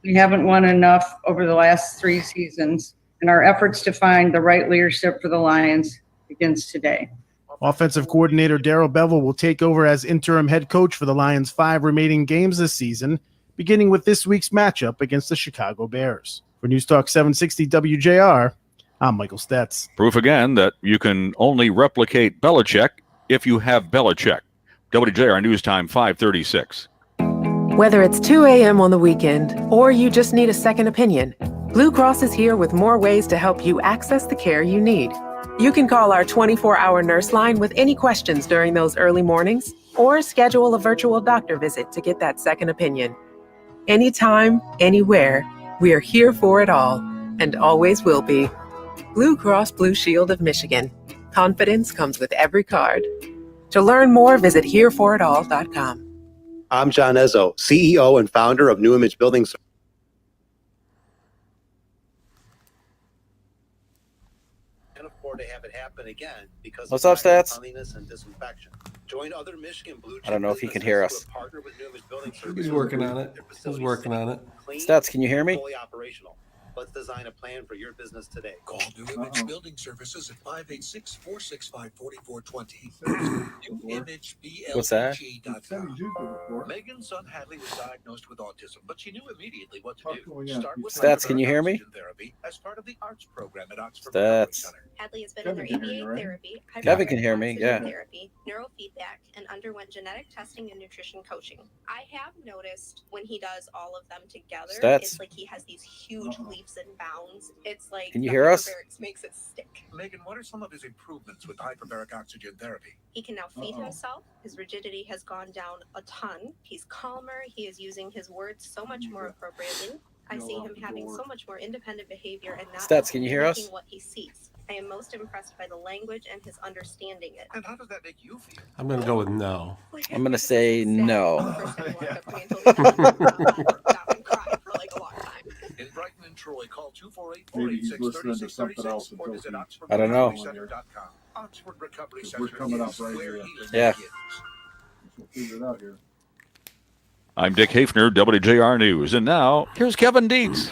We haven't won enough over the last 3 seasons, and our efforts to find the right leadership for the Lions begins today. Offensive coordinator Darrell Bevel will take over as interim head coach for the Lions' 5 remaining games this season, beginning with this week's matchup against the Chicago Bears. For News Talk 760 WJR, I'm Michael Stetz. Proof again that you can only replicate Belichick if you have Belichick. WJR News Time 536. Whether it's 2 a.m. on the weekend or you just need a second opinion, Blue Cross is here with more ways to help you access the care you need. You can call our 24-hour nurse line with any questions during those early mornings or schedule a virtual doctor visit to get that second opinion. Anytime, anywhere, we are here for it all and always will be. Blue Cross Blue Shield of Michigan. Confidence comes with every card. To learn more, visit hereforitall.com. I'm John Ezzo, CEO and founder of New Image Building Services. Can't afford to have it happen again because what's up, Stats? Cleanliness and disinfection. Join other Michigan Blue I don't know if he can hear us. He's working on it. He's working on it. Stats, can you hear me? Fully operational. Let's design a plan for your business today. Call New Image Building Services at 586-465-4420. What's that? Megan's son Hadley was diagnosed with autism, but she knew immediately what to do. Start with Stats, can you hear me? Therapy as part of the arts program at Oxford Stats. Hadley has been under ABA therapy, Kevin can hear me, yeah. Therapy, neurofeedback, and underwent genetic testing and nutrition coaching. I have noticed when he does all of them together, Stats. it's like he has these huge leaps and bounds. It's like can you hear us? Hyperbaric makes it stick. Megan, what are some of his improvements with hyperbaric oxygen therapy? He can now feed himself. His rigidity has gone down a ton. He's calmer. He is using his words so much more appropriately. I see him having so much more independent behavior and not Stats, can you hear us? what he sees. I am most impressed by the language and his understanding it. And how does that make you feel? I'm going to go with no. I'm going to say no. In Brighton and Troy, call 248-486-3636 or visit I don't know. Oxford Recovery Center. We're coming up right here. Yeah. We'll figure it out here. I'm Dick Hafner, WJR News. And now, here's Kevin Dietz.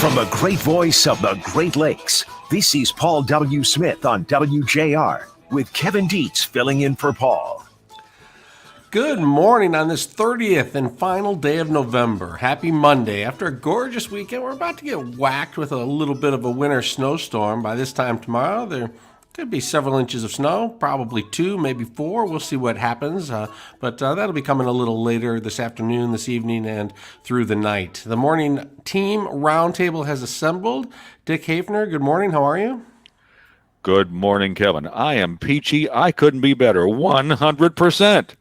From the great voice of the Great Lakes, this is Paul W. Smith on WJR with Kevin Dietz filling in for Paul. Good morning on this 30th and final day of November. Happy Monday. After a gorgeous weekend, we're about to get whacked with a little bit of a winter snowstorm. By this time tomorrow, there could be several inches of snow, probably 2, maybe 4. We'll see what happens. But that'll be coming a little later this afternoon, this evening, and through the night. The morning team roundtable has assembled. Dick Hafner, good morning. How are you? Good morning, Kevin. I am peachy. I couldn't be better. 100%.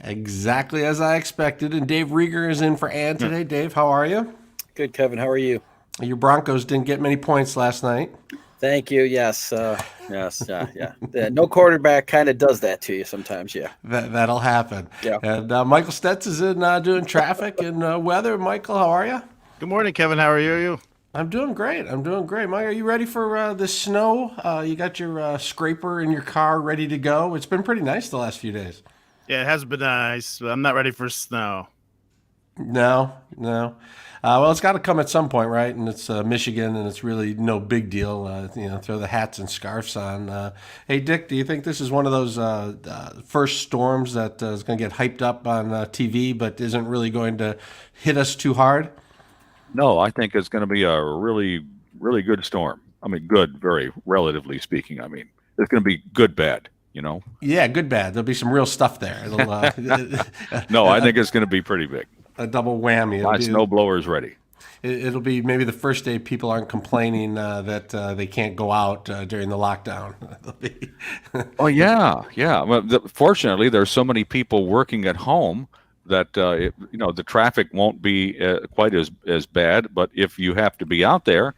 Exactly as I expected. And Dave Rieger is in for Ann today. Dave, how are you? Good, Kevin. How are you? Your Broncos didn't get many points last night. Thank you. Yes. Yes. Yeah. No quarterback kind of does that to you sometimes. Yeah. That'll happen. Yeah. And Michael Stetz is in doing traffic and weather. Michael, how are you? Good morning, Kevin. How are you? I'm doing great. Mike, are you ready for the snow? You got your scraper in your car ready to go? It's been pretty nice the last few days. Yeah, it has been nice, but I'm not ready for snow. No. Well, it's got to come at some point, right? And it's Michigan, and it's really no big deal. Throw the hats and scarves on. Hey, Dick, do you think this is one of those first storms that is going to get hyped up on TV, but isn't really going to hit us too hard? No, I think it's going to be a really, really good storm. I mean, good, very relatively speaking. I mean, it's going to be good, bad. Yeah, good, bad. There'll be some real stuff there. No, I think it's going to be pretty big. A double whammy. Lots of snow blowers ready. It'll be maybe the first day people aren't complaining that they can't go out during the lockdown. Oh, yeah. Well, fortunately, there's so many people working at home that, the traffic won't be quite as bad. But if you have to be out there,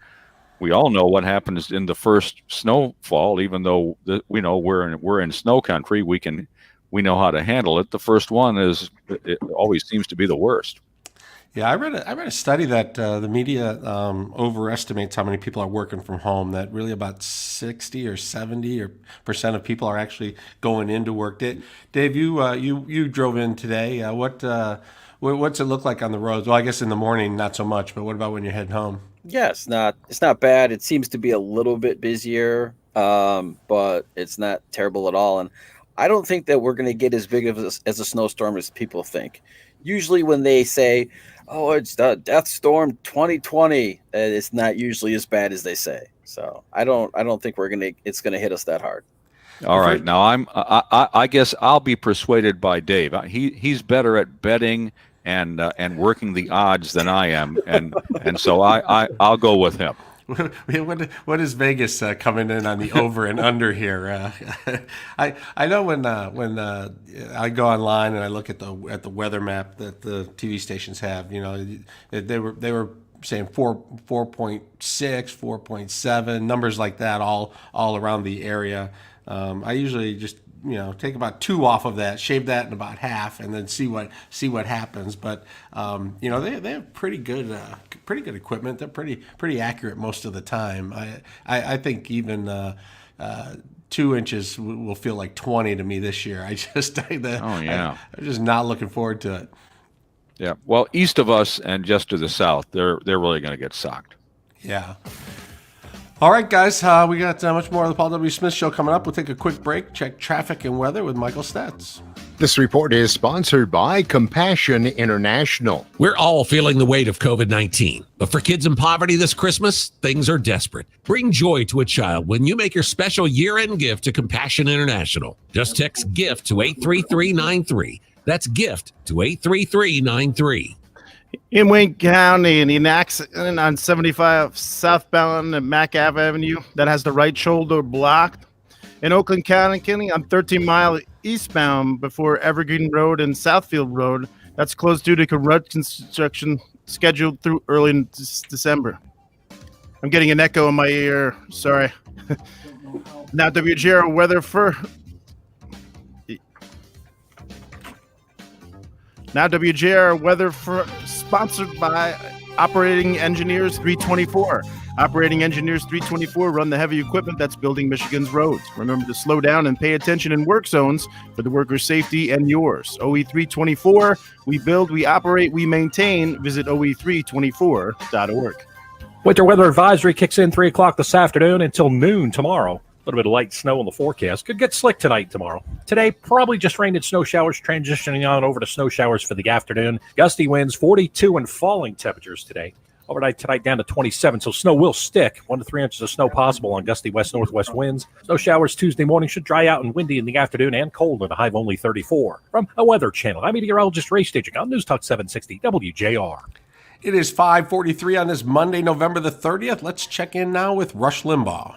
we all know what happens in the first snowfall. Even though we're in snow country, we know how to handle it. The first one it always seems to be the worst. Yeah, I read a study that the media overestimates how many people are working from home. That really about 60 or 70% of people are actually going into work. Dave, you drove in today. What's it look like on the roads? Well, I guess in the morning not so much, but what about when you're heading home? Yeah, it's not bad. It seems to be a little bit busier, but it's not terrible at all. And I don't think that we're going to get as big of as a snowstorm as people think. Usually when they say, "Oh, it's the Death Storm 2020," it's not usually as bad as they say. So I don't think it's gonna hit us that hard. All right, now I guess I'll be persuaded by Dave. He's better at betting and working the odds than I am, and so I'll go with him. What is Vegas coming in on the over and under here? I know when I go online and I look at the weather map that the TV stations have, they were saying 4.6, 4.7, numbers like that all around the area. I usually just take about 2 off of that, shave that in about half, and then see what happens. But they have pretty good equipment. They're pretty accurate most of the time. I think even 2 inches will feel like 20 to me this year. I'm just not looking forward to it. Yeah. Well, east of us and just to the south, they're really going to get socked. Yeah. All right, guys, we got much more of the Paul W. Smith Show coming up. We'll take a quick break, check traffic and weather with Michael Stetz. This report is sponsored by Compassion International. We're all feeling the weight of COVID-19, but for kids in poverty this Christmas, things are desperate. Bring joy to a child when you make your special year-end gift to Compassion International. Just text GIFT to 83393. That's GIFT to 83393. In Wayne County, an accident on 75 southbound at Mac Ave Avenue that has the right shoulder blocked. In Oakland County, on 13 Mile eastbound before Evergreen Road and Southfield Road, that's closed due to road construction scheduled through early in December. I'm getting an echo in my ear. Sorry. Now, WGR weather for... Now, WJR weather sponsored by Operating Engineers 324. Operating Engineers 324 run the heavy equipment that's building Michigan's roads. Remember to slow down and pay attention in work zones for the workers' safety and yours. OE 324, we build, we operate, we maintain. Visit OE324.org. Winter weather advisory kicks in 3 o'clock this afternoon until noon tomorrow. A little bit of light snow in the forecast. Could get slick tonight and tomorrow. Today, probably just rain and snow showers, transitioning on over to snow showers for the afternoon. Gusty winds, 42 and falling temperatures today. Overnight tonight down to 27, so snow will stick. 1 to 3 inches of snow possible on gusty west-northwest winds. Snow showers Tuesday morning should dry out and windy in the afternoon and cold with a high of only 34. From a Weather Channel, I'm meteorologist Ray Staging on News Talk 760 WJR. It is 5:43 on this Monday, November the 30th. Let's check in now with Rush Limbaugh.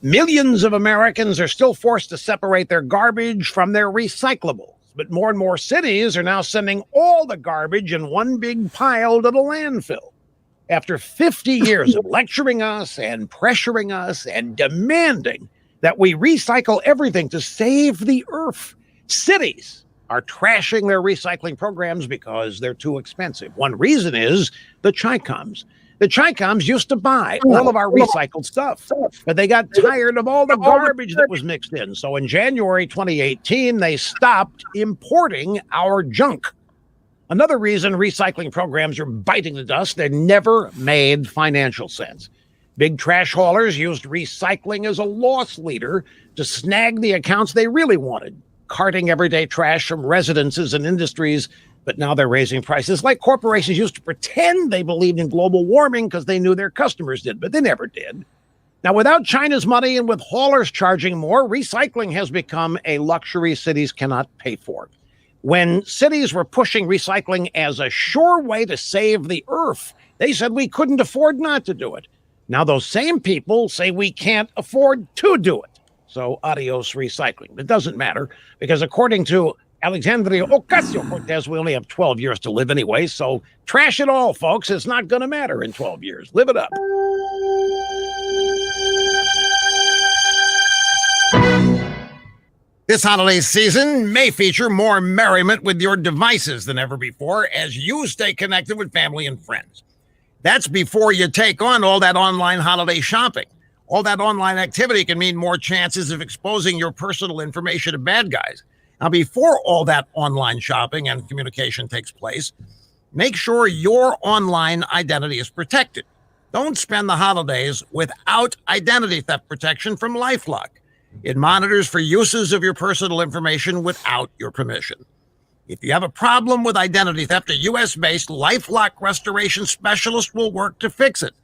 Millions of Americans are still forced to separate their garbage from their recyclables, but more and more cities are now sending all the garbage in one big pile to the landfill. After 50 years of lecturing us and pressuring us and demanding that we recycle everything to save the earth, cities are trashing their recycling programs because they're too expensive. One reason is the Chi-Coms. The Chi-Coms used to buy all of our recycled stuff, but they got tired of all the garbage that was mixed in. So in January 2018, they stopped importing our junk. Another reason recycling programs are biting the dust, they never made financial sense. Big trash haulers used recycling as a loss leader to snag the accounts they really wanted, carting everyday trash from residences and industries. But now they're raising prices like corporations used to pretend they believed in global warming because they knew their customers did, but they never did. Now, without China's money and with haulers charging more, recycling has become a luxury cities cannot pay for. When cities were pushing recycling as a sure way to save the earth, they said we couldn't afford not to do it. Now those same people say we can't afford to do it. So adios recycling. It doesn't matter because according to Alexandria Ocasio-Cortez, we only have 12 years to live anyway, so trash it all, folks. It's not going to matter in 12 years. Live it up. This holiday season may feature more merriment with your devices than ever before as you stay connected with family and friends. That's before you take on all that online holiday shopping. All that online activity can mean more chances of exposing your personal information to bad guys. Now, before all that online shopping and communication takes place, make sure your online identity is protected. Don't spend the holidays without identity theft protection from LifeLock. It monitors for uses of your personal information without your permission. If you have a problem with identity theft, a U.S.-based LifeLock restoration specialist will work to fix it.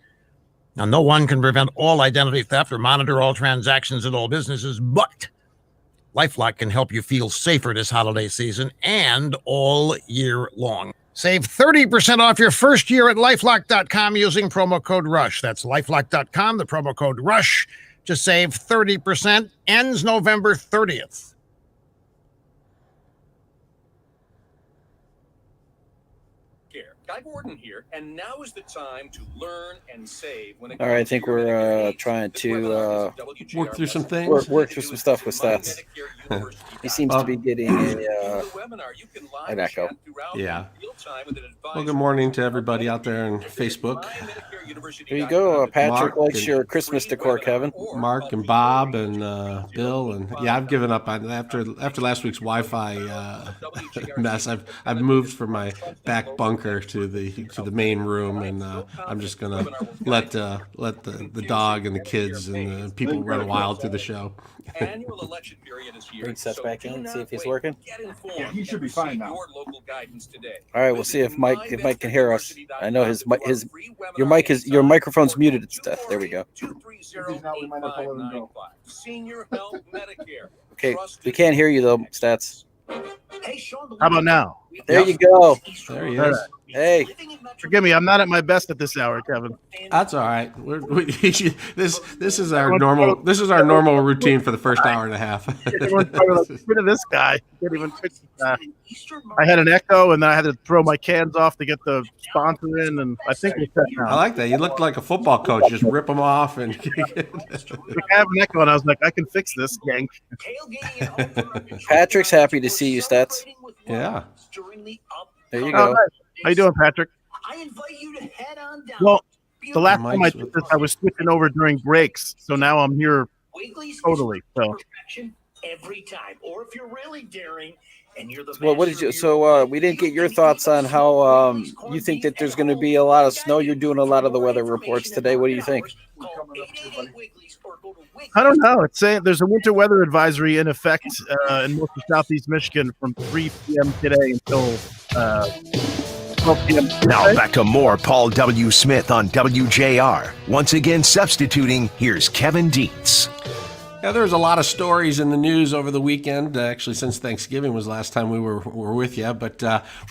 Now, no one can prevent all identity theft or monitor all transactions at all businesses, but LifeLock can help you feel safer this holiday season and all year long. Save 30% off your first year at LifeLock.com using promo code RUSH. That's LifeLock.com, the promo code RUSH. To save 30%, ends November 30th. Guy Gordon here, and now is the time to learn and save. When it All right, I think we're trying to work through some things. Work through some stuff with Stats. He seems to be getting an echo. Yeah. Well, good morning to everybody out there on Facebook. Here you go. Patrick Mark likes and- your Christmas decor, Kevin. Mark and Bob and Bill, and yeah, I've given up on after last week's Wi-Fi mess. I've moved from my back bunker to the main room, and I'm just gonna let the dog and the kids and the people run wild through the show. annual election period is here. Bring Seth so back do in, not see if he's wait. working. Get informed. Yeah, he should be and fine receive now. Your local guidance today. All right, we'll see if Mike can hear us. I know his your microphone's muted and stuff. There we go. Senior Health Medicare. Okay, we can't hear you though, Stats. How about now? There you go. There he All is. right. Hey, Forgive me, I'm not at my best at this hour, Kevin. That's all right. This is our normal routine for the first hour and a half. Everyone's probably like, get rid of this guy. Can't even fix it. I had an echo, and then I had to throw my cans off to get the sponsor in, and I think we're set now. I like that. You looked like a football coach. Just rip them off and. I have an echo, and I was like, I can fix this, gang. Patrick's happy to see you, Stats. Yeah. There you Oh, go. nice. How you doing, Patrick? I invite you to head on down. Well, the last time I Mike's did this, I was switching over during breaks, so now I'm here totally. So Perfection every time. Or if you're really daring and you're the Well, what did you? So we didn't get your thoughts on how you think that there's going to be a lot of snow. You're doing a lot of the weather reports today. What do you think? I don't know. It's saying there's a winter weather advisory in effect in most of southeast Michigan from 3 p.m. today until 12 p.m. Now back to more Paul W. Smith on WJR. Once again, substituting, here's Kevin Dietz. Yeah, there was a lot of stories in the news over the weekend. Actually, since Thanksgiving was the last time we were with you. But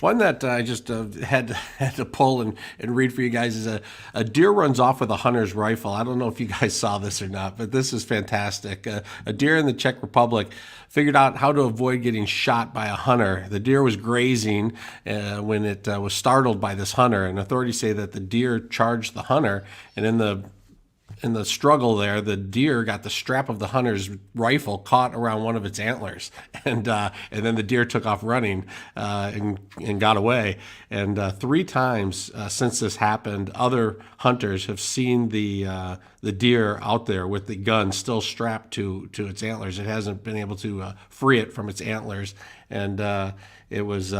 one that I just had to pull and read for you guys is a deer runs off with a hunter's rifle. I don't know if you guys saw this or not, but this is fantastic. A deer in the Czech Republic figured out how to avoid getting shot by a hunter. The deer was grazing when it was startled by this hunter, and authorities say that the deer charged the hunter, and in the struggle there, the deer got the strap of the hunter's rifle caught around one of its antlers, and then the deer took off running and got away. And 3 times since this happened, other hunters have seen the deer out there with the gun still strapped to its antlers. It hasn't been able to free it from its antlers, and it was.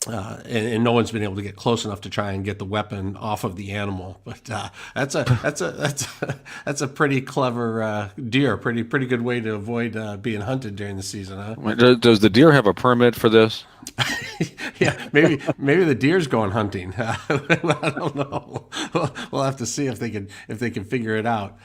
And no one's been able to get close enough to try and get the weapon off of the animal. But that's a pretty clever deer. Pretty good way to avoid being hunted during the season, huh? Does the deer have a permit for this? Yeah, maybe the deer's going hunting. I don't know. We'll have to see if they can figure it out.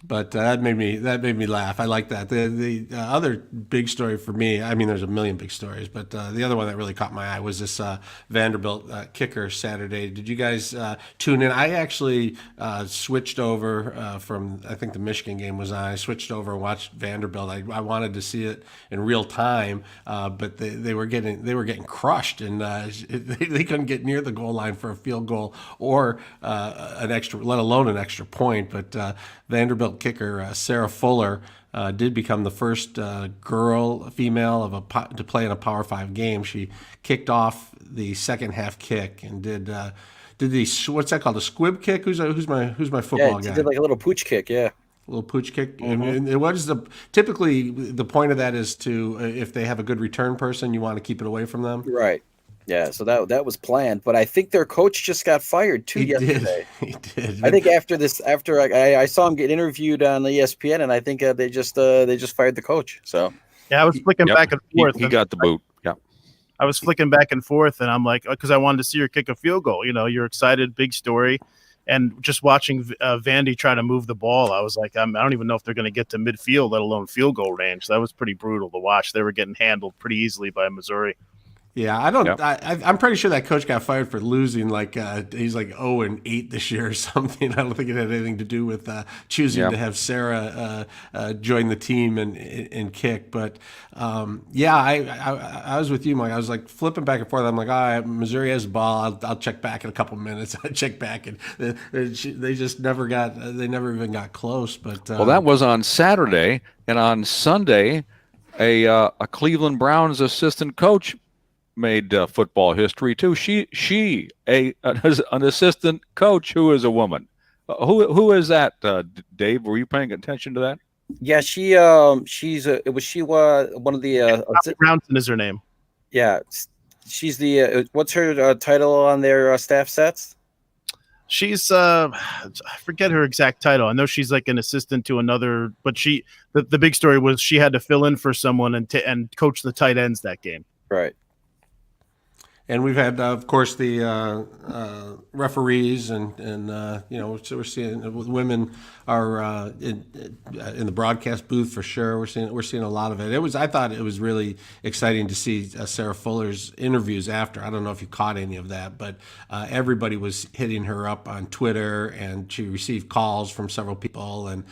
But that made me laugh. I like that. The other big story for me, I mean, there's a million big stories, but the other one that really caught my eye was this Vanderbilt kicker Saturday. Did you guys tune in? I actually switched over from, I think the Michigan game was on. I switched over and watched Vanderbilt. I wanted to see it in real time, but they were getting crushed, and they couldn't get near the goal line for a field goal or an extra, let alone an extra point. But Vanderbilt kicker Sarah Fuller did become the first female to play in a Power 5 game. She kicked off the second half kick and did the what's that called, a squib kick? Who's my football guy? She did like a little pooch kick, yeah. A little pooch kick. And what is typically the point of that is to if they have a good return person, you want to keep it away from them. Right. Yeah, so that was planned, but I think their coach just got fired too yesterday. He did. I think after I saw him get interviewed on ESPN, and I think they just fired the coach. So yeah, I was flicking back and forth. He got the boot. Yeah, I was flicking back and forth, and I'm like, because I wanted to see her kick a field goal. You're excited, big story, and just watching Vandy try to move the ball, I was like, I don't even know if they're going to get to midfield, let alone field goal range. That was pretty brutal to watch. They were getting handled pretty easily by Missouri. Yeah, I'm pretty sure that coach got fired for losing. He's like 0-8 this year or something. I don't think it had anything to do with choosing to have Sarah join the team and kick. But I was with you, Mike. I was like flipping back and forth. I'm like, all right, Missouri has the ball. I'll check back in a couple minutes. I check back, and they just never even got close. But well, that was on Saturday, and on Sunday, a Cleveland Browns assistant coach made football history too. An assistant coach who is a woman. Who is that? Dave, were you paying attention to that? Yeah, one of the Brownson is her name. Yeah, she's the what's her title on their staff sets? She's I forget her exact title. I know she's like an assistant to another, but the big story was she had to fill in for someone and coach the tight ends that game. Right. And we've had, of course, the referees, and so we're seeing women are in the broadcast booth for sure. We're seeing a lot of it. I thought it was really exciting to see Sarah Fuller's interviews after. I don't know if you caught any of that, but everybody was hitting her up on Twitter, and she received calls from several people, and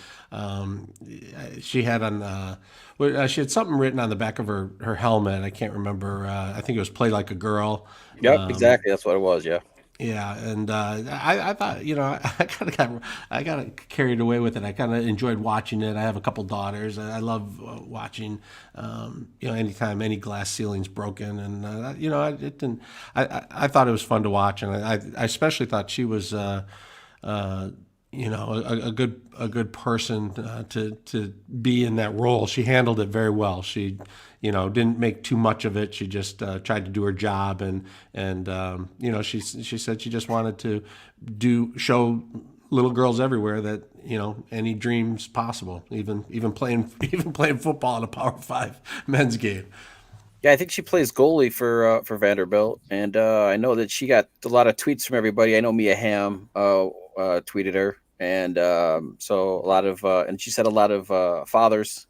she had she had something written on the back of her helmet. I can't remember. I think it was "Play Like a Girl." Yep, exactly. That's what it was. Yeah. Yeah, and I thought, I got carried away with it. I kind of enjoyed watching it. I have a couple daughters. I love watching. Anytime any glass ceiling's broken, and I thought it was fun to watch, and I especially thought she was. A good person to be in that role. She handled it very well. She, didn't make too much of it. She just tried to do her job, and she said she just wanted to show little girls everywhere that any dream's possible, even playing football in a Power 5 men's game. Yeah, I think she plays goalie for Vanderbilt, and I know that she got a lot of tweets from everybody. I know Mia Hamm tweeted her. And so a lot of and she said a lot of fathers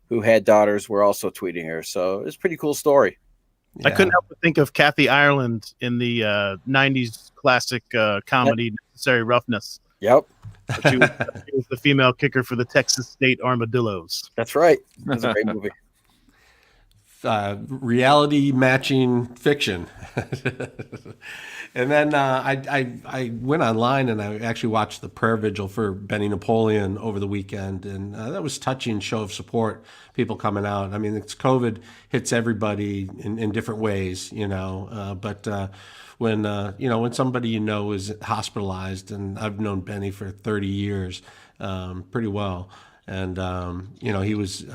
who had daughters were also tweeting her. So it's a pretty cool story. Yeah. I couldn't help but think of Kathy Ireland in the 90s classic comedy Necessary Roughness. Yep. She was the female kicker for the Texas State Armadillos. That's right. That's a great movie. Reality matching fiction. And then I went online and I actually watched the prayer vigil for Benny Napoleon over the weekend, and that was touching show of support, people coming out. I mean, it's COVID hits everybody in different ways, but when somebody is hospitalized, and I've known Benny for 30 years pretty well, and he was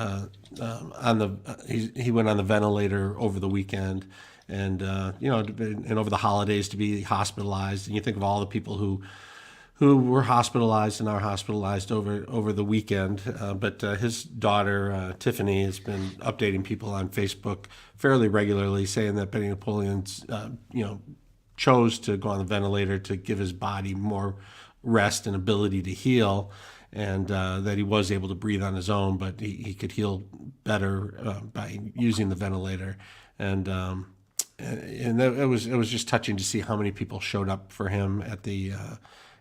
he went on the ventilator over the weekend, and and over the holidays to be hospitalized, and you think of all the people who were hospitalized and are hospitalized over the weekend. But his daughter Tiffany has been updating people on Facebook fairly regularly, saying that Benny Napoleon's chose to go on the ventilator to give his body more rest and ability to heal. And that he was able to breathe on his own, but he could heal better by using the ventilator. And it was just touching to see how many people showed up for him at the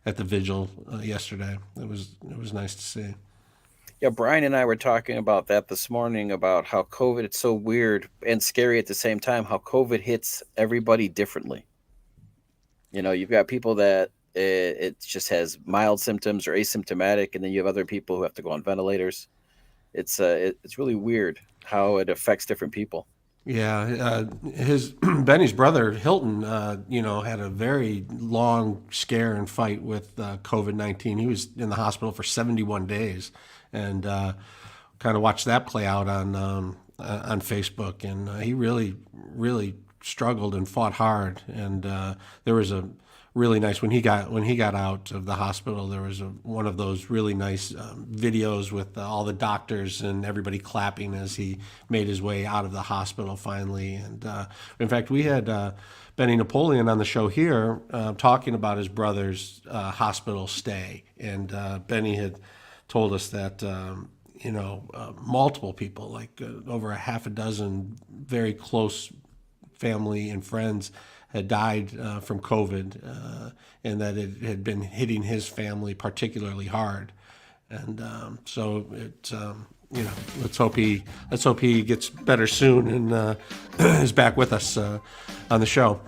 vigil yesterday. It was nice to see. Yeah, Brian and I were talking about that this morning, about how COVID, it's so weird and scary at the same time, how COVID hits everybody differently. You've got people that it just has mild symptoms or asymptomatic, and then you have other people who have to go on ventilators. it's really weird how it affects different people. Yeah, his Benny's brother Hilton, had a very long scare and fight with COVID-19. He was in the hospital for 71 days, and kind of watched that play out on Facebook. And he really, really struggled and fought hard. And there was a really nice when he got out of the hospital. There was one of those really nice videos with all the doctors and everybody clapping as he made his way out of the hospital finally. And in fact, we had Benny Napoleon on the show here talking about his brother's hospital stay. And Benny had told us that multiple people, like over a half a dozen very close family and friends, had died from COVID, and that it had been hitting his family particularly hard. And so it, let's hope he gets better soon and is back with us on the show.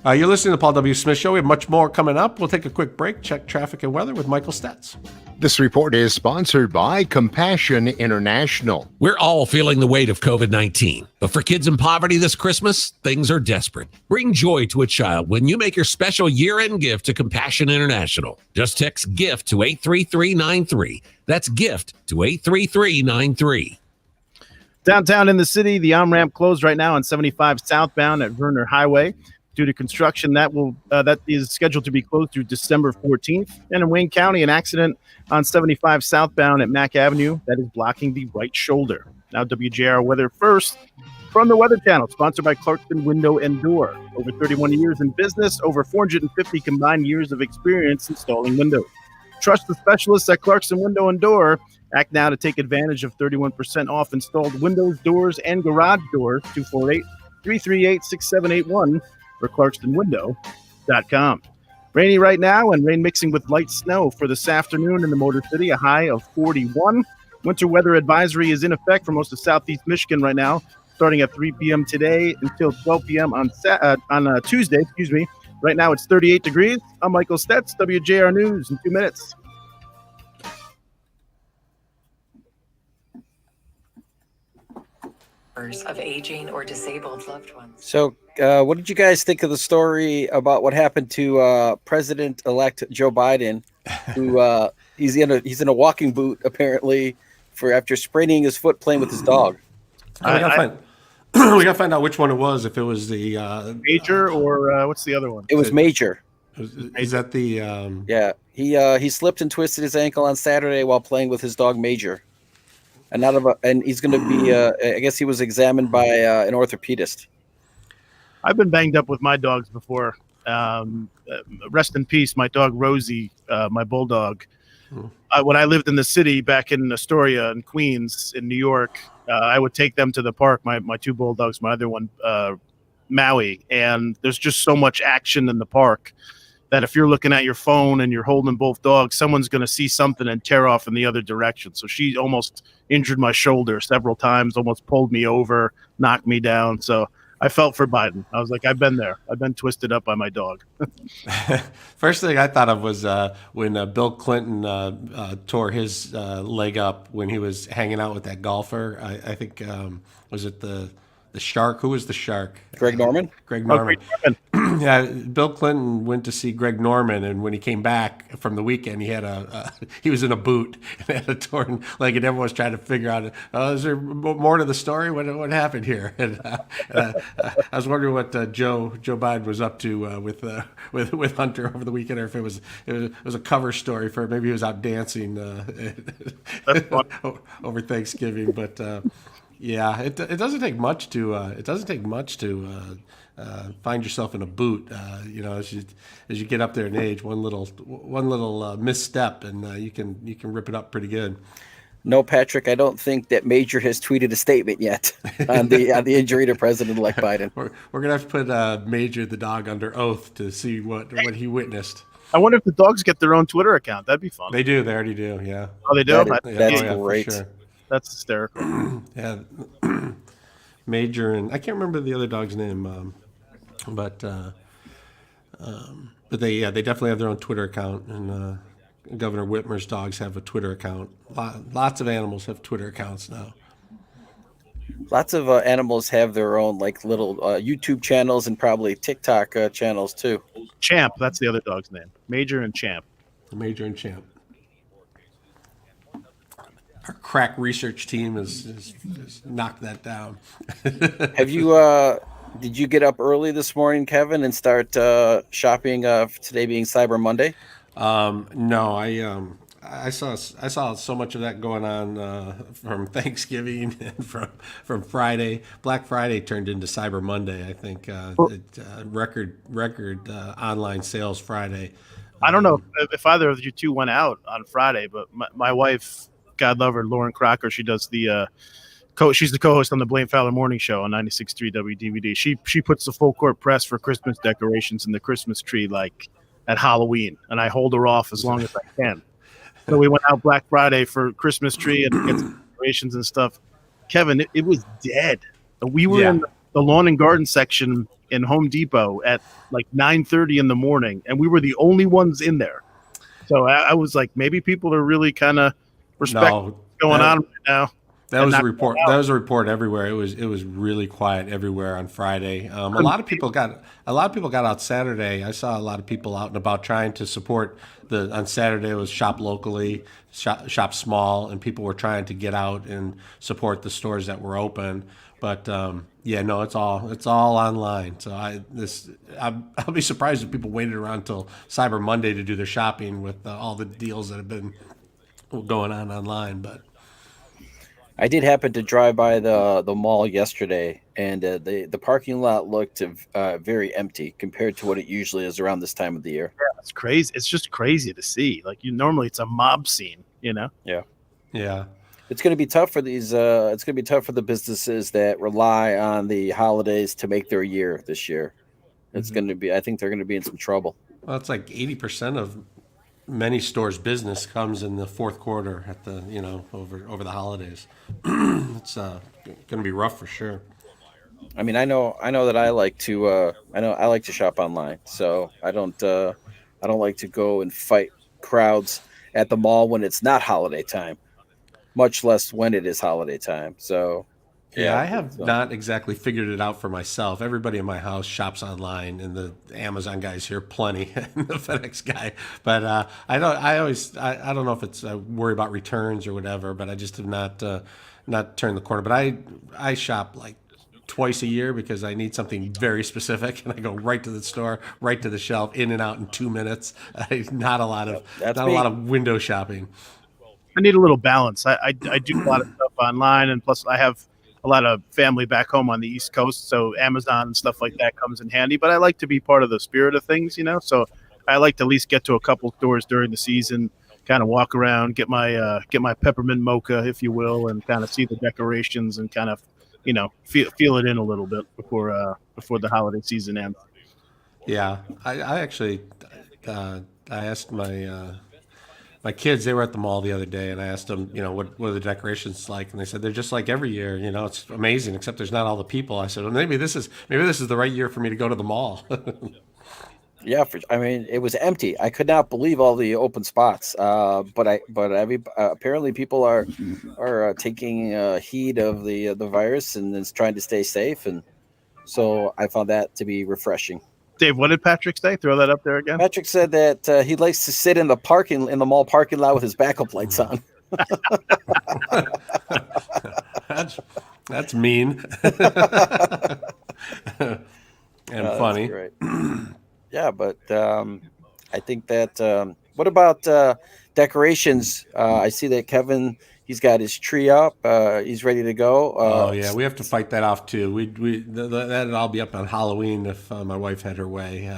You're listening to the Paul W. Smith Show. We have much more coming up. We'll take a quick break, check traffic and weather with Michael Stetz. This report is sponsored by Compassion International. We're all feeling the weight of COVID-19, but for kids in poverty this Christmas, things are desperate. Bring joy to a child when you make your special year-end gift to Compassion International. Just text GIFT to 83393. That's GIFT to 83393. Downtown in the city, the on-ramp closed right now on 75 southbound at Werner Highway. Due to construction, that is scheduled to be closed through December 14th. And in Wayne County, an accident on 75 southbound at Mack Avenue that is blocking the right shoulder. Now WJR weather first from the Weather Channel, sponsored by Clarkson Window and Door. Over 31 years in business, over 450 combined years of experience installing windows. Trust the specialists at Clarkson Window and Door. Act now to take advantage of 31% off installed windows, doors, and garage doors. 248-338-6781. or clarkstonwindow.com. Rainy right now and rain mixing with light snow for this afternoon in the Motor City, a high of 41. Winter weather advisory is in effect for most of southeast Michigan right now, starting at 3 p.m. today until 12 p.m. on Tuesday. Right now it's 38 degrees. I'm Michael Stetz, WJR News in 2 minutes. Of aging or disabled loved ones. So, what did you guys think of the story about what happened to President-elect Joe Biden, who he's in a walking boot apparently after spraining his foot playing with his dog? We gotta find out which one it was. If it was the Major or what's the other one? It was Major. Is that the? Yeah, he slipped and twisted his ankle on Saturday while playing with his dog Major. And he's going to be, I guess he was examined by an orthopedist. I've been banged up with my dogs before. Rest in peace, my dog Rosie, my bulldog. When I lived in the city back in Astoria and Queens in New York, I would take them to the park, my two bulldogs, my other one, Maui. And there's just so much action in the park that if you're looking at your phone and you're holding both dogs, someone's going to see something and tear off in the other direction. So she almost injured my shoulder several times, almost pulled me over, knocked me down. So I felt for Biden. I was like, I've been there. I've been twisted up by my dog. First thing I thought of was when Bill Clinton tore his leg up when he was hanging out with that golfer. I think, was it the shark? Who was the shark? Greg Norman? Greg Norman. Yeah, Bill Clinton went to see Greg Norman, and when he came back from the weekend, he had he was in a boot and had a torn leg, and everyone was trying to figure out, is there more to the story? What happened here? And I was wondering what Joe Biden was up to with Hunter over the weekend, or if it was a cover story for maybe he was out dancing over Thanksgiving, but. Yeah, it doesn't take much to find yourself in a boot. As you get up there in age, one little misstep, and you can rip it up pretty good. No, Patrick, I don't think that Major has tweeted a statement yet on the injury to President-elect Biden. We're gonna have to put Major the dog under oath to see what he witnessed. I wonder if the dogs get their own Twitter account. That'd be fun. They do. They already do. Yeah. Oh, they do. That's great. For sure. That's hysterical. Yeah, Major, and I can't remember the other dog's name, but they definitely have their own Twitter account, and Governor Whitmer's dogs have a Twitter account. Lots of animals have Twitter accounts now. Lots of animals have their own like little YouTube channels and probably TikTok channels too. Champ, that's the other dog's name. Major and Champ. Major and Champ. Our crack research team has knocked that down. Have you? Did you get up early this morning, Kevin, and start shopping? Today being Cyber Monday. No, I saw so much of that going on from Thanksgiving and from Friday. Black Friday turned into Cyber Monday. I think record online sales Friday. I don't know if either of you two went out on Friday, but my wife, God love her, Lauren Crocker, she does the she's the co-host on the Blaine Fowler Morning Show on 96.3 WDVD. She puts the full court press for Christmas decorations in the Christmas tree like at Halloween, and I hold her off as long as I can. So we went out Black Friday for Christmas tree and get some decorations and stuff. Kevin, it was dead. We were in the lawn and garden section in Home Depot at like 9:30 in the morning, and we were the only ones in there. So I was like, maybe people are really kind of respecting what's going on right now. That was a report. That was a report everywhere. It was really quiet everywhere on Friday. A lot of people got out Saturday. I saw a lot of people out and about trying to support on Saturday. It was shop locally, shop small, and people were trying to get out and support the stores that were open. But it's all online. So I'll be surprised if people waited around until Cyber Monday to do their shopping with all the deals that have been going on online. But I did happen to drive by the mall yesterday, and the parking lot looked very empty compared to what it usually is around this time of the year. Yeah, it's crazy. It's just crazy to see. Like normally it's a mob scene, you know? Yeah. It's going to be tough for these. It's going to be tough for the businesses that rely on the holidays to make their year this year. It's going to be. I think they're going to be in some trouble. Well, it's like 80% of many stores' business comes in the fourth quarter at the over the holidays. It's going to be rough for sure. I mean, I know that I like to. I like to shop online, so I don't like to go and fight crowds at the mall when it's not holiday time, much less when it is holiday time. So. Yeah, I have not exactly figured it out for myself. Everybody in my house shops online, and the Amazon guy's here plenty, and the FedEx guy. But I don't know if it's a worry about returns or whatever. But I just have not turned the corner. But I shop like twice a year because I need something very specific, and I go right to the store, right to the shelf, in and out in 2 minutes. Not a lot of window shopping. I need a little balance. I do a lot of stuff online, and plus I have a lot of family back home on the East Coast, so Amazon and stuff like that comes in handy. But I like to be part of the spirit of things, so I like to at least get to a couple stores during the season, kind of walk around, get my peppermint mocha, if you will, and kind of see the decorations and kind of feel it in a little bit before the holiday season ends. Yeah, I actually I asked my kids, they were at the mall the other day, and I asked them, what are the decorations like? And they said they're just like every year. It's amazing, except there's not all the people. I said, well, maybe this is the right year for me to go to the mall. Yeah, it was empty. I could not believe all the open spots. But apparently people are taking heed of the virus and is trying to stay safe, and so I found that to be refreshing. Dave, what did Patrick say? Throw that up there again. Patrick said that he likes to sit in the mall parking lot with his backup lights on. That's mean and funny. Right. Yeah, but I think that. What about decorations? I see that Kevin. He's got his tree up. He's ready to go. Oh yeah, we have to fight that off too. That'll all be up on Halloween if my wife had her way.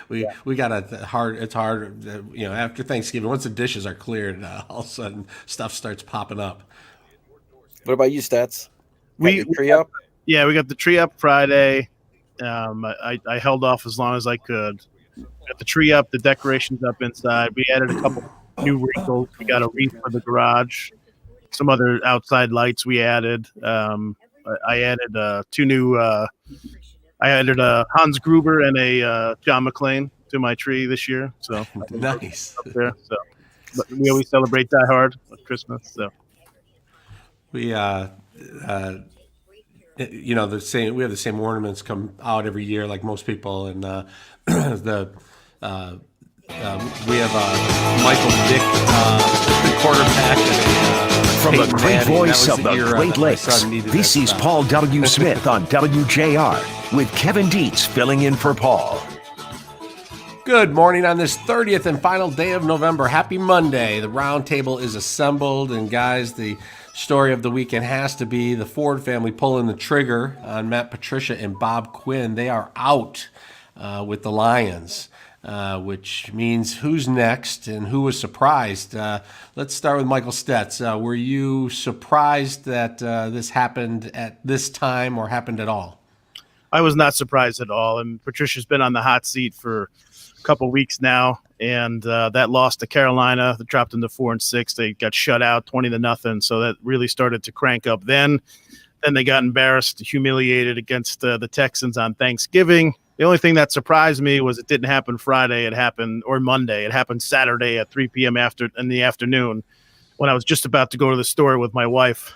We got it's hard. After Thanksgiving, once the dishes are cleared, all of a sudden stuff starts popping up. What about you, Stats? We tree up? Yeah, we got the tree up Friday. I held off as long as I could. Got the tree up, the decorations up inside. We added a couple new wrinkles. We got a wreath for the garage. Some other outside lights we added. I added two new. I added a Hans Gruber and a John McClane to my tree this year. So nice. Up there. So But we always celebrate Die Hard at Christmas. So We the same. We have the same ornaments come out every year, like most people, and we have Michael Vick, quarterback. From the great voice of the Great Lakes, this is Paul W. Smith on WJR with Kevin Dietz filling in for Paul. Good morning on this 30th and final day of November. Happy Monday. The round table is assembled, and guys, the story of the weekend has to be the Ford family pulling the trigger on Matt Patricia and Bob Quinn. They are out with the Lions. Which means who's next and who was surprised. Let's start with Michael Stetz. Were you surprised that this happened at this time or happened at all? I was not surprised at all. And Patricia's been on the hot seat for a couple weeks now. And that loss to Carolina, that dropped into 4-6. They got shut out 20-0. So that really started to crank up then. Then they got embarrassed, humiliated against the Texans on Thanksgiving. The only thing that surprised me was it didn't happen Friday. It happened, or Monday. It happened Saturday at 3 p.m. in the afternoon when I was just about to go to the store with my wife.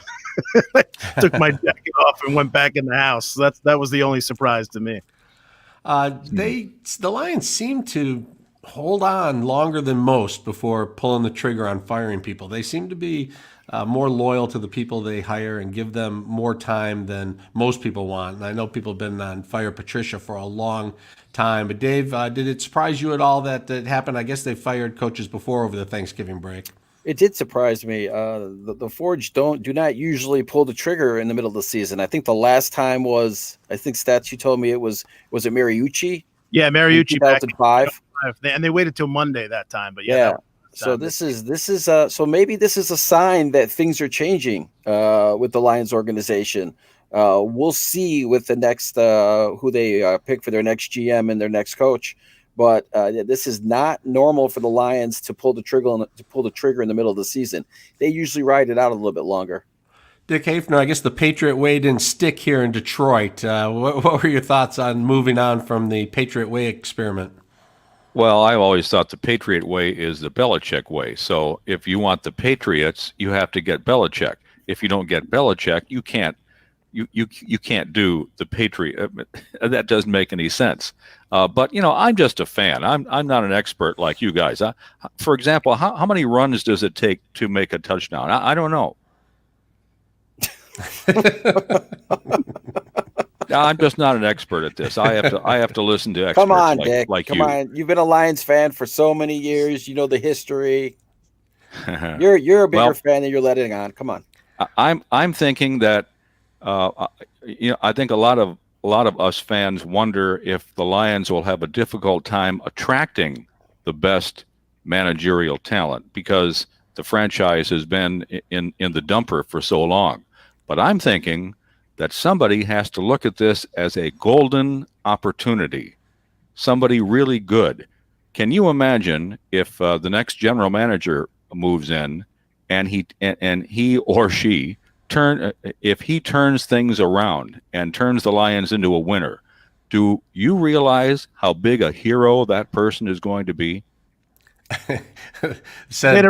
Took my jacket off and went back in the house. So that was the only surprise to me. The Lions seem to hold on longer than most before pulling the trigger on firing people. They seem to be more loyal to the people they hire and give them more time than most people want. And I know people have been on Fire Patricia for a long time. But Dave, did it surprise you at all that it happened? I guess they fired coaches before over the Thanksgiving break. It did surprise me. The Forge do not usually pull the trigger in the middle of the season. I think the last time was, Stats, you told me was it Mariucci? Yeah, Mariucci back in 2005. And they waited till Monday that time. But yeah. So this is so maybe this is a sign that things are changing with the Lions organization. We'll see with the next who they pick for their next GM and their next coach. But this is not normal for the Lions to pull the trigger in the middle of the season. They usually ride it out a little bit longer. Dick Hafner, I guess the Patriot way didn't stick here in Detroit. What were your thoughts on moving on from the Patriot way experiment? Well, I've always thought the Patriot way is the Belichick way. So if you want the Patriots, you have to get Belichick. If you don't get Belichick, you can't do the Patriot. That doesn't make any sense. But I'm just a fan. I'm not an expert like you guys. For example, how many runs does it take to make a touchdown? I don't know. I'm just not an expert at this. I have to listen to experts. Come on, Dick. Come on. You've been a Lions fan for so many years. You know the history. You're a bigger fan than you're letting on. Come on. I'm thinking that I think a lot of us fans wonder if the Lions will have a difficult time attracting the best managerial talent because the franchise has been in the dumper for so long. But I'm thinking that somebody has to look at this as a golden opportunity, somebody really good. Can you imagine if the next general manager moves in and he or she if he turns things around and turns the Lions into a winner? Do you realize how big a hero that person is going to be? said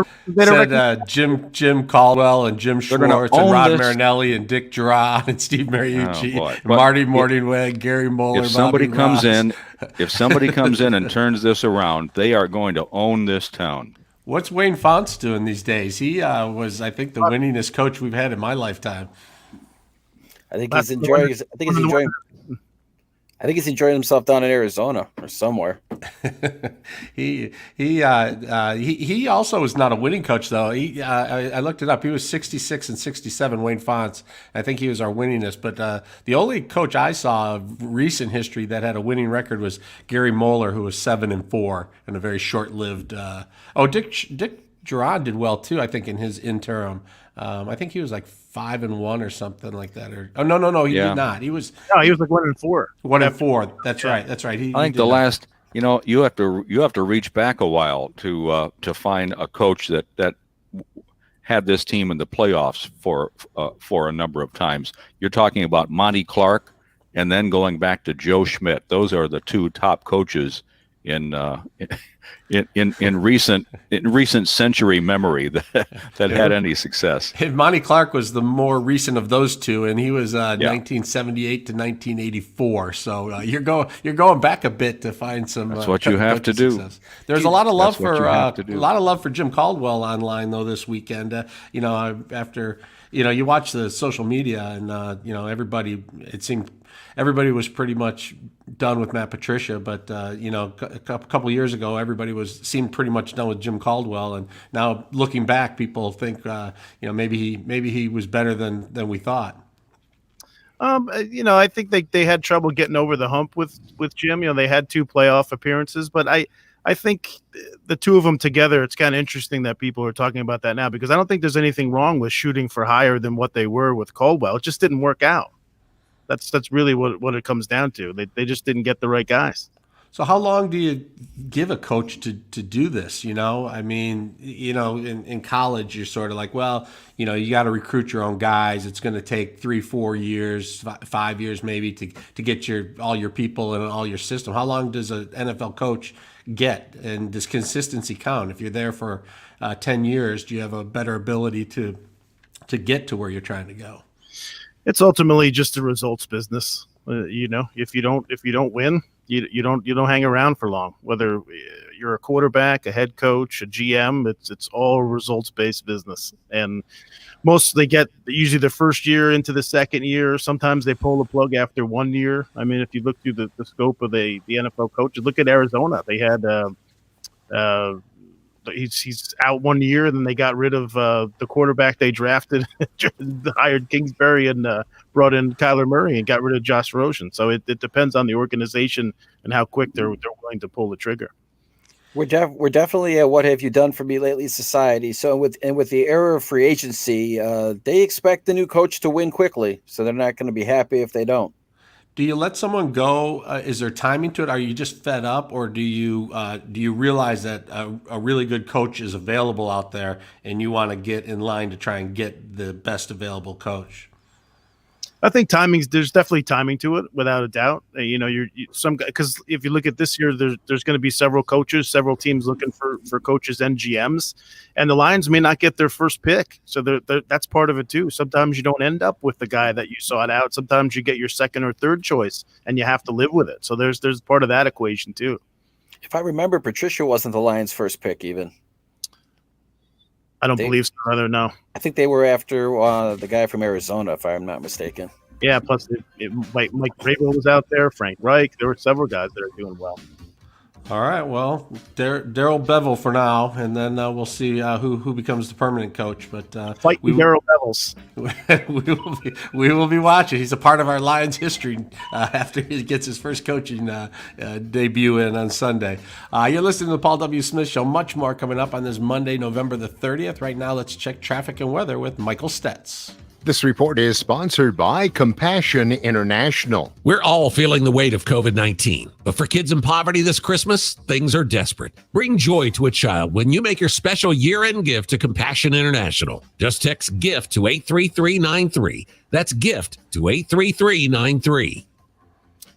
Jim Caldwell and Jim Schwartz and Rod Marinelli and Dick Gerard and Steve Mariucci, and Marty Morningweg, Gary Moeller. If somebody comes in and turns this around, they are going to own this town. What's Wayne Fontes doing these days? He was, I think, the winningest coach we've had in my lifetime. I think he's enjoying. I think he's enjoying himself down in Arizona or somewhere. He also is not a winning coach though. I looked it up. He was 66 and 67. Wayne Fontes. I think he was our winningest. But the only coach I saw of recent history that had a winning record was Gary Moeller, who was 7-4 in a very short-lived. Dick Gerard did well too. I think in his interim. I think he was like 5-1 or something like that. No, he did not. He was like 1-4. 1-4. That's right. That's right. I think the last, you have to reach back a while to find a coach that had this team in the playoffs for a number of times. You're talking about Monty Clark, and then going back to Joe Schmidt. Those are the two top coaches in recent century memory that had any success. Monty Clark was the more recent of those two, and he was 1978 to 1984. So you're going back a bit to find some. That's what you have to do. Success. There's a lot of love for Jim Caldwell online though this weekend. After you watch the social media and everybody was pretty much done with Matt Patricia, but a couple of years ago, everybody seemed pretty much done with Jim Caldwell, and now looking back, people think maybe he was better than we thought. I think they had trouble getting over the hump with Jim. They had 2 playoff appearances, but I think the two of them together, it's kind of interesting that people are talking about that now, because I don't think there's anything wrong with shooting for higher than what they were with Caldwell. It just didn't work out. That's really what it comes down to. They just didn't get the right guys. So how long do you give a coach to do this? I mean, in college, you're sort of like, well, you got to recruit your own guys. It's going to take 3-4 years, 5 years maybe to get all your people and all your system. How long does an NFL coach get? And does consistency count? If you're there for 10 years, do you have a better ability to get to where you're trying to go? It's ultimately just a results business. If you don't win, you don't hang around for long. Whether you're a quarterback, a head coach, a GM, it's all results based business. And they get usually the first year into the second year. Sometimes they pull the plug after 1 year. I mean, if you look through the scope of the NFL coaches, look at Arizona. They had he's out 1 year, then they got rid of the quarterback they drafted, hired Kingsbury, and brought in Kyler Murray and got rid of Josh Rosen. So it depends on the organization and how quick they're willing to pull the trigger. We're definitely a what have you done for me lately society. So with the era of free agency, they expect the new coach to win quickly, so they're not going to be happy if they don't. Do you let someone go? Is there timing to it? Are you just fed up, or do you realize that a really good coach is available out there, and you want to get in line to try and get the best available coach? I think there's definitely timing to it, without a doubt. Because if you look at this year, there's going to be several coaches, several teams looking for coaches and GMs, and the Lions may not get their first pick. So that's part of it too. Sometimes you don't end up with the guy that you sought out. Sometimes you get your second or third choice, and you have to live with it. So there's part of that equation too. If I remember, Patricia wasn't the Lions' first pick even. I don't believe so, rather, no. I think they were after the guy from Arizona, if I'm not mistaken. Yeah, plus Mike Vrabel was out there, Frank Reich. There were several guys that are doing well. All right, well, Darrell Bevel for now, and then we'll see who becomes the permanent coach. But Darrell Bevels. we will be watching. He's a part of our Lions history after he gets his first coaching debut in on Sunday. You're listening to the Paul W. Smith Show. Much more coming up on this Monday, November the 30th. Right now, let's check traffic and weather with Michael Stetz. This report is sponsored by Compassion International. We're all feeling the weight of COVID-19, but for kids in poverty this Christmas, things are desperate. Bring joy to a child when you make your special year-end gift to Compassion International. Just text GIFT to 83393. That's GIFT to 83393.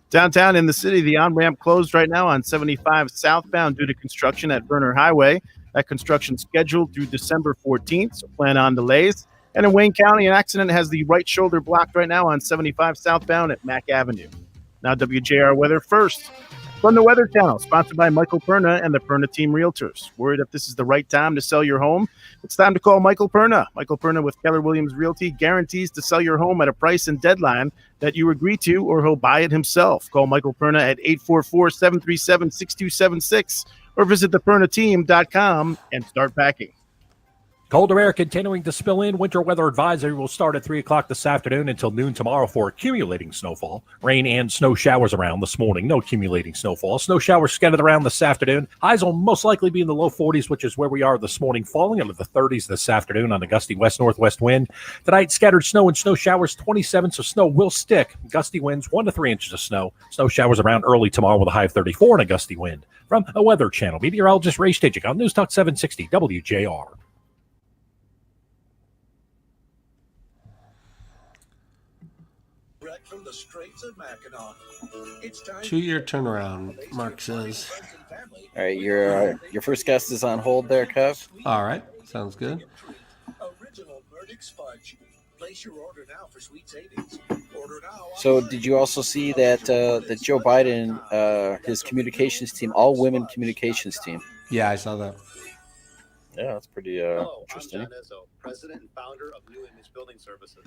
Downtown in the city, the on-ramp closed right now on 75 southbound due to construction at Verner Highway. That construction scheduled through December 14th, so plan on delays. And in Wayne County, an accident has the right shoulder blocked right now on 75 southbound at Mack Avenue. Now WJR weather first. From the Weather Channel, sponsored by Michael Perna and the Perna Team Realtors. Worried if this is the right time to sell your home? It's time to call Michael Perna. Michael Perna with Keller Williams Realty guarantees to sell your home at a price and deadline that you agree to, or he'll buy it himself. Call Michael Perna at 844-737-6276 or visit thepernateam.com and start packing. Colder air continuing to spill in. Winter weather advisory will start at 3 o'clock this afternoon until noon tomorrow for accumulating snowfall. Rain and snow showers around this morning. No accumulating snowfall. Snow showers scattered around this afternoon. Highs will most likely be in the low 40s, which is where we are this morning, falling into the 30s this afternoon on a gusty west-northwest wind. Tonight, scattered snow and snow showers 27, so snow will stick. Gusty winds 1 to 3 inches of snow. Snow showers around early tomorrow with a high of 34 and a gusty wind. From a Weather Channel, meteorologist Ray Stijik on News Talk 760 WJR. From the Straits of Mackinac. It's time 2-year turnaround, Mark says. All right, your first guest is on hold there, Kev. All right, sounds good. Original Nordic Fudge. Place your order now for sweet savings. Order now. So, did you also see that that Joe Biden, his communications team, all women communications team? Yeah, I saw that. Yeah, that's pretty interesting. I'm John Izzo, president and founder of New Image Building Services.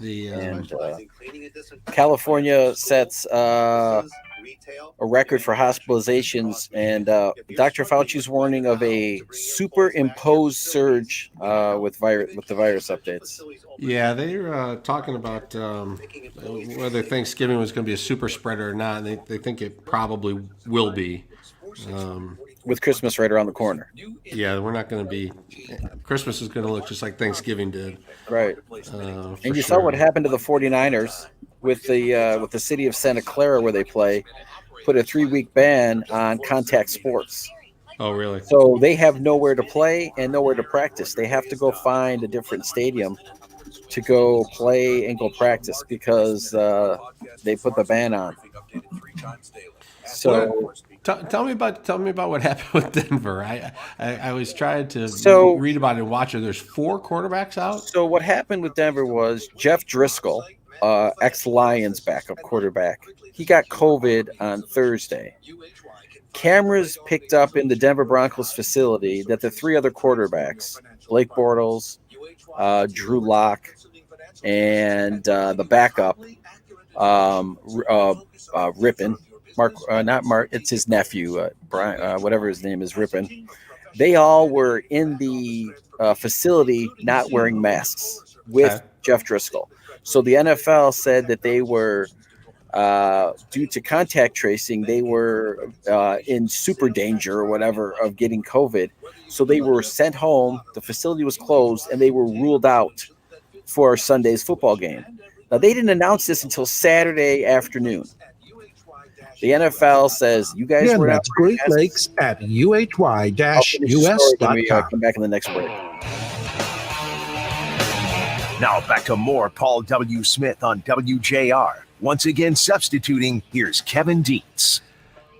California sets a record for hospitalizations, and Dr. Fauci's warning of a superimposed surge with the virus updates. Yeah, they're talking about whether Thanksgiving was going to be a super spreader or not. And they think it probably will be. With Christmas right around the corner. Yeah, we're not going to be. Christmas is going to look just like Thanksgiving did. Right. And you saw what happened to the 49ers with the city of Santa Clara where they play, put a 3-week ban on contact sports. Oh, really? So they have nowhere to play and nowhere to practice. They have to go find a different stadium to go play and go practice because they put the ban on. So tell me about what happened with Denver. I was trying to read about it and watch it. There's 4 quarterbacks out. So what happened with Denver was Jeff Driscoll, ex-Lions backup quarterback, he got COVID on Thursday. Cameras picked up in the Denver Broncos facility that the 3 other quarterbacks, Blake Bortles, Drew Lock, and the backup, Rippon. Not Mark, it's his nephew, Brian, whatever his name is, Rippon. They all were in the facility not wearing masks with Jeff Driscoll. So the NFL said that they were, due to contact tracing, they were in super danger or whatever of getting COVID. So they were sent home, the facility was closed, and they were ruled out for Sunday's football game. Now, they didn't announce this until Saturday afternoon. The NFL says, you guys were that's Great Lakes at uhy-us.com. Come back in the next break. Now back to more Paul W. Smith on WJR. Once again, substituting, here's Kevin Dietz.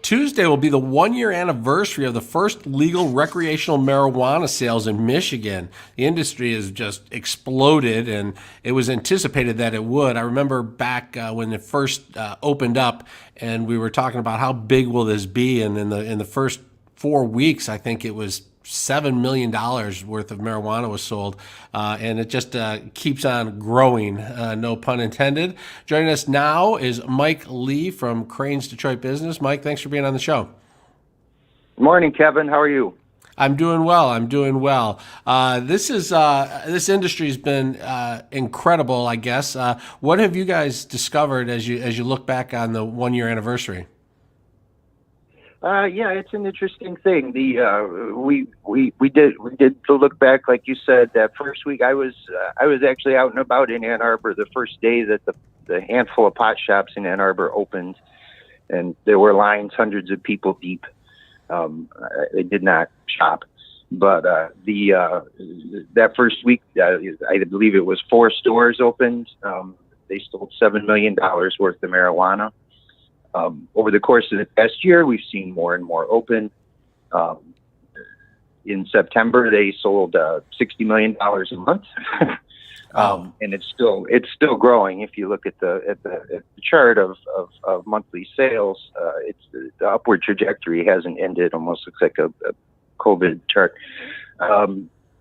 Tuesday will be the 1-year anniversary of the first legal recreational marijuana sales in Michigan. The industry has just exploded, and it was anticipated that it would. I remember back when it first opened up, and we were talking about how big will this be, and in the first 4 weeks, I think it was $7 million worth of marijuana was sold, and it just keeps on growing, no pun intended. Joining us now is Mike Lee from Crane's Detroit Business. Mike, thanks for being on the show. Good morning, Kevin. How are you? I'm doing well. This industry's been incredible, I guess. What have you guys discovered as you look back on the 1-year anniversary? Yeah, it's an interesting thing. We did to look back, like you said, that first week. I was actually out and about in Ann Arbor the first day that the handful of pot shops in Ann Arbor opened, and there were lines, hundreds of people deep. They did not shop, but that first week, I believe it was 4 stores opened. They sold $7 million worth of marijuana. Over the course of the past year, we've seen more and more open. In September, they sold $60 million a month, and it's still growing. If you look at the chart of monthly sales, the upward trajectory hasn't ended. Almost looks like a COVID chart,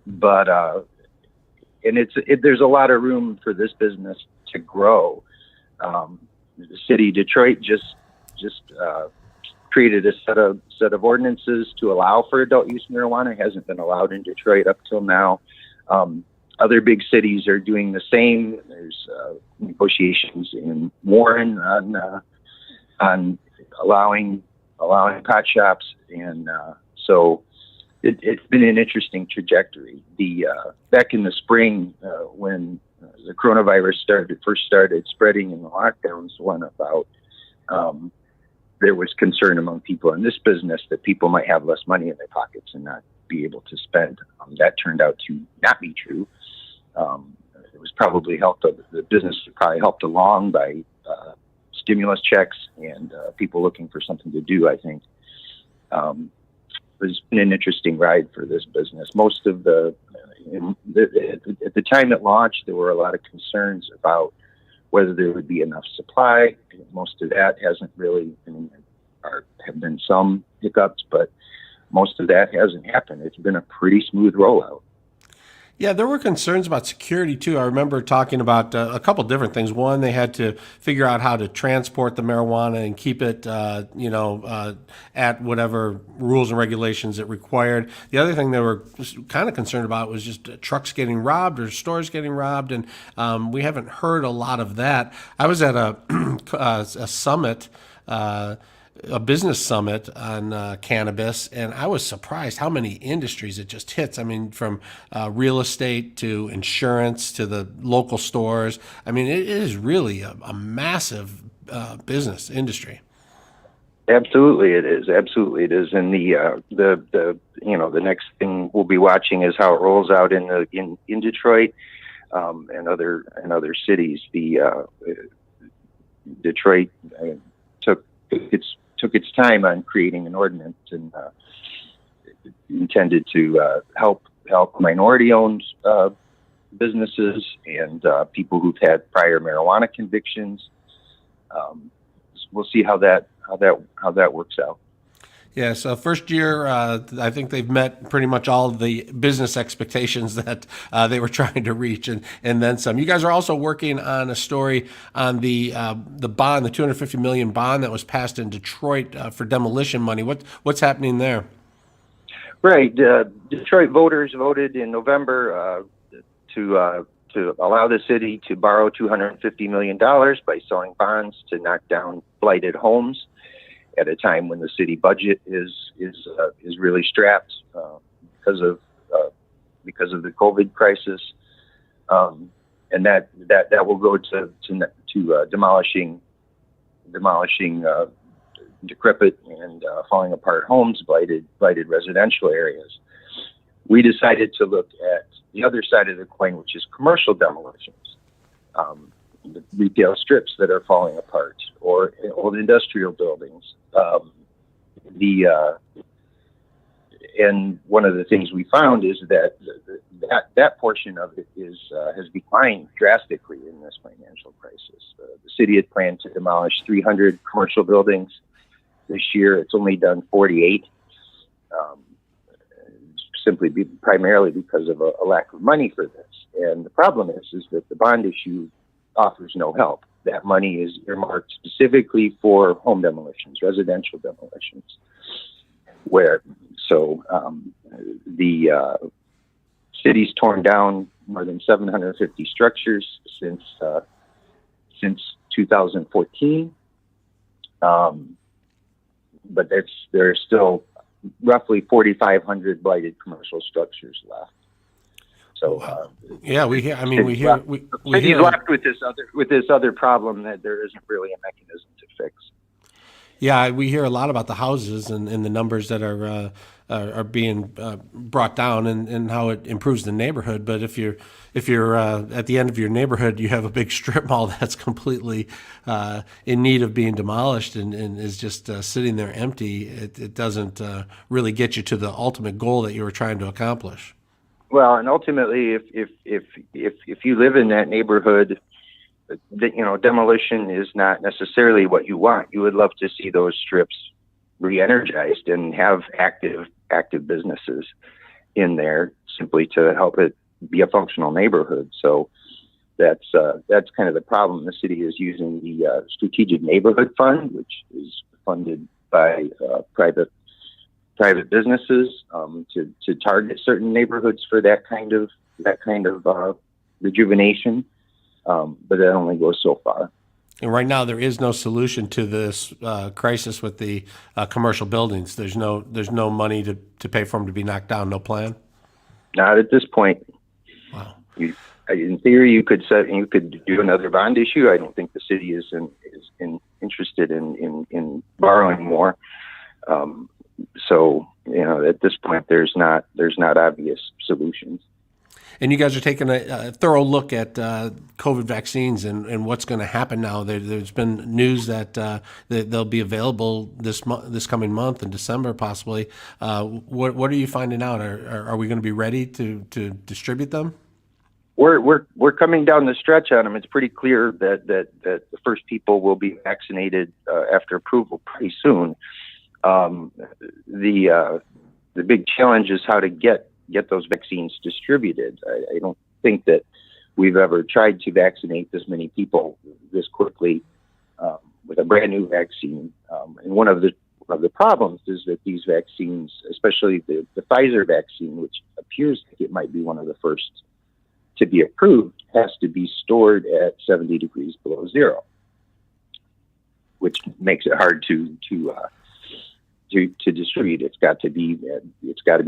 but there's a lot of room for this business to grow. The city of Detroit just created a set of ordinances to allow for adult use marijuana. It hasn't been allowed in Detroit up till now. Other big cities are doing the same. There's negotiations in Warren on allowing pot shops, and so it's been an interesting trajectory. Back in the spring when the coronavirus first started spreading and the lockdowns went about, there was concern among people in this business that people might have less money in their pockets and not be able to spend. That turned out to not be true. It was probably the business was probably helped along by stimulus checks and people looking for something to do, I think. has been an interesting ride for this business. Most of at the time it launched, there were a lot of concerns about whether there would be enough supply. Most of that hasn't really, have been some hiccups, but most of that hasn't happened. It's been a pretty smooth rollout. Yeah, there were concerns about security too. I remember talking about a couple different things. One, they had to figure out how to transport the marijuana and keep it, at whatever rules and regulations it required. The other thing they were kind of concerned about was just trucks getting robbed or stores getting robbed, and we haven't heard a lot of that. I was at a summit. A business summit on cannabis, and I was surprised how many industries it just hits. I mean, from real estate to insurance to the local stores. I mean, it is really a massive business industry. Absolutely, it is. Absolutely, it is. And the next thing we'll be watching is how it rolls out in Detroit and other cities. Detroit took its time on creating an ordinance and intended to help minority-owned businesses and people who've had prior marijuana convictions. We'll see how that works out. Yeah, so first year, I think they've met pretty much all of the business expectations that they were trying to reach, and then some. You guys are also working on a story on the bond, the $250 million bond that was passed in Detroit for demolition money. What's happening there? Right, Detroit voters voted in November to allow the city to borrow $250 million by selling bonds to knock down blighted homes at a time when the city budget is really strapped because of the COVID crisis, and that will go to demolishing decrepit and falling apart homes, blighted residential areas. We decided to look at the other side of the coin, which is commercial demolitions. The retail strips that are falling apart, or old industrial buildings. And one of the things we found is that portion of it has declined drastically in this financial crisis. The city had planned to demolish 300 commercial buildings this year. It's only done 48, primarily because of a lack of money for this. And the problem is that the bond issue offers no help. That money is earmarked specifically for home demolitions, residential demolitions. The city's torn down more than 750 structures since 2014, but there are still roughly 4,500 blighted commercial structures left. So yeah, we hear. I mean, we hear. City's left with this other problem that there isn't really a mechanism to fix. Yeah, we hear a lot about the houses and the numbers that are being brought down and how it improves the neighborhood. But if you're at the end of your neighborhood, you have a big strip mall that's completely in need of being demolished and is just sitting there empty. It doesn't really get you to the ultimate goal that you were trying to accomplish. Well, and ultimately, if you live in that neighborhood, demolition is not necessarily what you want. You would love to see those strips re-energized and have active businesses in there, simply to help it be a functional neighborhood. So that's kind of the problem. The city is using the Strategic Neighborhood Fund, which is funded by private businesses to target certain neighborhoods for that kind of rejuvenation, but that only goes so far. And right now, there is no solution to this crisis with the commercial buildings. There's no money to pay for them to be knocked down. No plan. Not at this point. Wow. In theory, you could do another bond issue. I don't think the city is interested in borrowing more. So at this point, there's not obvious solutions. And you guys are taking a thorough look at COVID vaccines and what's going to happen now. There's been news that they'll be available this coming month in December, possibly. What are you finding out? Are we going to be ready to distribute them? We're coming down the stretch on them. It's pretty clear that the first people will be vaccinated after approval pretty soon. The big challenge is how to get those vaccines distributed. I don't think that we've ever tried to vaccinate this many people this quickly with a brand new vaccine. And one of the problems is that these vaccines, especially the Pfizer vaccine, which appears like it might be one of the first to be approved, has to be stored at 70 degrees below zero, which makes it hard to distribute. It's got to be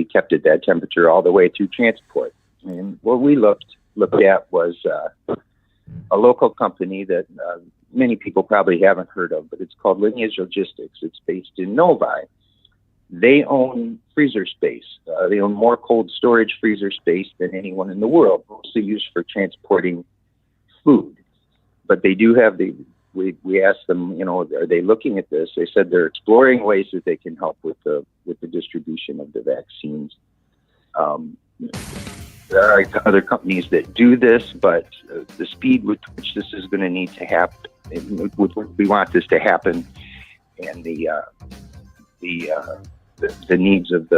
kept at that temperature all the way through transport. And what we looked at was a local company that many people probably haven't heard of, but it's called Lineage Logistics. It's based in Novi. They own freezer space. They own more cold storage freezer space than anyone in the world, mostly used for transporting food. But they do have we asked them, are they looking at this? They said they're exploring ways that they can help with the distribution of the vaccines. There are other companies that do this, but the speed with which this is going to need to happen, we want this to happen, and the needs of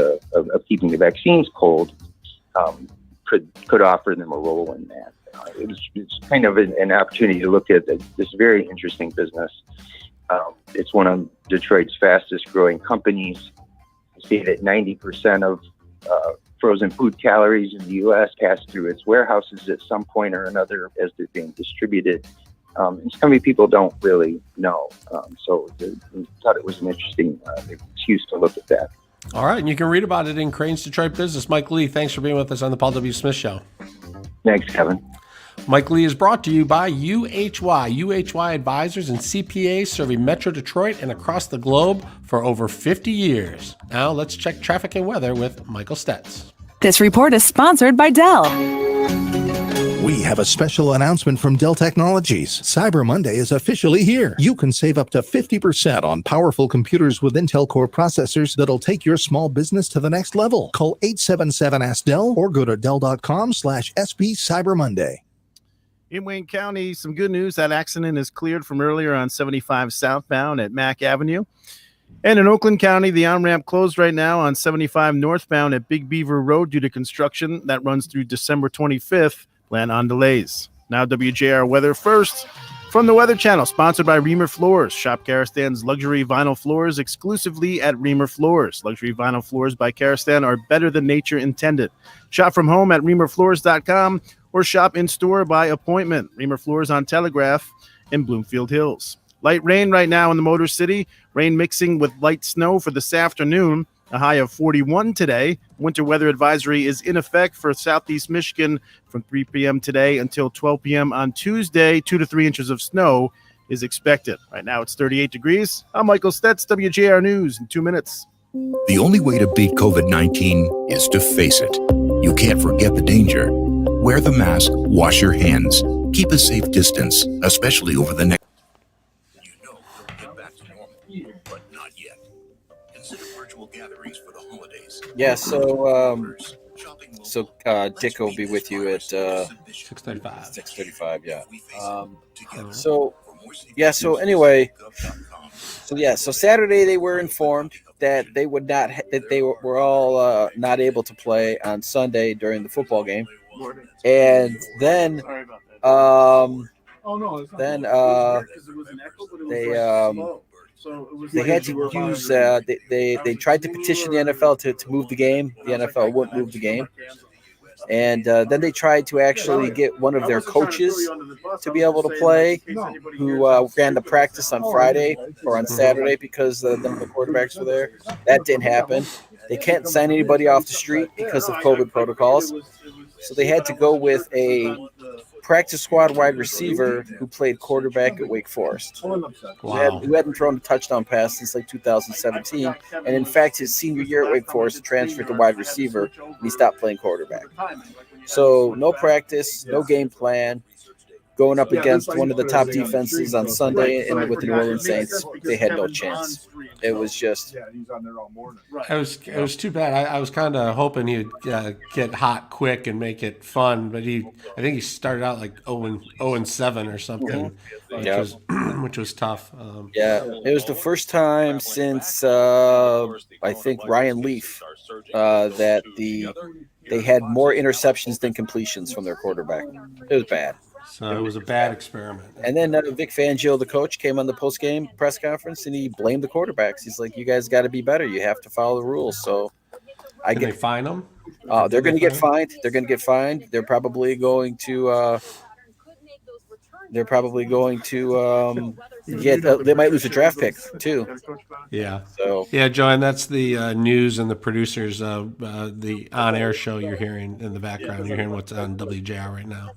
keeping the vaccines cold could offer them a role in that. It's kind of an opportunity to look at this very interesting business. It's one of Detroit's fastest growing companies. I see that 90% of frozen food calories in the U.S. pass through its warehouses at some point or another as they're being distributed. And so many people don't really know. So we thought it was an interesting excuse to look at that. All right, and you can read about it in Crane's Detroit Business. Mike Lee, thanks for being with us on the Paul W. Smith Show. Thanks, Kevin. Mike Lee is brought to you by UHY Advisors and CPAs serving Metro Detroit and across the globe for over 50 years. Now let's check traffic and weather with Michael Stetz. This report is sponsored by Dell. We have a special announcement from Dell Technologies. Cyber Monday is officially here. You can save up to 50% on powerful computers with Intel Core processors that'll take your small business to the next level. Call 877-ASK-DELL or go to Dell.com/SP Cyber Monday. In Wayne County, some good news. That accident is cleared from earlier on 75 southbound at Mack Avenue. And in Oakland County, the on-ramp closed right now on 75 northbound at Big Beaver Road due to construction that runs through December 25th. Plan on delays. Now WJR weather first from the Weather Channel, sponsored by Reamer Floors. Shop Karastan's luxury vinyl floors exclusively at Reamer Floors. Luxury vinyl floors by Karastan are better than nature intended. Shop from home at reamerfloors.com or shop in store by appointment. Reamer Floors on Telegraph in Bloomfield Hills. Light rain right now in the Motor City. Rain mixing with light snow for this afternoon. A high of 41 today. Winter weather advisory is in effect for southeast Michigan from 3 p.m. today until 12 p.m. on Tuesday. 2 to 3 inches of snow is expected. Right now it's 38 degrees. I'm Michael Stetz, WJR News in 2 minutes. The only way to beat COVID-19 is to face it. You can't forget the danger. Wear the mask, wash your hands, keep a safe distance, especially over the next. Yeah, so Dick will be with you at 6:35. 6:35, yeah. So Saturday they were informed that they would not that they were all not able to play on Sunday during the football game, and then they had to use they tried to petition the NFL to move the game. The NFL wouldn't move the game, and then they tried to actually get one of their coaches to be able to play, who ran the practice on Friday or on Saturday because none of the quarterbacks were there. That didn't happen. They can't sign anybody off the street because of COVID protocols, so they had to go with a practice squad wide receiver who played quarterback at Wake Forest. Wow. Who hadn't thrown a touchdown pass since like 2017. And in fact, his senior year at Wake Forest transferred to wide receiver, and he stopped playing quarterback. So no practice, no game plan. Going up against one of the top defenses on Sunday and with the New Orleans Saints, they had no chance. It was just. It was too bad. I was kind of hoping he'd get hot quick and make it fun, but I think he started out like 0-7 or something, which was tough. It was the first time since I think Ryan Leaf that they had more interceptions than completions from their quarterback. It was bad. So it was a bad experiment. And then Vic Fangio, the coach, came on the post-game press conference and he blamed the quarterbacks. He's like, "You guys got to be better. You have to follow the rules." So they fine them? They're going to get fined. They're going to get fined. They're probably going to. They're probably going to get. They might lose a draft pick too. Yeah. So Joanne, that's the news and the producers of the on-air show you're hearing in the background. You're hearing what's on WJR right now.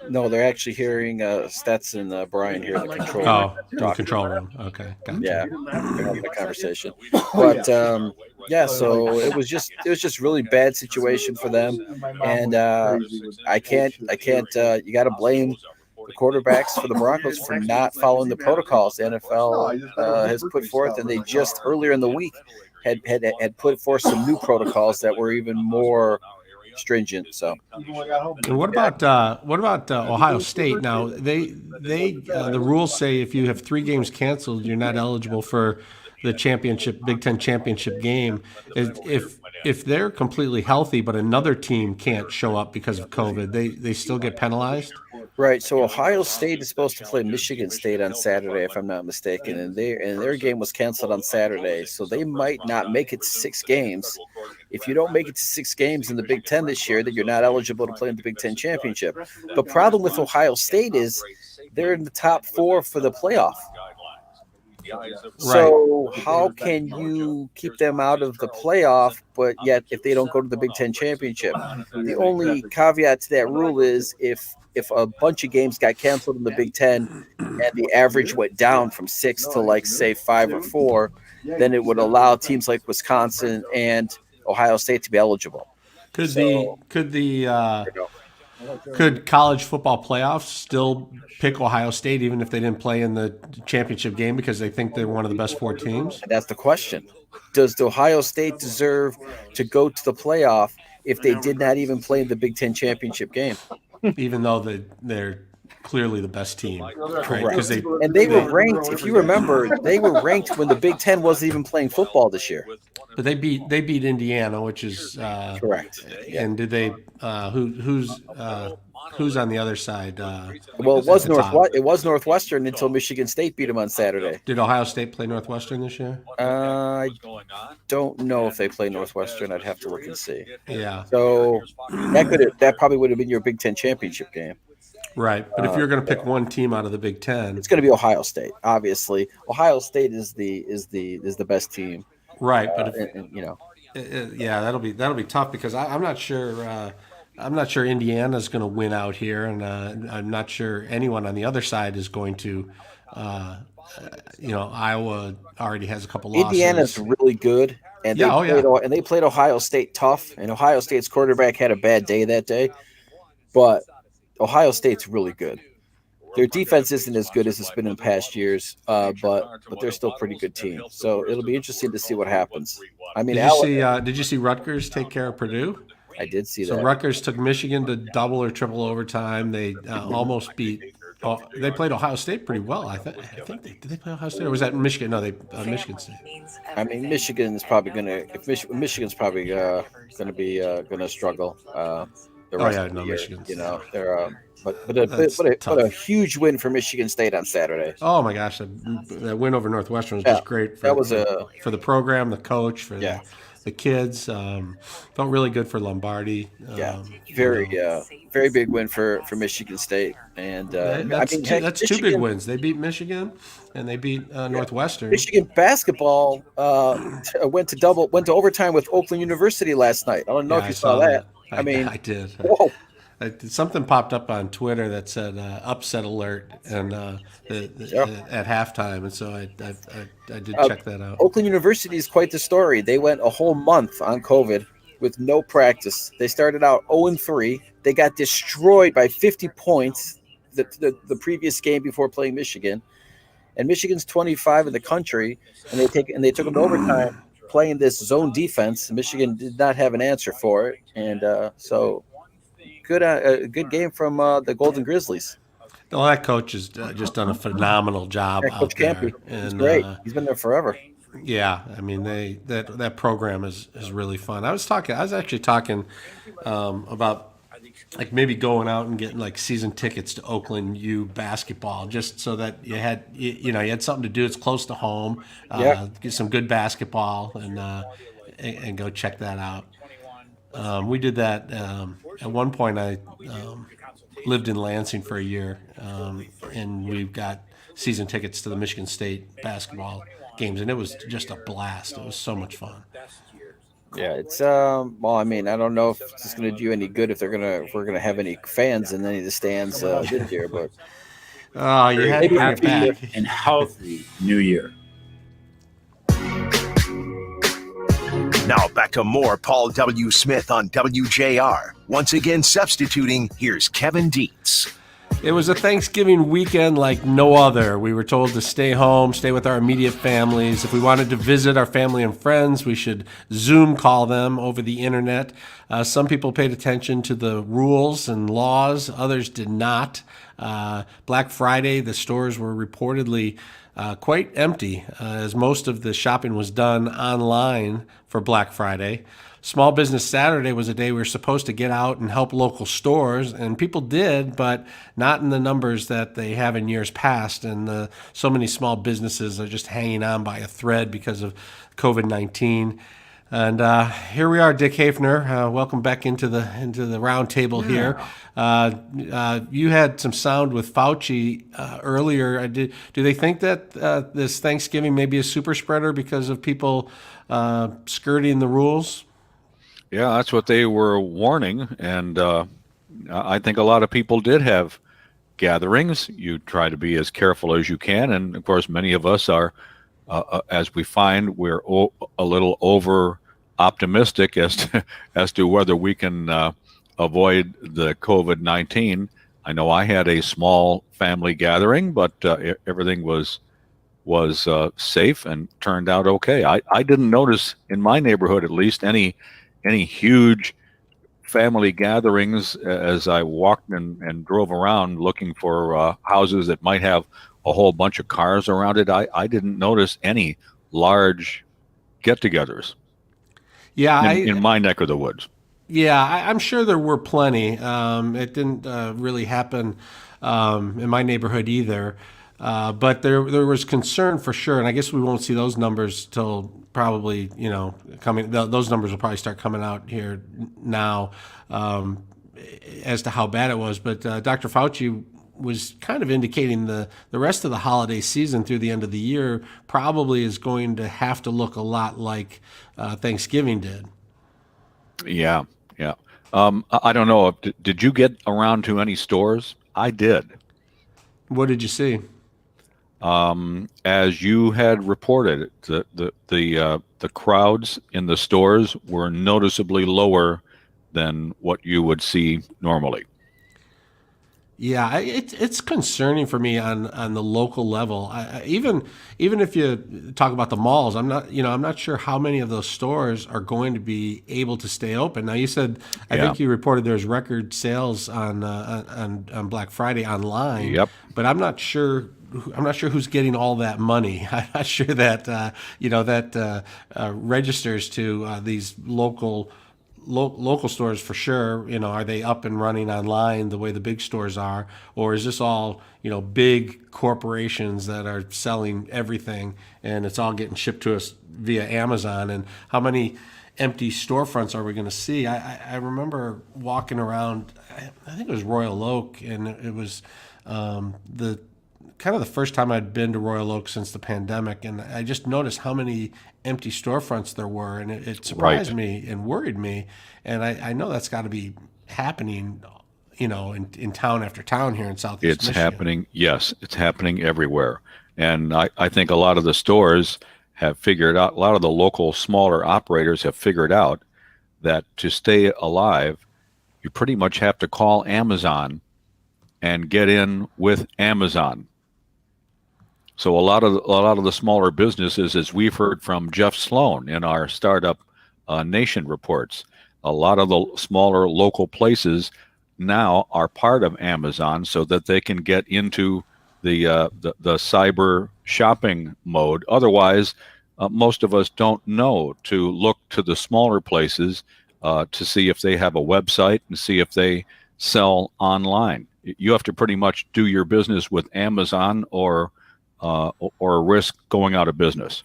No, they're actually hearing Stetson Brian here in the control room. Oh, in the control room. Okay, gotcha. Yeah, they're having a conversation. But so it was just really bad situation for them, and I can't. You got to blame the quarterbacks for the Broncos for not following the protocols the NFL has put forth, and they just earlier in the week had put forth some new protocols that were even more stringent. So, and what about Ohio State? Now they the rules say if you have 3 games canceled, you're not eligible for the Big Ten championship game. If they're completely healthy, but another team can't show up because of COVID, they still get penalized. Right. So Ohio State is supposed to play Michigan State on Saturday, if I'm not mistaken, and their game was canceled on Saturday, so they might not make it to 6 games. If you don't make it to 6 games in the Big Ten this year, then you're not eligible to play in the Big Ten championship. The problem with Ohio State is they're in the top 4 for the playoff. So how can you keep them out of the playoff, but yet if they don't go to the Big Ten championship? The only caveat to that rule is if a bunch of games got canceled in the Big Ten and the average went down from 6 to like say 5 or 4, then it would allow teams like Wisconsin and Ohio State to be eligible. Could college football playoffs still pick Ohio State even if they didn't play in the championship game because they think they're one of the best 4 teams? That's the question. Does Ohio State deserve to go to the playoff if they did not even play in the Big Ten championship game? Even though they're clearly the best team. Correct. They were ranked, if you remember, they were ranked when the Big Ten wasn't even playing football this year. But they beat Indiana, which is correct. And did they who's on the other side? Well, it was Northwestern until Michigan State beat them on Saturday. Did Ohio State play Northwestern this year? I don't know if they play Northwestern. I'd have to look and see. Yeah. So that probably would have been your Big Ten championship game. Right, but if you're going to pick one team out of the Big Ten, it's going to be Ohio State. Obviously, Ohio State is the best team. Right, but that'll be tough because I'm not sure. I'm not sure Indiana's going to win out here, and I'm not sure anyone on the other side is going to. Iowa already has a couple losses. Indiana's really good, and they played Ohio State tough, and Ohio State's quarterback had a bad day that day, but Ohio State's really good. Their defense isn't as good as it's been in past years, but they're still a pretty good team. So it'll be interesting to see what happens. I mean, did you see Rutgers take care of Purdue? I did see that. So Rutgers took Michigan to double or triple overtime. They almost beat. They played Ohio State pretty well. I think did they play Ohio State or was that Michigan? No, they Michigan State. I mean, Michigan's probably Michigan's probably going to struggle. Michigan. They're but a huge win for Michigan State on Saturday. Oh my gosh, that win over Northwestern was just great. For the program, the coach, for the kids. Felt really good for Lombardi. Very big win for Michigan State, and that's 2 big wins. They beat Michigan and they beat Northwestern. Michigan basketball went to overtime with Oakland University last night. I don't know if you saw that. I did. Whoa. Something popped up on Twitter that said upset alert and at halftime, and so I did check that out. Oakland University is quite the story. They went a whole month on COVID with no practice. They started out 0-3. They got destroyed by 50 points the previous game before playing Michigan, and Michigan's 25 in the country, and they took them to overtime playing this zone defense. Michigan did not have an answer for it, and so. A good game from the Golden Grizzlies. Well, that coach has just done a phenomenal job out there. Campy. He's great. He's been there forever. Yeah, I mean that program is really fun. I was actually talking about like maybe going out and getting like season tickets to Oakland U basketball, just so that you had something to do. It's close to home. Get some good basketball and go check that out. We did that at one point. I lived in Lansing for a year, and we got season tickets to the Michigan State basketball games, and it was just a blast. It was so much fun. Yeah, it's well, I mean, I don't know if it's going to do any good if we're gonna have any fans in any of the stands this year, but you had maybe happy and healthy New Year. Now back to more Paul W. Smith on WJR. Once again substituting, here's Kevin Dietz. It was a Thanksgiving weekend like no other. We were told to stay home, stay with our immediate families. If we wanted to visit our family and friends, we should Zoom call them over the internet. Some people paid attention to the rules and laws. Others did not. Black Friday, the stores were reportedly quite empty, as most of the shopping was done online for Black Friday. Small Business Saturday was a day we were supposed to get out and help local stores, and people did, but not in the numbers that they have in years past. And so many small businesses are just hanging on by a thread because of COVID-19. And here we are, Dick Hafner. Welcome back into the round table here. You had some sound with Fauci earlier. Do they think that this Thanksgiving may be a super spreader because of people skirting the rules? Yeah, that's what they were warning, and I think a lot of people did have gatherings. You try to be as careful as you can, and of course, many of us are, as we find, we're a little over optimistic as to whether we can avoid the COVID-19. I know I had a small family gathering, but everything was safe and turned out okay. I didn't notice in my neighborhood, at least, any huge family gatherings as I walked and drove around looking for houses that might have a whole bunch of cars around it. I didn't notice any large get-togethers. Yeah, in my neck of the woods. Yeah, I'm sure there were plenty. It didn't really happen in my neighborhood either. But there was concern for sure, and I guess we won't see those numbers till probably coming. Those numbers will probably start coming out here now as to how bad it was. But Dr. Fauci was kind of indicating the rest of the holiday season through the end of the year probably is going to have to look a lot like Thanksgiving did. Yeah. I don't know. Did you get around to any stores? I did. What did you see? As you had reported, the crowds in the stores were noticeably lower than what you would see normally. Yeah, it's concerning for me on the local level. Even if you talk about the malls, I'm not sure how many of those stores are going to be able to stay open. Now, you said I think you reported there's record sales on Black Friday online. Yep. But I'm not sure who's getting all that money. I'm not sure that that registers to these local stores for sure. Are they up and running online the way the big stores are, or is this all big corporations that are selling everything and it's all getting shipped to us via Amazon? And how many empty storefronts are we going to see? I remember walking around, I think it was Royal Oak, and it was the first time I'd been to Royal Oak since the pandemic, and I just noticed how many empty storefronts there were, and it surprised me and worried me. And I know that's got to be happening in town after town here in Southeast It's Michigan. happening. Yes, it's happening everywhere. And I think a lot of the stores have figured out, a lot of the local smaller operators have figured out that to stay alive, you pretty much have to call Amazon and get in with Amazon. So a lot of the smaller businesses, as we've heard from Jeff Sloan in our Startup Nation reports, a lot of the smaller local places now are part of Amazon so that they can get into the cyber shopping mode. Otherwise, most of us don't know to look to the smaller places to see if they have a website and see if they sell online. You have to pretty much do your business with Amazon or risk going out of business.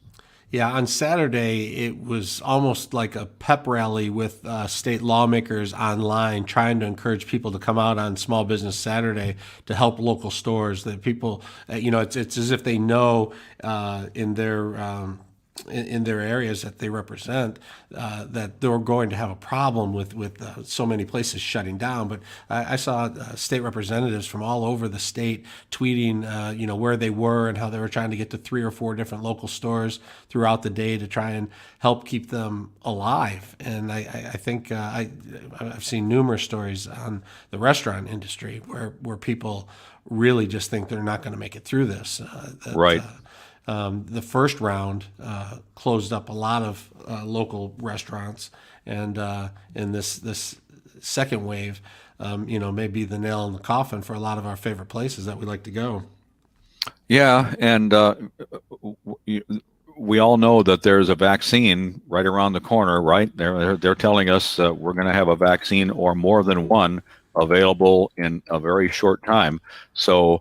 Yeah, on Saturday, it was almost like a pep rally with state lawmakers online trying to encourage people to come out on Small Business Saturday to help local stores. That people, it's as if they know in their areas that they represent that they're going to have a problem with so many places shutting down. But I saw state representatives from all over the state tweeting, where they were and how they were trying to get to 3 or 4 different local stores throughout the day to try and help keep them alive. And I think I've seen numerous stories on the restaurant industry where people really just think they're not going to make it through this. Right. The first round closed up a lot of local restaurants, and in this second wave, may be the nail in the coffin for a lot of our favorite places that we like to go. Yeah, and we all know that there's a vaccine right around the corner, right? They're telling us we're going to have a vaccine or more than one available in a very short time. So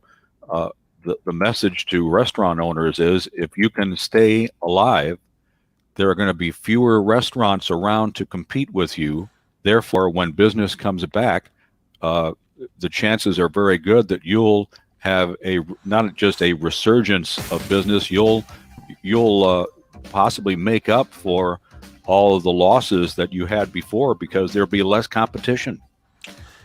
the message to restaurant owners is, if you can stay alive, there are going to be fewer restaurants around to compete with you. Therefore, when business comes back, the chances are very good that you'll have not just a resurgence of business, you'll possibly make up for all of the losses that you had before, because there'll be less competition.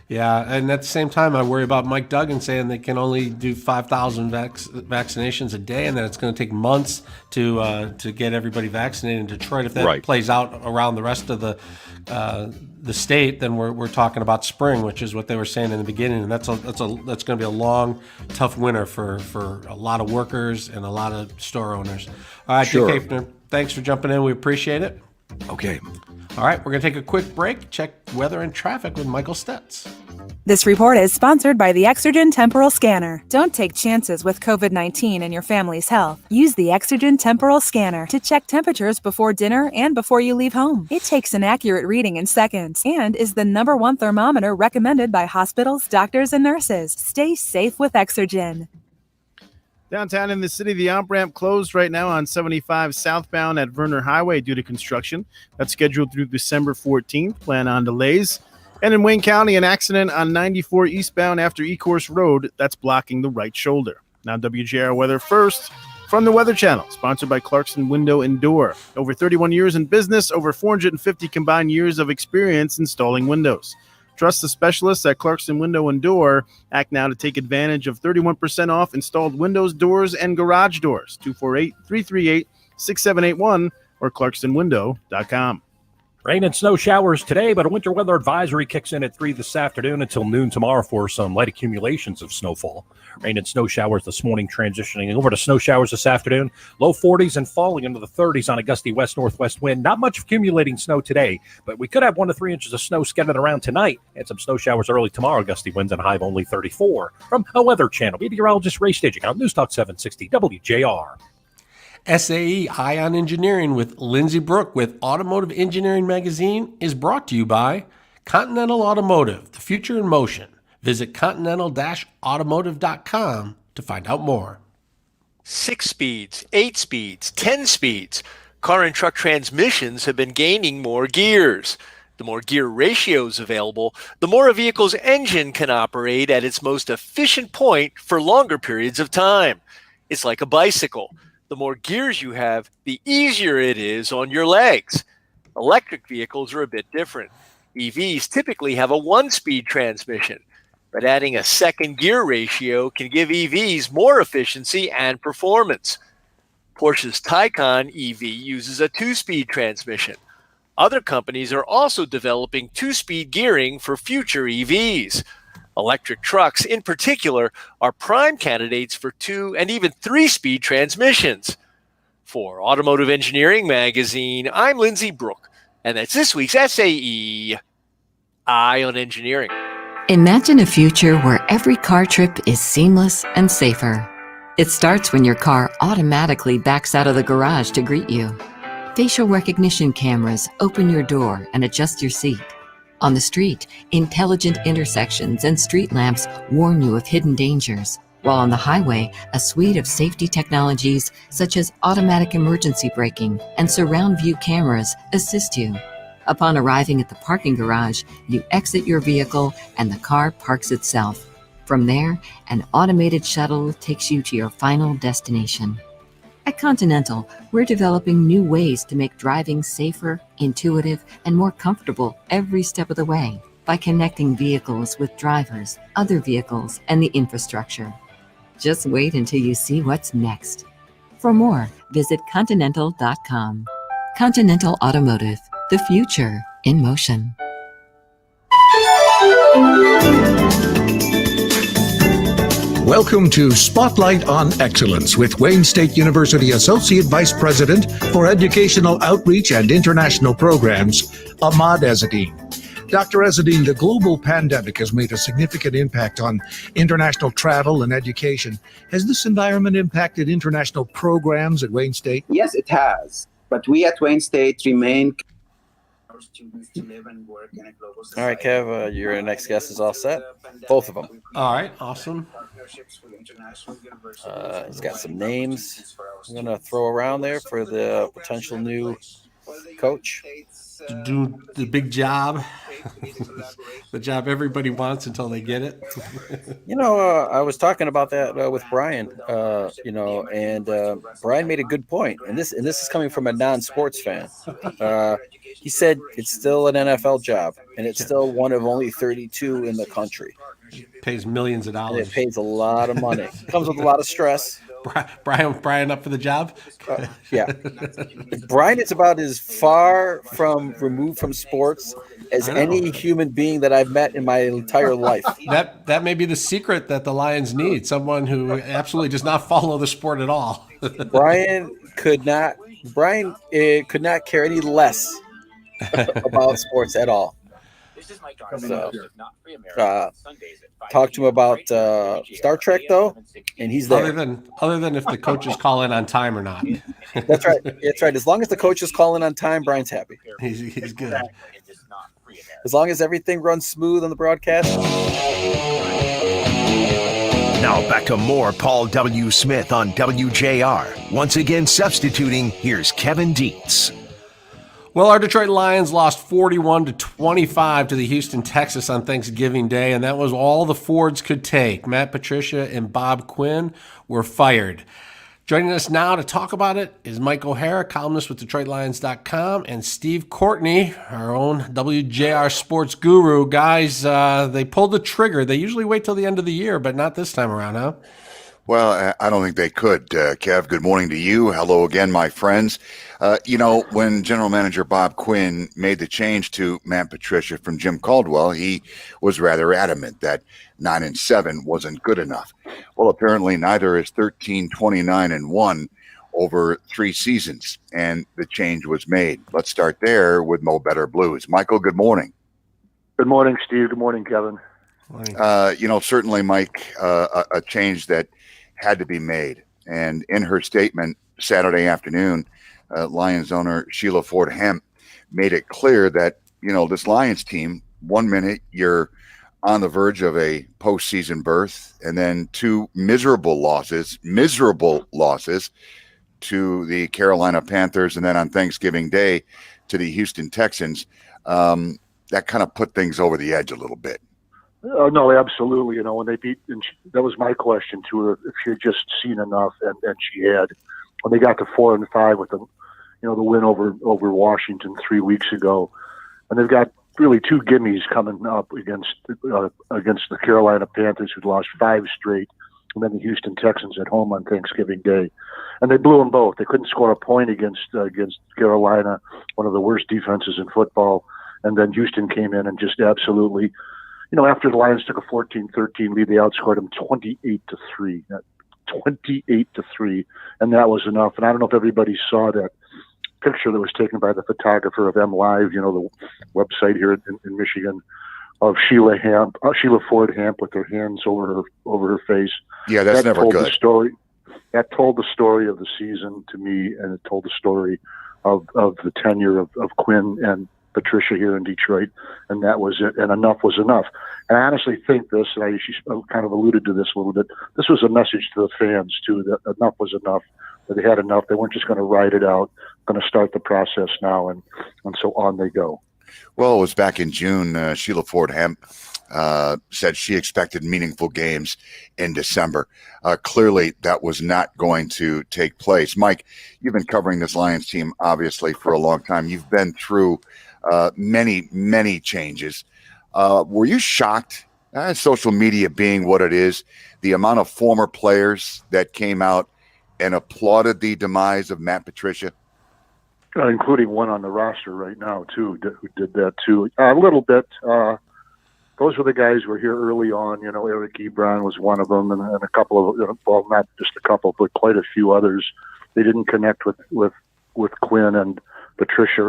Yeah, and at the same time, I worry about Mike Duggan saying they can only do 5,000 vaccinations a day, and that it's going to take months to get everybody vaccinated in Detroit. If that plays out around the rest of the state, then we're talking about spring, which is what they were saying in the beginning, and that's going to be a long, tough winter for a lot of workers and a lot of store owners. All right, Sure. Dick Hafner, thanks for jumping in. We appreciate it. Okay. All right, we're going to take a quick break, check weather and traffic with Michael Stetz. This report is sponsored by the Exergen Temporal Scanner. Don't take chances with COVID-19 and your family's health. Use the Exergen Temporal Scanner to check temperatures before dinner and before you leave home. It takes an accurate reading in seconds and is the #1 thermometer recommended by hospitals, doctors, and nurses. Stay safe with Exergen. Downtown in the city, the on-ramp closed right now on 75 southbound at Verner Highway due to construction. That's scheduled through December 14th. Plan on delays. And in Wayne County, an accident on 94 eastbound after Ecorse Road. That's blocking the right shoulder. Now WJR weather first from the Weather Channel, sponsored by Clarkson Window and Door. Over 31 years in business, over 450 combined years of experience installing windows. Trust the specialists at Clarkson Window and Door. Act now to take advantage of 31% off installed windows, doors, and garage doors. 248-338-6781 or clarksonwindow.com. Rain and snow showers today, but a winter weather advisory kicks in at 3 this afternoon until noon tomorrow for some light accumulations of snowfall. Rain and snow showers this morning, transitioning over to snow showers this afternoon. Low 40s and falling into the 30s on a gusty west-northwest wind. Not much accumulating snow today, but we could have 1 to 3 inches of snow scattered around tonight and some snow showers early tomorrow. Gusty winds and a high of only 34. From a Weather Channel, meteorologist Ray Staging on News Talk 760 WJR. SAE Ion Engineering with Lindsay Brooke with Automotive Engineering Magazine is brought to you by Continental Automotive, the future in motion. Visit continental-automotive.com to find out more. 6 speeds, 8 speeds, 10 speeds. Car and truck transmissions have been gaining more gears. The more gear ratios available, the more a vehicle's engine can operate at its most efficient point for longer periods of time. It's like a bicycle. The more gears you have, the easier it is on your legs. Electric vehicles are a bit different. EVs typically have a 1-speed transmission. but adding a second gear ratio can give EVs more efficiency and performance. Porsche's Taycan EV uses a 2-speed transmission. Other companies are also developing 2-speed gearing for future EVs. Electric trucks, in particular, are prime candidates for 2- and even 3-speed transmissions. For Automotive Engineering Magazine, I'm Lindsay Brooke, and that's this week's SAE Eye on Engineering. Imagine a future where every car trip is seamless and safer. It starts when your car automatically backs out of the garage to greet you. Facial recognition cameras open your door and adjust your seat. On the street, intelligent intersections and street lamps warn you of hidden dangers, while on the highway, a suite of safety technologies such as automatic emergency braking and surround view cameras assist you. Upon arriving at the parking garage, you exit your vehicle and the car parks itself. From there, an automated shuttle takes you to your final destination. At Continental, we're developing new ways to make driving safer, intuitive, and more comfortable every step of the way by connecting vehicles with drivers, other vehicles, and the infrastructure. Just wait until you see what's next. For more, visit Continental.com. Continental Automotive, the future in motion. Welcome to Spotlight on Excellence with Wayne State University Associate Vice President for Educational Outreach and International Programs, Ahmad Ezzedine. Dr. Ezzedine, the global pandemic has made a significant impact on international travel and education. Has this environment impacted international programs at Wayne State? Yes, it has. But we at Wayne State remain our students to live and work in a global society. All right, Kev, your next guest is all set. Both of them. All right, awesome. He's got some names I'm going to throw around there for the potential new coach. To do the big job, the job everybody wants until they get it. I was talking about that with Brian, and Brian made a good point, and this is coming from a non-sports fan. He said it's still an NFL job, and it's still one of only 32 in the country. It pays millions of dollars. And it pays a lot of money. It comes with a lot of stress. Brian up for the job? Yeah. Brian is about as far removed from sports as any human being that I've met in my entire life. That may be the secret that the Lions need, someone who absolutely does not follow the sport at all. Brian could not care any less about sports at all. So, talk to him about Star Trek though, and he's there. Other than if the coaches call in on time or not. That's right. That's right. As long as the coaches call in on time, Brian's happy. He's good. As long as everything runs smooth on the broadcast. Now back to more Paul W. Smith on WJR. Once again substituting, here's Kevin Dietz. Well, our Detroit Lions lost 41-25 to the Houston Texans on Thanksgiving Day, and that was all the Fords could take. Matt Patricia and Bob Quinn were fired. Joining us now to talk about it is Mike O'Hara, columnist with DetroitLions.com, and Steve Courtney, our own WJR sports guru. Guys, they pulled the trigger. They usually wait till the end of the year, but not this time around, huh? Well, I don't think they could, Kev. Good morning to you. Hello again, my friends. When General Manager Bob Quinn made the change to Matt Patricia from Jim Caldwell, he was rather adamant that 9-7 wasn't good enough. Well, apparently neither is 13-29-1 over 3 seasons, and the change was made. Let's start there with Mo Better Blues. Michael, good morning. Good morning, Steve. Good morning, Kevin. Certainly, Mike, a change that had to be made. And in her statement Saturday afternoon, Lions owner Sheila Ford Hemp made it clear that, this Lions team, 1 minute you're on the verge of a postseason berth, and then 2 miserable losses to the Carolina Panthers, and then on Thanksgiving Day to the Houston Texans. That kind of put things over the edge a little bit. No, absolutely. When they beat, and that was my question to her, if she had just seen enough, and she had. When they got to 4-5 with the win over Washington 3 weeks ago, and they've got really two gimmies coming up against the Carolina Panthers, who'd lost 5 straight, and then the Houston Texans at home on Thanksgiving Day, and they blew them both. They couldn't score a point against Carolina, one of the worst defenses in football, and then Houston came in and just absolutely, after the Lions took a 14-13 lead, they outscored them 28-3. 28-3, and that was enough. And I don't know if everybody saw that picture that was taken by the photographer of M Live, the website here in Michigan, of Sheila Ford Hamp with her hands over her face. Yeah, that's never good. That told the story of the season to me, and it told the story of the tenure of Quinn and Patricia here in Detroit, and that was it. And enough was enough. And I honestly think this, and she kind of alluded to this a little bit, this was a message to the fans too, that enough was enough, that they had enough. They weren't just going to ride it out, going to start the process now, and so on they go. Well, it was back in June. Sheila Ford Hamp said she expected meaningful games in December. Clearly, that was not going to take place. Mike, you've been covering this Lions team, obviously, for a long time. You've been through many changes. Were you shocked, social media being what it is, the amount of former players that came out and applauded the demise of Matt Patricia? Including one on the roster right now, too, who did that, too. A little bit. Those were the guys who were here early on. Eric Ebron was one of them, and a couple of, well, not just a couple, but quite a few others. They didn't connect with Quinn and Patricia,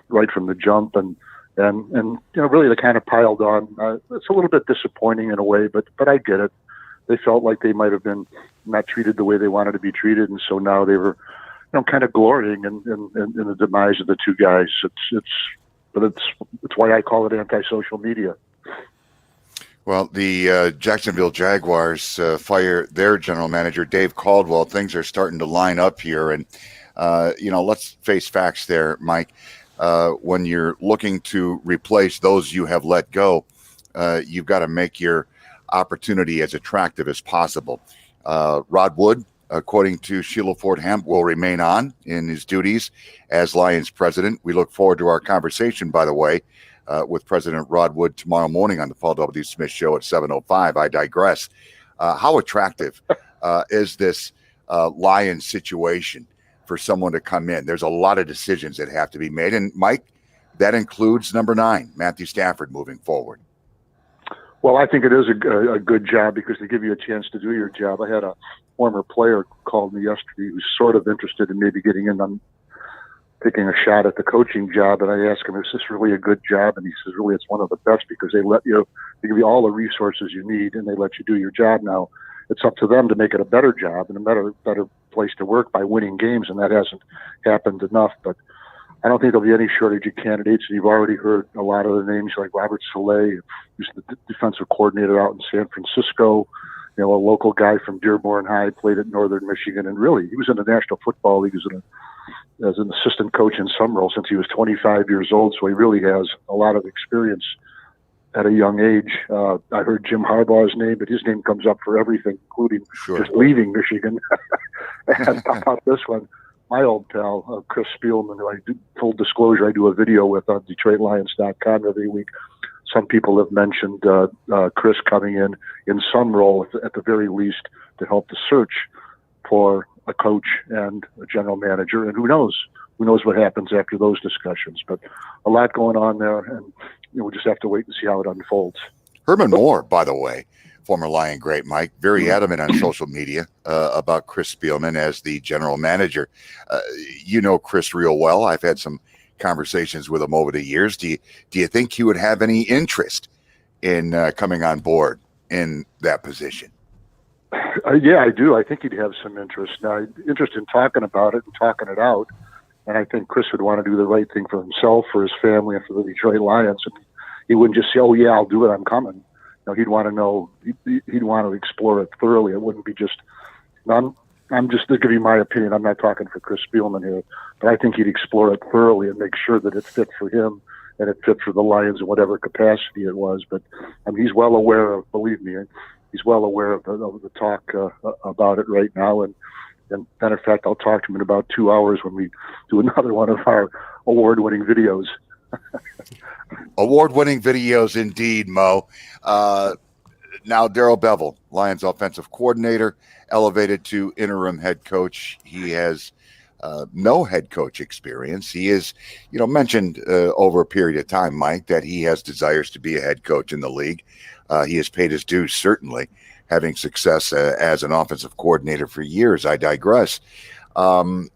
right from the jump, and really they kind of piled on. It's a little bit disappointing in a way, but I get it. They felt like they might have been not treated the way they wanted to be treated, and so now they were, kind of glorying in the demise of the two guys. It's why I call it anti-social media. Well, the Jacksonville Jaguars fire their general manager, Dave Caldwell. Things are starting to line up here, and let's face facts there, Mike. When you're looking to replace those you have let go, you've got to make your opportunity as attractive as possible. Rod Wood, according to Sheila Ford Hamp, will remain on in his duties as Lions president. We look forward to our conversation, by the way, with President Rod Wood tomorrow morning on the Paul W. Smith Show at 7:05. I digress. How attractive is this Lions situation for someone to come in? There's a lot of decisions that have to be made. And, Mike, that includes number 9, Matthew Stafford, moving forward. Well, I think it is a good job because they give you a chance to do your job. I had a former player call me yesterday who's sort of interested in maybe getting in on taking a shot at the coaching job. And I asked him, is this really a good job? And he says, really, it's one of the best because they give you all the resources you need and they let you do your job. Now, it's up to them to make it a better job and a better place to work by winning games, and that hasn't happened enough. But I don't think there'll be any shortage of candidates. You've already heard a lot of the names like Robert Saleh, who's the defensive coordinator out in San Francisco, a local guy from Dearborn High, played at Northern Michigan, and really he was in the National Football League as an assistant coach in some role since he was 25 years old, so he really has a lot of experience at a young age. I heard Jim Harbaugh's name, but his name comes up for everything, including just leaving Michigan. And how about this one? My old pal, Chris Spielman, who I do, full disclosure, I do a video with on DetroitLions.com every week. Some people have mentioned Chris coming in some role, at the very least, to help the search for a coach and a general manager. And who knows what happens after those discussions. But a lot going on there, and we'll just have to wait and see how it unfolds. Herman Moore, by the way, former Lion great, Mike, very adamant on social media about Chris Spielman as the general manager. You know Chris real well. I've had some conversations with him over the years. Do you think he would have any interest in coming on board in that position? Yeah, I do. I think he'd have some interest. Now, interest in talking about it and talking it out. And I think Chris would want to do the right thing for himself, for his family, and for the Detroit Lions. And he wouldn't just say, "Oh yeah, I'll do it. I'm coming." He'd want to know. He'd want to explore it thoroughly. It wouldn't be just. I'm just to give you my opinion. I'm not talking for Chris Spielman here, but I think he'd explore it thoroughly and make sure that it fit for him and it fit for the Lions in whatever capacity it was. But he's well aware of. Believe me, he's well aware of the talk about it right now. And matter of fact, I'll talk to him in about 2 hours when we do another one of our award-winning videos Award-winning videos indeed, Mo. Now, Darrell Bevell, Lions offensive coordinator, elevated to interim head coach. He has no head coach experience. He is, mentioned over a period of time, Mike, that he has desires to be a head coach in the league. He has paid his dues, certainly, having success as an offensive coordinator for years. I digress.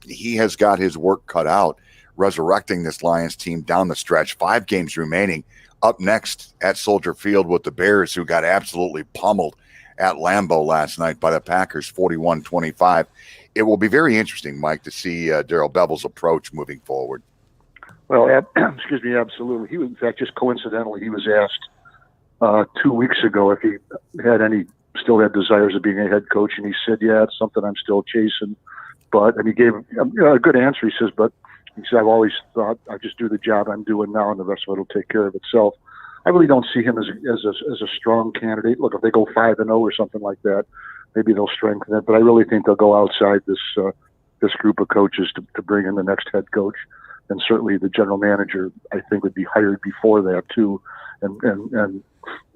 He has got his work cut out, resurrecting this Lions team down the stretch. 5 games remaining. Up next at Soldier Field with the Bears, who got absolutely pummeled at Lambeau last night by the Packers, 41-25. It will be very interesting, Mike, to see Darrell Bevell's approach moving forward. Well, excuse me, absolutely. He was, in fact, just coincidentally, he was asked 2 weeks ago if he still had desires of being a head coach, and he said, yeah, it's something I'm still chasing. And he gave a good answer. He says, but he said, I've always thought I just do the job I'm doing now, and the rest of it will take care of itself. I really don't see him as a strong candidate. Look, if they go 5-0 or something like that, maybe they'll strengthen it. But I really think they'll go outside this group of coaches to bring in the next head coach. And certainly the general manager, I think, would be hired before that too, and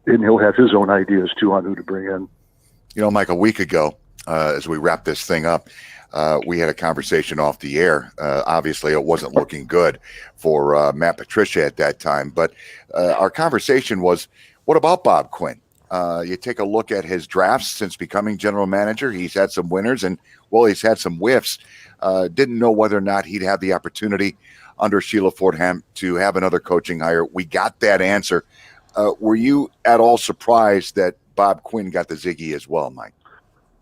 he'll have his own ideas too on who to bring in. Mike, a week ago, as we wrap this thing up, we had a conversation off the air. Obviously, it wasn't looking good for Matt Patricia at that time. But our conversation was, what about Bob Quinn? You take a look at his drafts since becoming general manager. He's had some winners and, he's had some whiffs. Didn't know whether or not he'd have the opportunity under Sheila Fordham to have another coaching hire. We got that answer. Were you at all surprised that Bob Quinn got the Ziggy as well, Mike?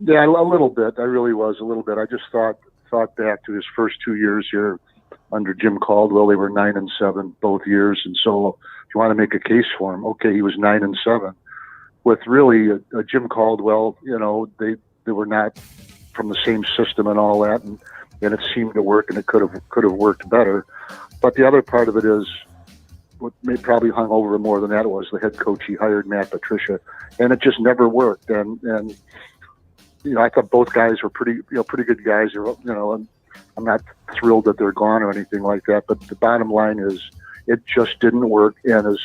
Yeah, a little bit. I really was a little bit. I just thought back to his first 2 years here under Jim Caldwell. They were 9-7 both years, and so if you want to make a case for him, okay, he was 9-7. With really a Jim Caldwell, they were not from the same system and all that, and it seemed to work, and it could have worked better. But the other part of it is what probably hung over him more than that was the head coach he hired, Matt Patricia, and it just never worked. And I thought both guys were pretty good guys. And I'm not thrilled that they're gone or anything like that. But the bottom line is, it just didn't work. And as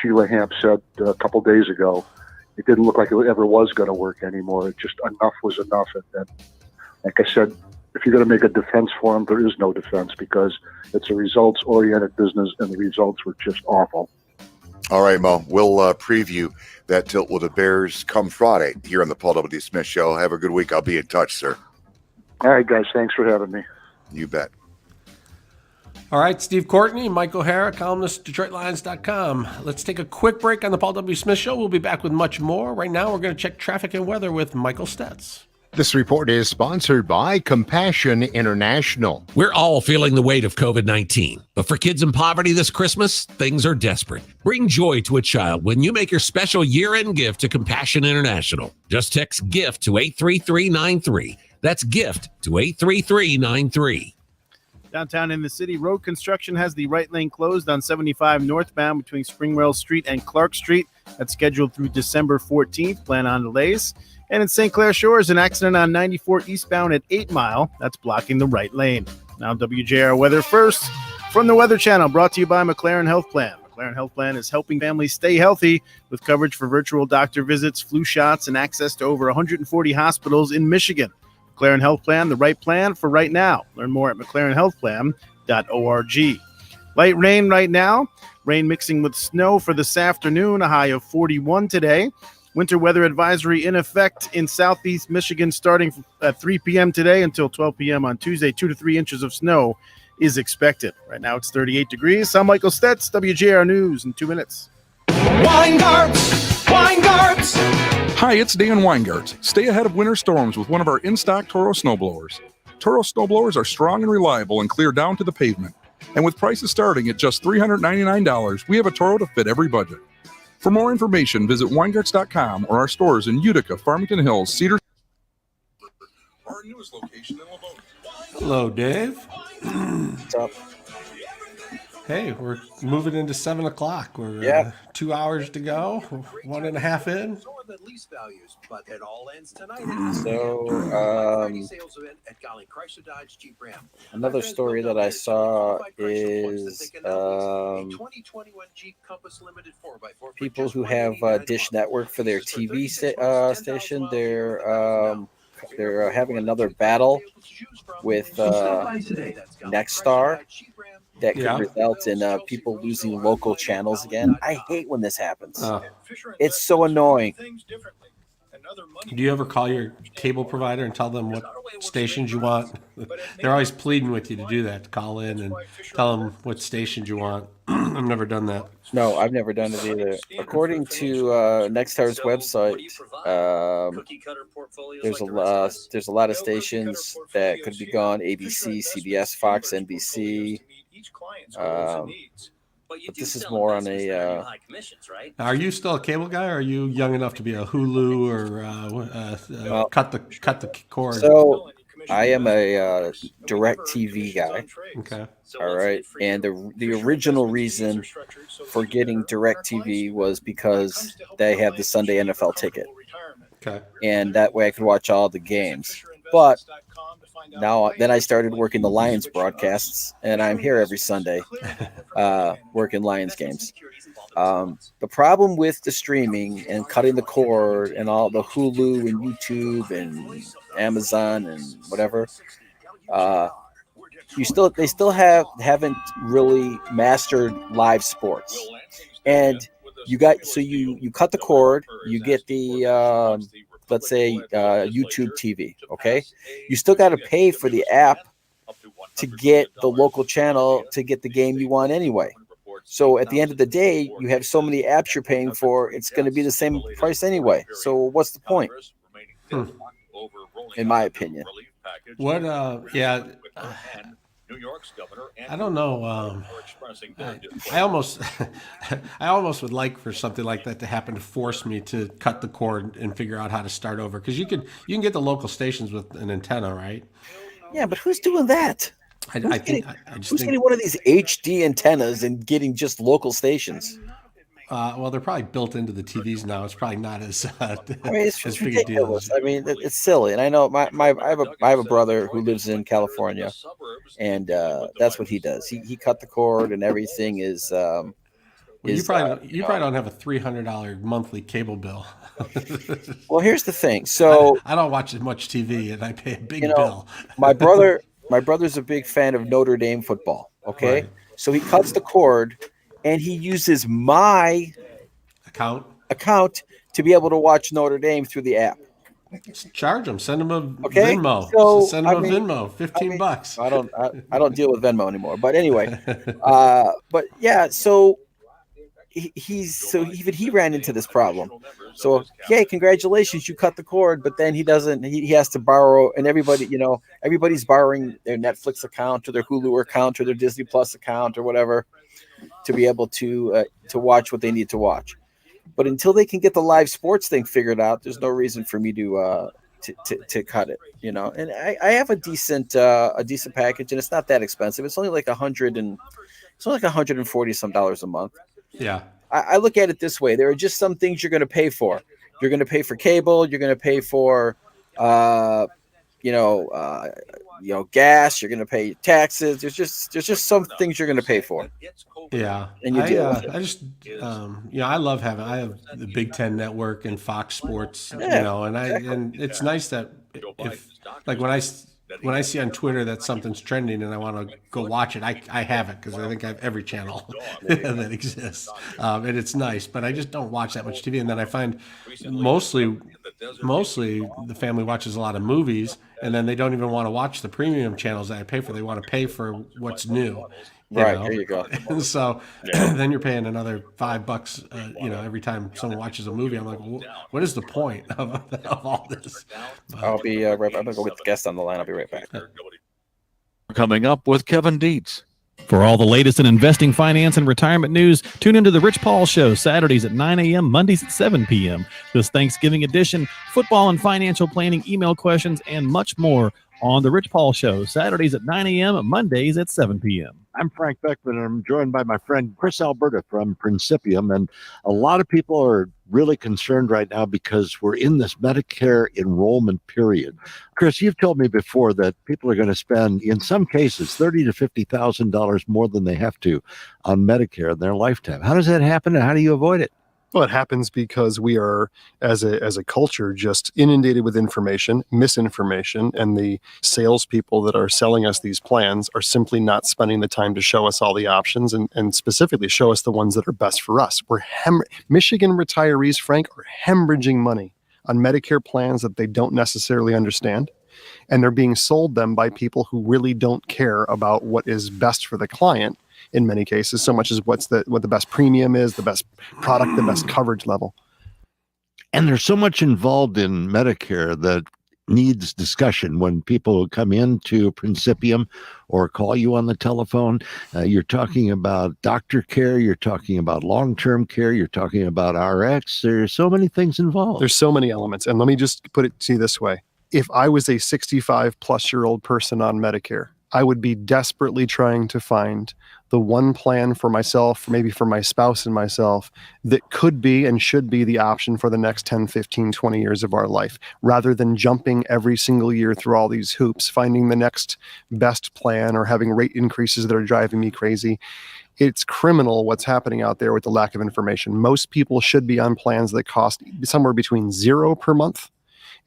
Sheila Hamp said a couple days ago, it didn't look like it ever was going to work anymore. It just enough was enough. And like I said, if you're going to make a defense for him, there is no defense because it's a results-oriented business, and the results were just awful. All right, Mo, we'll preview that tilt with the Bears come Friday here on the Paul W. Smith Show. Have a good week. I'll be in touch, sir. All right, guys. Thanks for having me. You bet. All right, Steve Courtney, Mike O'Hara, columnist, DetroitLions.com. Let's take a quick break on the Paul W. Smith Show. We'll be back with much more. Right now, we're going to check traffic and weather with Michael Stetz. This report is sponsored by Compassion International. We're all feeling the weight of COVID-19, but for kids in poverty this Christmas, things are desperate. Bring joy to a child when you make your special year-end gift to Compassion International. Just text GIFT to 83393. That's GIFT to 83393. Downtown in the city, road construction has the right lane closed on 75 northbound between Springwell Street and Clark Street. That's scheduled through December 14th. Plan on delays. And in St. Clair Shores, an accident on 94 eastbound at 8 Mile. That's blocking the right lane. Now WJR weather first from the Weather Channel, brought to you by McLaren Health Plan. McLaren Health Plan is helping families stay healthy with coverage for virtual doctor visits, flu shots, and access to over 140 hospitals in Michigan. McLaren Health Plan, the right plan for right now. Learn more at mclarenhealthplan.org. Light rain right now. Rain mixing with snow for this afternoon, a high of 41 today. Winter weather advisory in effect in southeast Michigan starting at 3 p.m. today until 12 p.m. on Tuesday. 2 to 3 inches of snow is expected. Right now it's 38 degrees. I'm Michael Stetz, WJR News in 2 minutes. Weingarts! Hi, it's Dan Weingarts. Stay ahead of winter storms with one of our in-stock Toro snowblowers. Toro snowblowers are strong and reliable and clear down to the pavement. And with prices starting at just $399, we have a Toro to fit every budget. For more information, visit Weingarts.com or our stores in Utica, Farmington Hills, Cedar, or our newest location in Livonia. Hello, Dave. What's up? Hey, we're moving into 7 o'clock. We're Yeah. 2 hours to go. 1.5 in. So, another story that I saw is people who have Dish Network for their TV station. They're having another battle with Nexstar that could result in people losing local channels again. I hate when this happens. It's so annoying. Do you ever call your cable provider and tell them what stations you want? They're always pleading with you to do that, to call in and tell them what stations you want. I've never done that. No, I've never done it either. According to Nexstar's website, there's a lot of stations that could be gone: ABC, CBS, Fox, NBC. But this is more on a. Are you still a cable guy, or are you young enough to be a Hulu or cut the cord? So I am a direct TV guy. Okay. All right. And the original reason for getting direct TV was because they have the Sunday NFL ticket. Okay. And that way I could watch all the games. But then I started working the Lions broadcasts, and I'm here every Sunday working Lions games. The problem with the streaming and cutting the cord and all the Hulu and YouTube and Amazon and whatever, they still haven't really mastered live sports. And you cut the cord, you get the let's say YouTube TV, okay? You still got to pay for the app to get the local channel to get the game you want anyway. So at the end of the day, you have so many apps you're paying for, it's going to be the same price anyway. So what's the point? In my opinion. What? I don't know. I almost would like for something like that to happen to force me to cut the cord and figure out how to start over, because you can get the local stations with an antenna, right? Yeah, but who's doing that? Who's getting one of these HD antennas and getting just local stations? Well, they're probably built into the TVs now. It's probably not as it's ridiculous. I mean, it's silly. And I know I have a brother who lives in California, and that's what he does. He cut the cord, and everything is. You probably don't have a $300 monthly cable bill. Well, here's the thing. So I don't watch as much TV, and I pay a big bill. My brother's a big fan of Notre Dame football. Okay, right. So he cuts the cord. And he uses my account to be able to watch Notre Dame through the app. Charge him. Send him a Venmo. So, send him a Venmo. $15. I don't deal with Venmo anymore. But anyway, but yeah. So he ran into this problem. So okay, congratulations, you cut the cord. But then he doesn't. He has to borrow, and everybody's borrowing their Netflix account or their Hulu account or their Disney Plus account or whatever, to be able to watch what they need to watch. But until they can get the live sports thing figured out, there's no reason for me to cut it, And I have a decent package, and it's not that expensive. It's only like $140 some a month. Yeah. I look at it this way: there are just some things you're going to pay for. You're going to pay for cable. You're going to pay for gas. You're going to pay taxes. There's just some things you're going to pay for. Yeah, and you deal with it. I have the Big Ten Network and Fox Sports, and it's nice that if when I see on Twitter that something's trending and I want to go watch it, I have it, because I think I have every channel that exists, and it's nice. But I just don't watch that much TV, and then I find mostly the family watches a lot of movies, and then they don't even want to watch the premium channels that I pay for. They want to pay for what's new. There you go. And so then you're paying another $5, every time someone watches a movie. I'm like, what is the point of all this? But I'll be right back. I'm going to go get the guest on the line. I'll be right back. Coming up with Kevin Dietz. For all the latest in investing, finance, and retirement news, tune into The Rich Paul Show, Saturdays at 9 a.m., Mondays at 7 p.m. This Thanksgiving edition, football and financial planning, email questions, and much more, on The Rich Paul Show, Saturdays at 9 a.m., Mondays at 7 p.m. I'm Frank Beckman, and I'm joined by my friend Chris Alberta from Principium. And a lot of people are really concerned right now because we're in this Medicare enrollment period. Chris, you've told me before that people are going to spend, in some cases, $30,000 to $50,000 more than they have to on Medicare in their lifetime. How does that happen, and how do you avoid it? Well, it happens because we are, as a culture, just inundated with information, misinformation, and the salespeople that are selling us these plans are simply not spending the time to show us all the options and specifically show us the ones that are best for us. Michigan retirees, Frank, are hemorrhaging money on Medicare plans that they don't necessarily understand, and they're being sold them by people who really don't care about what is best for the client. In many cases, so much as what the best premium is, the best product, the best coverage level. And there's so much involved in Medicare that needs discussion. When people come into Principium or call you on the telephone, you're talking about doctor care, you're talking about long-term care, you're talking about RX. There's so many things involved. There's so many elements. And let me just put it to you this way. If I was a 65-plus-year-old person on Medicare, I would be desperately trying to find the one plan for myself, maybe for my spouse and myself, that could be and should be the option for the next 10, 15, 20 years of our life, rather than jumping every single year through all these hoops, finding the next best plan or having rate increases that are driving me crazy. It's criminal what's happening out there with the lack of information. Most people should be on plans that cost somewhere between $0 per month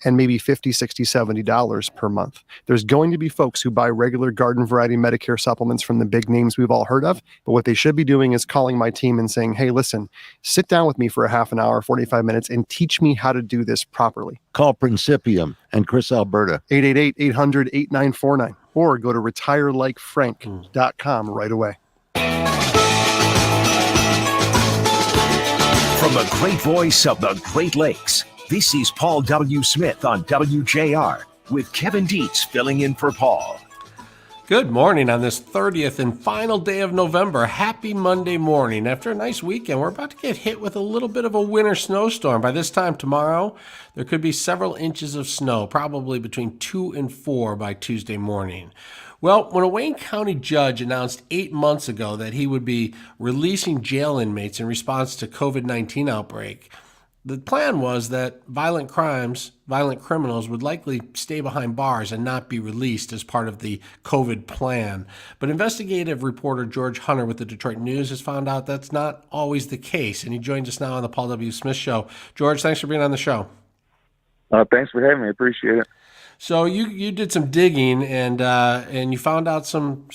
and maybe $50, $60, $70 per month. There's going to be folks who buy regular garden variety Medicare supplements from the big names we've all heard of, but what they should be doing is calling my team and saying, hey, listen, sit down with me for a half an hour, 45 minutes, and teach me how to do this properly. Call Principium and Chris Alberta. 888-800-8949, or go to retirelikefrank.com right away. From the great voice of the Great Lakes, this is Paul W. Smith on WJR with Kevin Dietz filling in for Paul. Good morning on this 30th and final day of November. Happy Monday morning. After a nice weekend, we're about to get hit with a little bit of a winter snowstorm. By this time tomorrow, there could be several inches of snow, probably between 2 and 4 by Tuesday morning. Well, when a Wayne County judge announced 8 months ago that he would be releasing jail inmates in response to COVID-19 outbreak, the plan was that violent criminals would likely stay behind bars and not be released as part of the COVID plan. But investigative reporter George Hunter with the Detroit News has found out that's not always the case, and he joins us now on the Paul W. Smith Show. George, thanks for being on the show. Thanks for having me. I appreciate it. So you did some digging and you found out some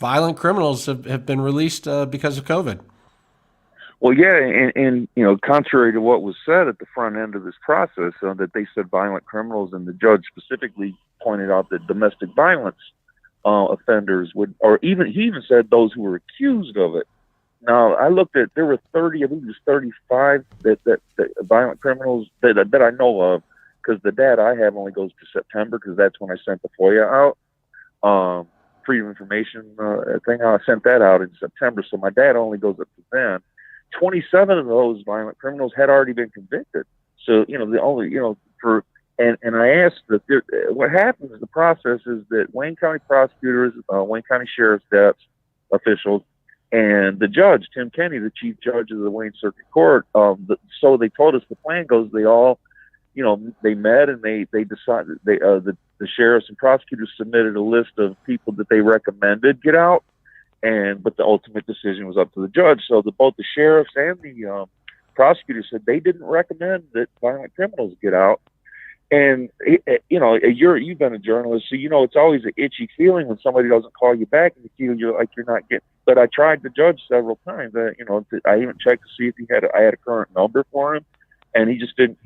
violent criminals have been released because of COVID. Well, yeah, and contrary to what was said at the front end of this process, that they said violent criminals, and the judge specifically pointed out that domestic violence offenders would, or he even said those who were accused of it. Now, I looked at, there were 30, I think it was 35 that violent criminals that I know of, because the data I have only goes to September, because that's when I sent the FOIA out. Freedom of Information thing, I sent that out in September, so my data only goes up to then. 27 of those violent criminals had already been convicted. So, and I asked what happens in the process is that Wayne County prosecutors, Wayne County Sheriff's deputies, officials, and the judge, Tim Kenny, the chief judge of the Wayne Circuit Court, so they told us the plan goes, they all, they met and they decided, the sheriffs and prosecutors submitted a list of people that they recommended get out. But the ultimate decision was up to the judge. So both the sheriffs and the prosecutors said they didn't recommend that violent criminals get out. And you've been a journalist, so it's always an itchy feeling when somebody doesn't call you back and you feel you're not getting. But I tried the judge several times. I even checked to see if I had a current number for him, and he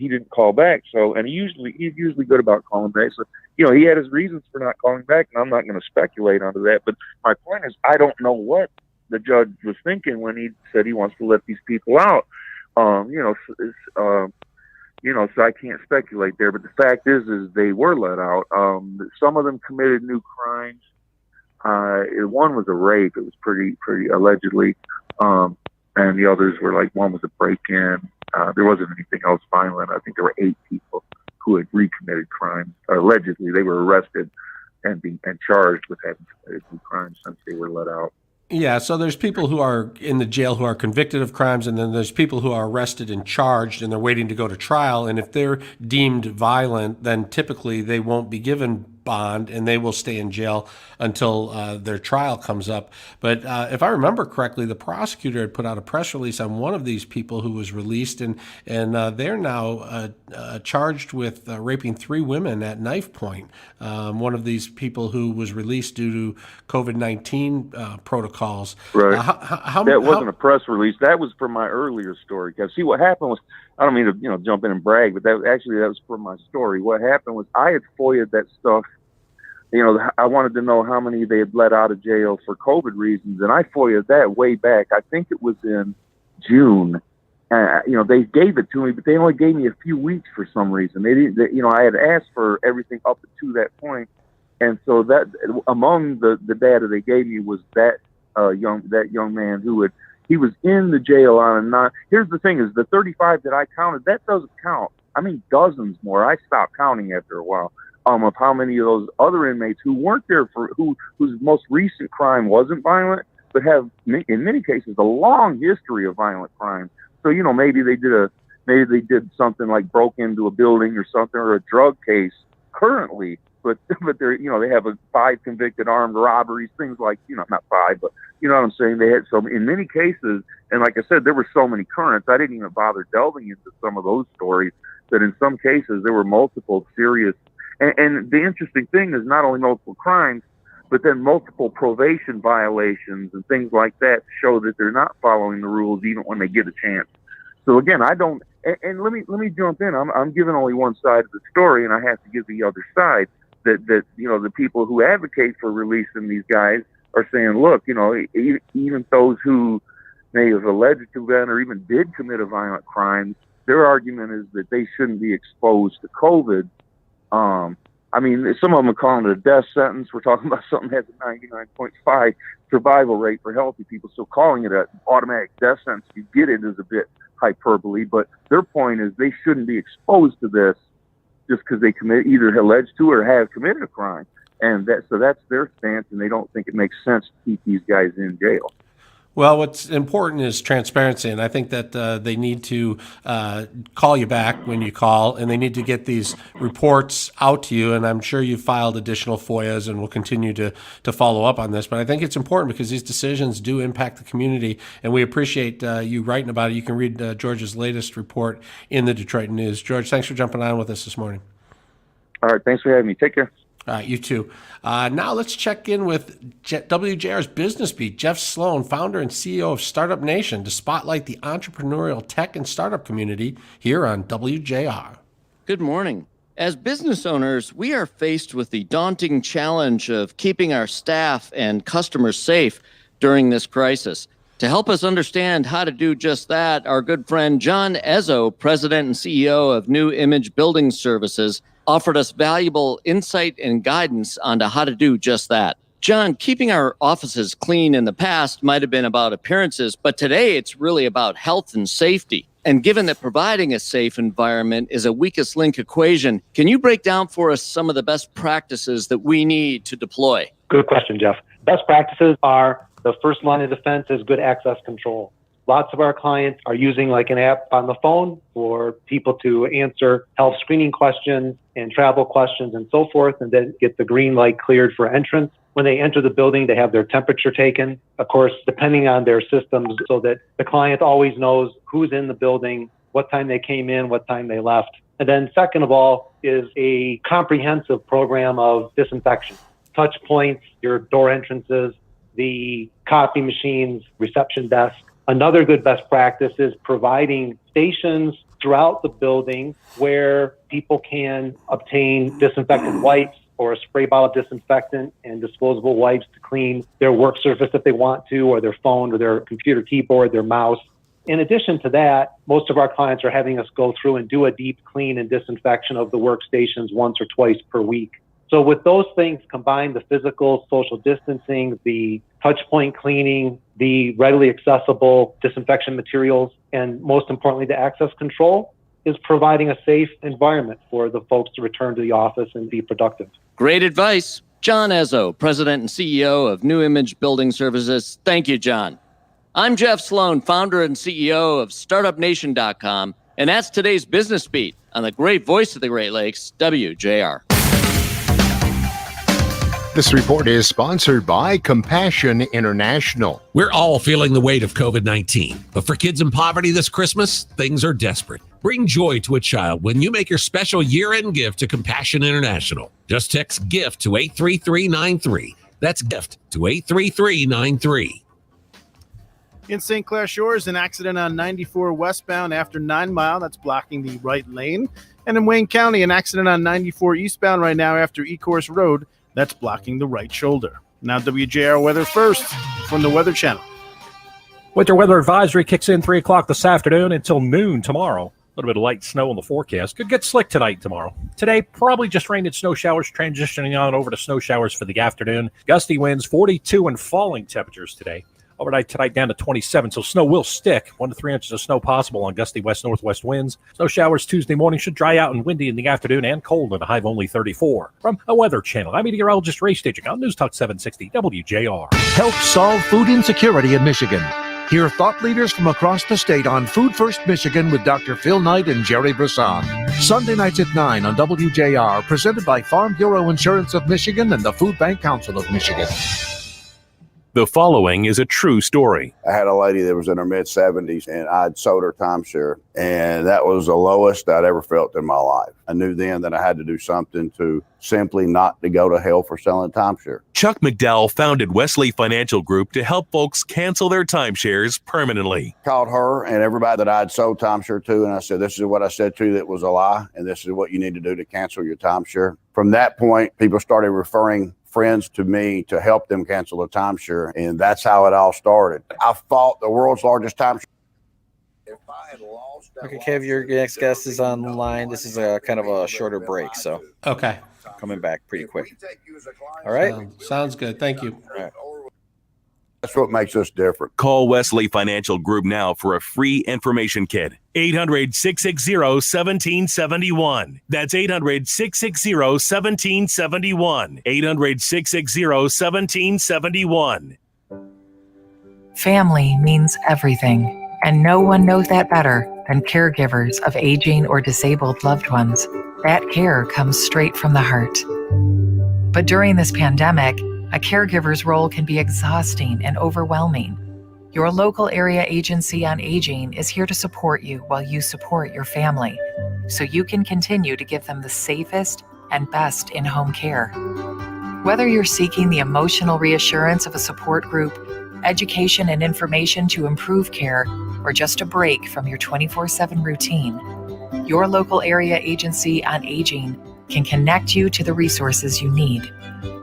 didn't call back. So, and he's usually good about calling back. So, he had his reasons for not calling back, and I'm not going to speculate onto that. But my point is, I don't know what the judge was thinking when he said he wants to let these people out. So I can't speculate there. But the fact is they were let out. Some of them committed new crimes. One was a rape. It was pretty allegedly. And the others were one was a break-in. There wasn't anything else violent. I think there were 8 people who had recommitted crimes. Allegedly, they were arrested and charged with having committed new crimes since they were let out. Yeah, so there's people who are in the jail who are convicted of crimes, and then there's people who are arrested and charged, and they're waiting to go to trial. And if they're deemed violent, then typically they won't be given bond, and they will stay in jail until their trial comes up. But if I remember correctly, the prosecutor had put out a press release on one of these people who was released, and they're now charged with raping 3 women at knife point. One of these people who was released due to COVID-19 protocols. Right. That wasn't a press release. That was from my earlier story. Because see, what happened was, I don't mean to jump in and brag, but that was from my story. What happened was I had FOIA'd that stuff. I wanted to know how many they had let out of jail for COVID reasons, and I FOIA'd that way back. I think it was in June. They gave it to me, but they only gave me a few weeks for some reason. They didn't. I had asked for everything up to that point, and so that among the data they gave me was that young man who he was in the jail on a non. Here's the thing: is the 35 that I counted, that doesn't count. I mean, dozens more. I stopped counting after a while. Of how many of those other inmates who weren't there whose most recent crime wasn't violent, but have in many cases a long history of violent crime. So maybe they did something like broke into a building or something, or a drug case currently, but they're they have 5 convicted armed robberies, things like not 5, but you know what I'm saying. They had so in many cases, and like I said, there were so many currents. I didn't even bother delving into some of those stories. That in some cases there were multiple serious. And the interesting thing is not only multiple crimes, but then multiple probation violations and things like that show that they're not following the rules even when they get a chance. So again, I don't. And let me jump in. I'm giving only one side of the story, and I have to give the other side. That the people who advocate for releasing these guys are saying, look, even those who may have alleged to been or even did commit a violent crime, their argument is that they shouldn't be exposed to COVID. I mean, some of them are calling it a death sentence. We're talking about something that has a 99.5 survival rate for healthy people. So calling it an automatic death sentence, you get it, is a bit hyperbole. But their point is they shouldn't be exposed to this just because they either alleged to or have committed a crime. And so that's their stance, and they don't think it makes sense to keep these guys in jail. Well, what's important is transparency, and I think that they need to call you back when you call, and they need to get these reports out to you, and I'm sure you filed additional FOIAs, and we'll continue to follow up on this, but I think it's important because these decisions do impact the community, and we appreciate you writing about it. You can read George's latest report in the Detroit News. George, thanks for jumping on with us this morning. All right, thanks for having me. Take care. All right, you too. Now let's check in with WJR's Business Beat, Jeff Sloan, founder and CEO of Startup Nation, to spotlight the entrepreneurial tech and startup community here on WJR. Good morning. As business owners, we are faced with the daunting challenge of keeping our staff and customers safe during this crisis. To help us understand how to do just that, our good friend John Ezzo, President and CEO of New Image Building Services, offered us valuable insight and guidance on how to do just that. John, keeping our offices clean in the past might have been about appearances, but today it's really about health and safety. And given that providing a safe environment is a weakest link equation, can you break down for us some of the best practices that we need to deploy? Good question, Jeff. Best practices are the first line of defense is good access control. Lots of our clients are using like an app on the phone for people to answer health screening questions and travel questions and so forth, and then get the green light cleared for entrance. When they enter the building, they have their temperature taken, of course, depending on their systems, so that the client always knows who's in the building, what time they came in, what time they left. And then second of all is a comprehensive program of disinfection. Touch points, your door entrances, the copy machines, reception desk. Another good best practice is providing stations throughout the building where people can obtain disinfectant wipes or a spray bottle disinfectant and disposable wipes to clean their work surface if they want to, or their phone or their computer keyboard, their mouse. In addition to that, most of our clients are having us go through and do a deep clean and disinfection of the workstations once or twice per week. So with those things combined, the physical, social distancing, the touch point cleaning, the readily accessible disinfection materials, and most importantly, the access control, is providing a safe environment for the folks to return to the office and be productive. Great advice. John Ezzo, President and CEO of New Image Building Services. Thank you, John. I'm Jeff Sloan, founder and CEO of StartupNation.com, and that's today's Business Beat on the great voice of the Great Lakes, WJR. This report is sponsored by Compassion International. We're all feeling the weight of COVID-19, but for kids in poverty this Christmas, things are desperate. Bring joy to a child when you make your special year-end gift to Compassion International. Just text GIFT to 83393. That's GIFT to 83393. In St. Clair Shores, an accident on 94 westbound after 9 Mile. That's blocking the right lane. And in Wayne County, an accident on 94 eastbound right now after Ecorse Road. That's blocking the right shoulder. Now WJR weather first from the Weather Channel. Winter weather advisory kicks in 3 o'clock this afternoon until noon tomorrow. A little bit of light snow in the forecast. Could get slick tonight and tomorrow. Today, probably just rain and snow showers, transitioning on over to snow showers for the afternoon. Gusty winds, 42 and falling temperatures today. Overnight tonight down to 27, so snow will stick. 1 to 3 inches of snow possible on gusty west-northwest winds. Snow showers Tuesday morning should dry out and windy in the afternoon and cold at a high of only 34. From a Weather Channel, I'm meteorologist Ray Staging on News Talk 760 WJR. Help solve food insecurity in Michigan. Hear thought leaders from across the state on Food First Michigan with Dr. Phil Knight and Jerry Brisson. Sunday nights at 9 on WJR, presented by Farm Bureau Insurance of Michigan and the Food Bank Council of Michigan. The following is a true story. I had a lady that was in her mid-70s, and I'd sold her timeshare, and that was the lowest I'd ever felt in my life. I knew then that I had to do something to simply not to go to hell for selling timeshare. Chuck McDowell founded Wesley Financial Group to help folks cancel their timeshares permanently. Called her and everybody that I'd sold timeshare to, and I said, this is what I said to you that was a lie, and this is what you need to do to cancel your timeshare. From that point, people started referring friends to me to help them cancel a timeshare, and that's how it all started. I fought the world's largest timeshare. Okay, Kev, your next guest is on the line. This is a kind of a shorter break, so Okay. coming back pretty quick. All right. Sounds good. Thank you. All right. That's what makes us different. Call Wesley Financial Group now for a free information kit. 800-660-1771. That's 800-660-1771. 800-660-1771. Family means everything, and no one knows that better than caregivers of aging or disabled loved ones. That care comes straight from the heart. But during this pandemic, a caregiver's role can be exhausting and overwhelming. Your local area agency on aging is here to support you while you support your family, so you can continue to give them the safest and best in-home care. Whether you're seeking the emotional reassurance of a support group, education and information to improve care, or just a break from your 24/7 routine, your local area agency on aging can connect you to the resources you need.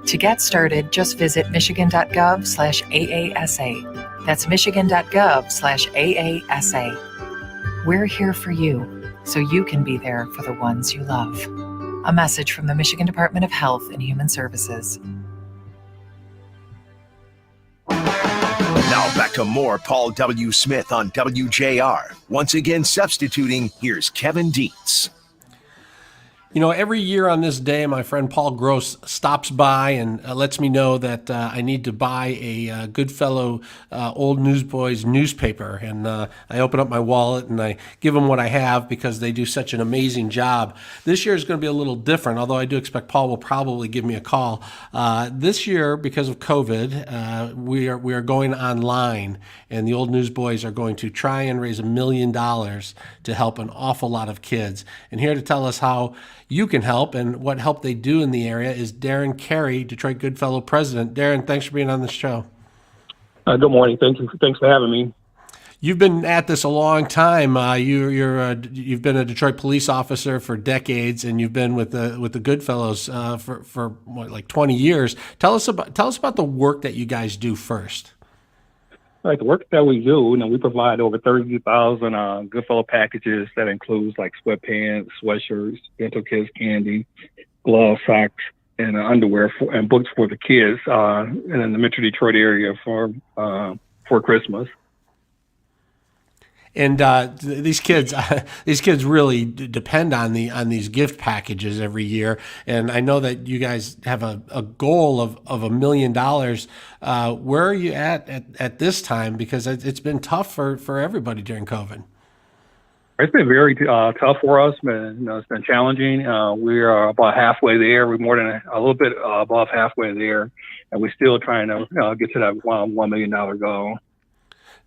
To get started, just visit michigan.gov/AASA. That's michigan.gov/AASA. We're here for you, so you can be there for the ones you love. A message from the Michigan Department of Health and Human Services. Now back to more Paul W. Smith on WJR. Once again substituting, here's Kevin Dietz. You know, every year on this day, my friend Paul Gross stops by and lets me know that I need to buy a Goodfellow Old Newsboys newspaper. And I open up my wallet and I give them what I have because they do such an amazing job. This year is going to be a little different, although I do expect Paul will probably give me a call. This year, because of COVID, we are going online, and the Old Newsboys are going to try and raise $1 million to help an awful lot of kids. And here to tell us how you can help and what help they do in the area is Darren Carey, Detroit Goodfellow president. Darren, thanks for being on the show. Good morning. Thanks for having me. You've been at this a long time. You've been a Detroit police officer for decades, and you've been with the Goodfellows for what, like 20 years. Tell us about the work that you guys do first. Like the work that we do, we provide over 30,000 Goodfellow packages that includes like sweatpants, sweatshirts, dental kits, candy, gloves, socks, and underwear and books for the kids in the Metro Detroit area for Christmas. And these kids really depend on these gift packages every year. And I know that you guys have a goal of $1 million. Where are you at this time? Because it's been tough for everybody during COVID. It's been very tough for us, man. It's been challenging. We are about halfway there. We're more than a little bit above halfway there, and we're still trying to get to that $1 million goal.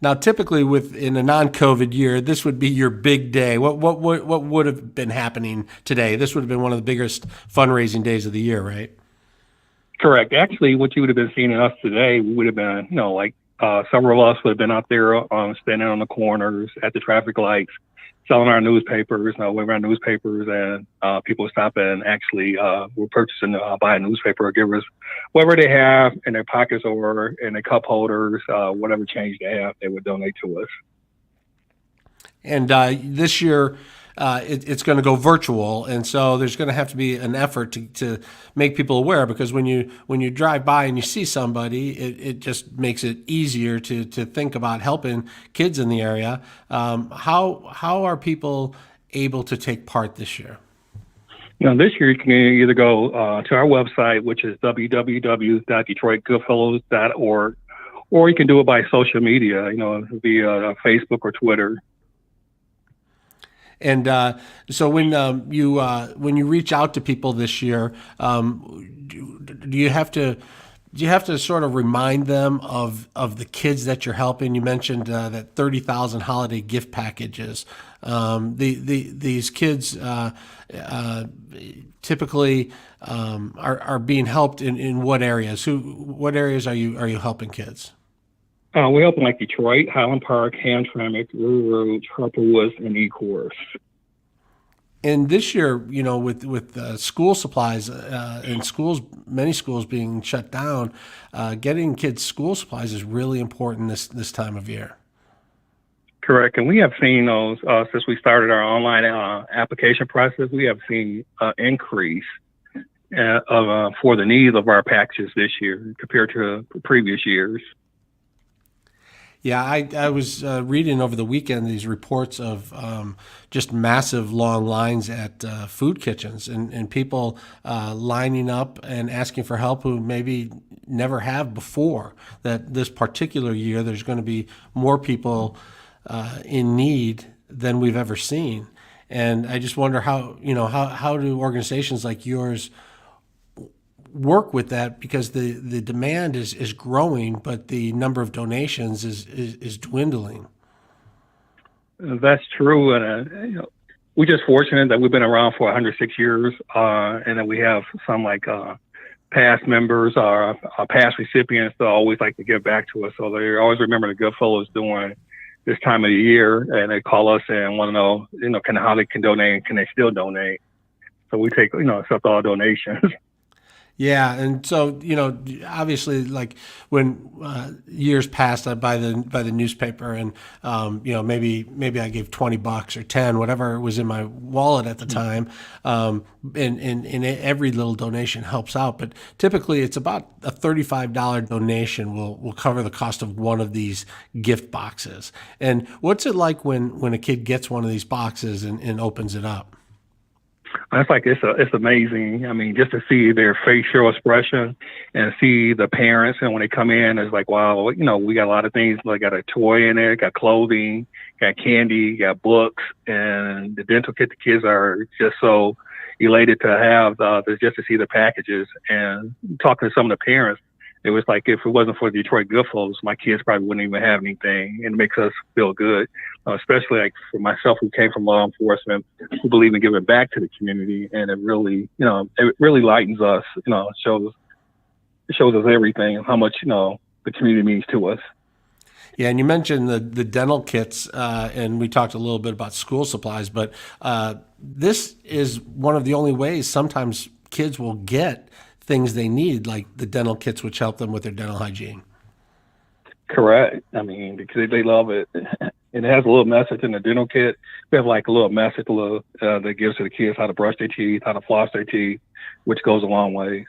Now, typically, in a non-COVID year, this would be your big day. What would have been happening today? This would have been one of the biggest fundraising days of the year, right? Correct. Actually, what you would have been seeing in us today, we would have been, several of us would have been out there standing on the corners at the traffic lights, selling our newspapers, our newspapers, and people stop and actually were purchasing, buy a newspaper or give us whatever they have in their pockets or in their cup holders, whatever change they have, they would donate to us. And this year, it's going to go virtual, and so there's going to have to be an effort to make people aware, because when you drive by and you see somebody, it just makes it easier to think about helping kids in the area. How are able to take part this year? This year you can either go to our website, which is www.detroitgoodfellows.org, or you can do it by social media, via Facebook or Twitter. And so when you reach out to people this year, do you have to sort of remind them of the kids that you're helping? You mentioned that 30,000 holiday gift packages. These kids typically are being helped in what areas? What areas are you helping kids? We help in like Detroit, Highland Park, Hamtramck, River Road, Harper Woods, and Ecorse. And this year, with school supplies and many schools being shut down, getting kids school supplies is really important this time of year. Correct, and we have seen those since we started our online application process. We have seen an increase for the needs of our packages this year compared to previous years. Yeah, I was reading over the weekend these reports of just massive long lines at food kitchens and people lining up and asking for help who maybe never have before. That this particular year there's going to be more people in need than we've ever seen. And I just wonder how do organizations like yours work with that, because the demand is growing, but the number of donations is dwindling. That's true, and we're just fortunate that we've been around for 106 years, and that we have some past members or past recipients that always like to give back to us. So they always remember the Goodfellows during this time of the year, and they call us and want to know, how they can donate and can they still donate. So we take, accept all donations. Yeah, and so obviously, like when years passed, I buy the newspaper, and maybe I gave $20 or 10, whatever was in my wallet at the time, and every little donation helps out. But typically, it's about a $35 donation will cover the cost of one of these gift boxes. And what's it like when a kid gets one of these boxes and opens it up? It's amazing. I mean, just to see their facial expression and see the parents, and when they come in, it's like, wow, we got a lot of things. Like, got a toy in there, got clothing, got candy, got books, and the dental kit. The kids are just so elated to have just to see the packages. And talking to some of the parents, it was like, if it wasn't for Detroit Goodfellows, my kids probably wouldn't even have anything. And it makes us feel good, especially like for myself, who came from law enforcement, who believe in giving back to the community. And it really, it really lightens us. It shows us everything, how much the community means to us. Yeah, and you mentioned the dental kits, and we talked a little bit about school supplies, but this is one of the only ways sometimes kids will get things they need, like the dental kits, which help them with their dental hygiene. Correct. I mean, because they love it. It has a little message in the dental kit. We have like a little message that gives to the kids how to brush their teeth, how to floss their teeth, which goes a long ways.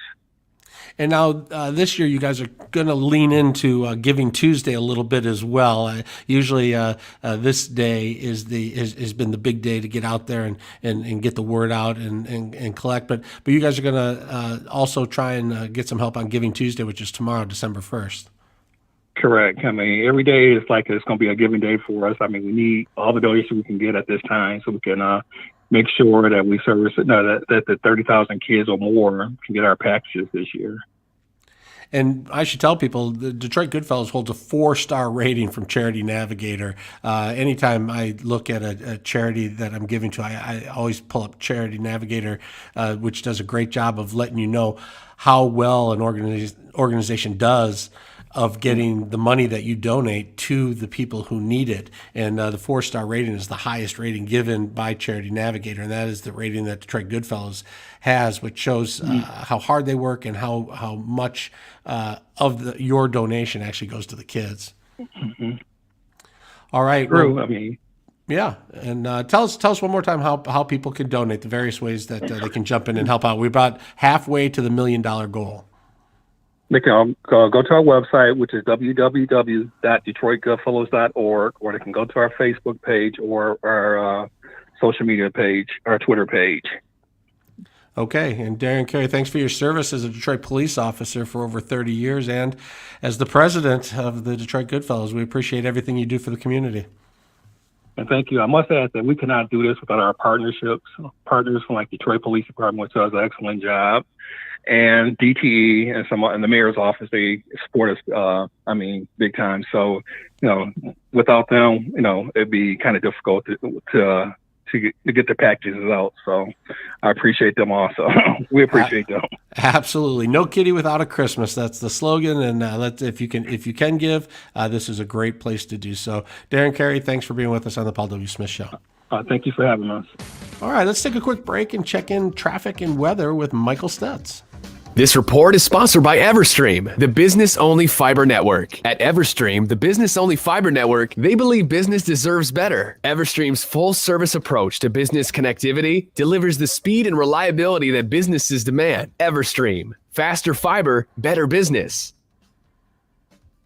And now this year, you guys are going to lean into Giving Tuesday a little bit as well. Usually, this day has been the big day to get out there and get the word out and collect. But you guys are going to also try and get some help on Giving Tuesday, which is tomorrow, December 1st. Correct. I mean, every day is like it's going to be a giving day for us. I mean, we need all the donations we can get at this time so we can make sure that we service that the 30,000 kids or more can get our packages this year. And I should tell people, the Detroit Goodfellows holds a 4-star rating from Charity Navigator. Anytime I look at a charity that I'm giving to, I always pull up Charity Navigator, which does a great job of letting you know how well an organization does of getting the money that you donate to the people who need it. And the 4-star rating is the highest rating given by Charity Navigator, and that is the rating that Detroit Goodfellows has, which shows how hard they work and how much of your donation actually goes to the kids. Mm-hmm. All right. True. Well, I mean, yeah, and tell us one more time how people can donate, the various ways that they can jump in and help out. We're about halfway to the $1 million goal. they can go to our website, which is www.detroitgoodfellows.org, or they can go to our Facebook page or our social media page, our Twitter page. Okay, and Darren Carey, thanks for your service as a Detroit police officer for over 30 years and as the president of the Detroit Goodfellows. We appreciate everything you do for the community. And thank you. I must add that we cannot do this without our partners from like Detroit Police Department, which does an excellent job, and DTE and the mayor's office. They support us, big time. So, without them, it'd be kind of difficult to get the packages out. So I appreciate them also. We appreciate them. Absolutely. No kitty without a Christmas. That's the slogan. And if you can give, this is a great place to do so. Darren Carey, thanks for being with us on the Paul W. Smith Show. Thank you for having us. All right, let's take a quick break and check in traffic and weather with Michael Stutz. This report is sponsored by Everstream, the business-only fiber network. At Everstream, the business-only fiber network, they believe business deserves better. Everstream's full-service approach to business connectivity delivers the speed and reliability that businesses demand. Everstream, faster fiber, better business.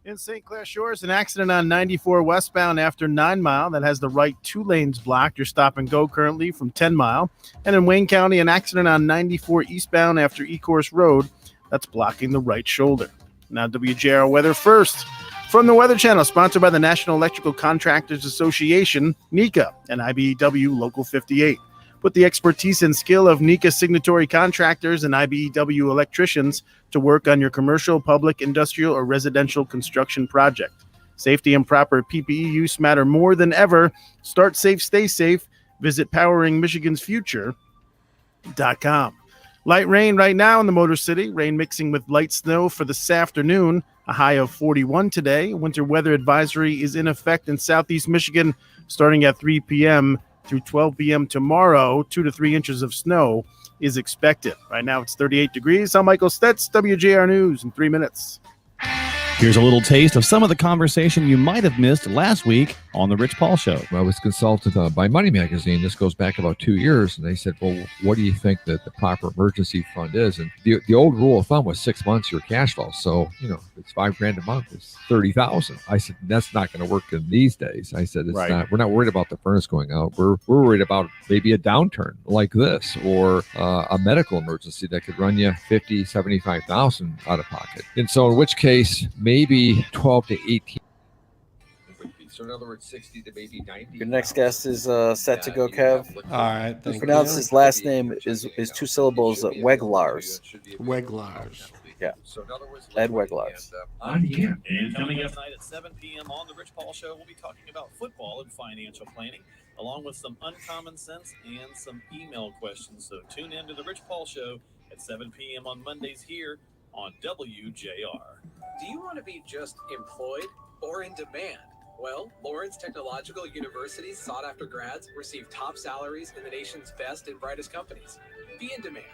In St. Clair Shores, an accident on 94 westbound after 9 Mile that has the right 2 lanes blocked. Your stop and go currently from 10 Mile. And in Wayne County, an accident on 94 eastbound after Ecorse Road that's blocking the right shoulder. Now WJR weather first. From the Weather Channel, sponsored by the National Electrical Contractors Association, NECA, and IBEW Local 58. Put the expertise and skill of NECA signatory contractors and IBEW electricians to work on your commercial, public, industrial, or residential construction project. Safety and proper PPE use matter more than ever. Start safe, stay safe. Visit poweringmichigansfuture.com. Light rain right now in the Motor City. Rain mixing with light snow for this afternoon. A high of 41 today. Winter weather advisory is in effect in southeast Michigan starting at 3 p.m. through 12 p.m. tomorrow. 2 to 3 inches of snow is expected. Right now it's 38 degrees. I'm Michael Stutz, WJR News in 3 minutes. Here's a little taste of some of the conversation you might have missed last week on The Rich Paul Show. I was consulted by Money Magazine. This goes back about 2 years. And they said, well, what do you think that the proper emergency fund is? And the old rule of thumb was 6 months your cash flow. So, if it's $5,000 a month, it's $30,000. I said, that's not going to work in these days. I said, it's not. We're not worried about the furnace going out. We're worried about maybe a downturn like this or a medical emergency that could run you $50,000, $75,000 out of pocket. And so in which case, maybe 12 to 18. So in other words, 60 to maybe 90. Your next guest is set to go, Kev. All right. You pronounce his last name is 2 syllables, Weglars. Weglars. Yeah. Ed Weglars. And coming up tonight at 7 p.m. on The Rich Paul Show, we'll be talking about football and financial planning, along with some uncommon sense and some email questions. So tune in to The Rich Paul Show at 7 p.m. on Mondays here on WJR. Do you want to be just employed or in demand? Well, Lawrence Technological University's sought-after grads receive top salaries in the nation's best and brightest companies. Be in demand.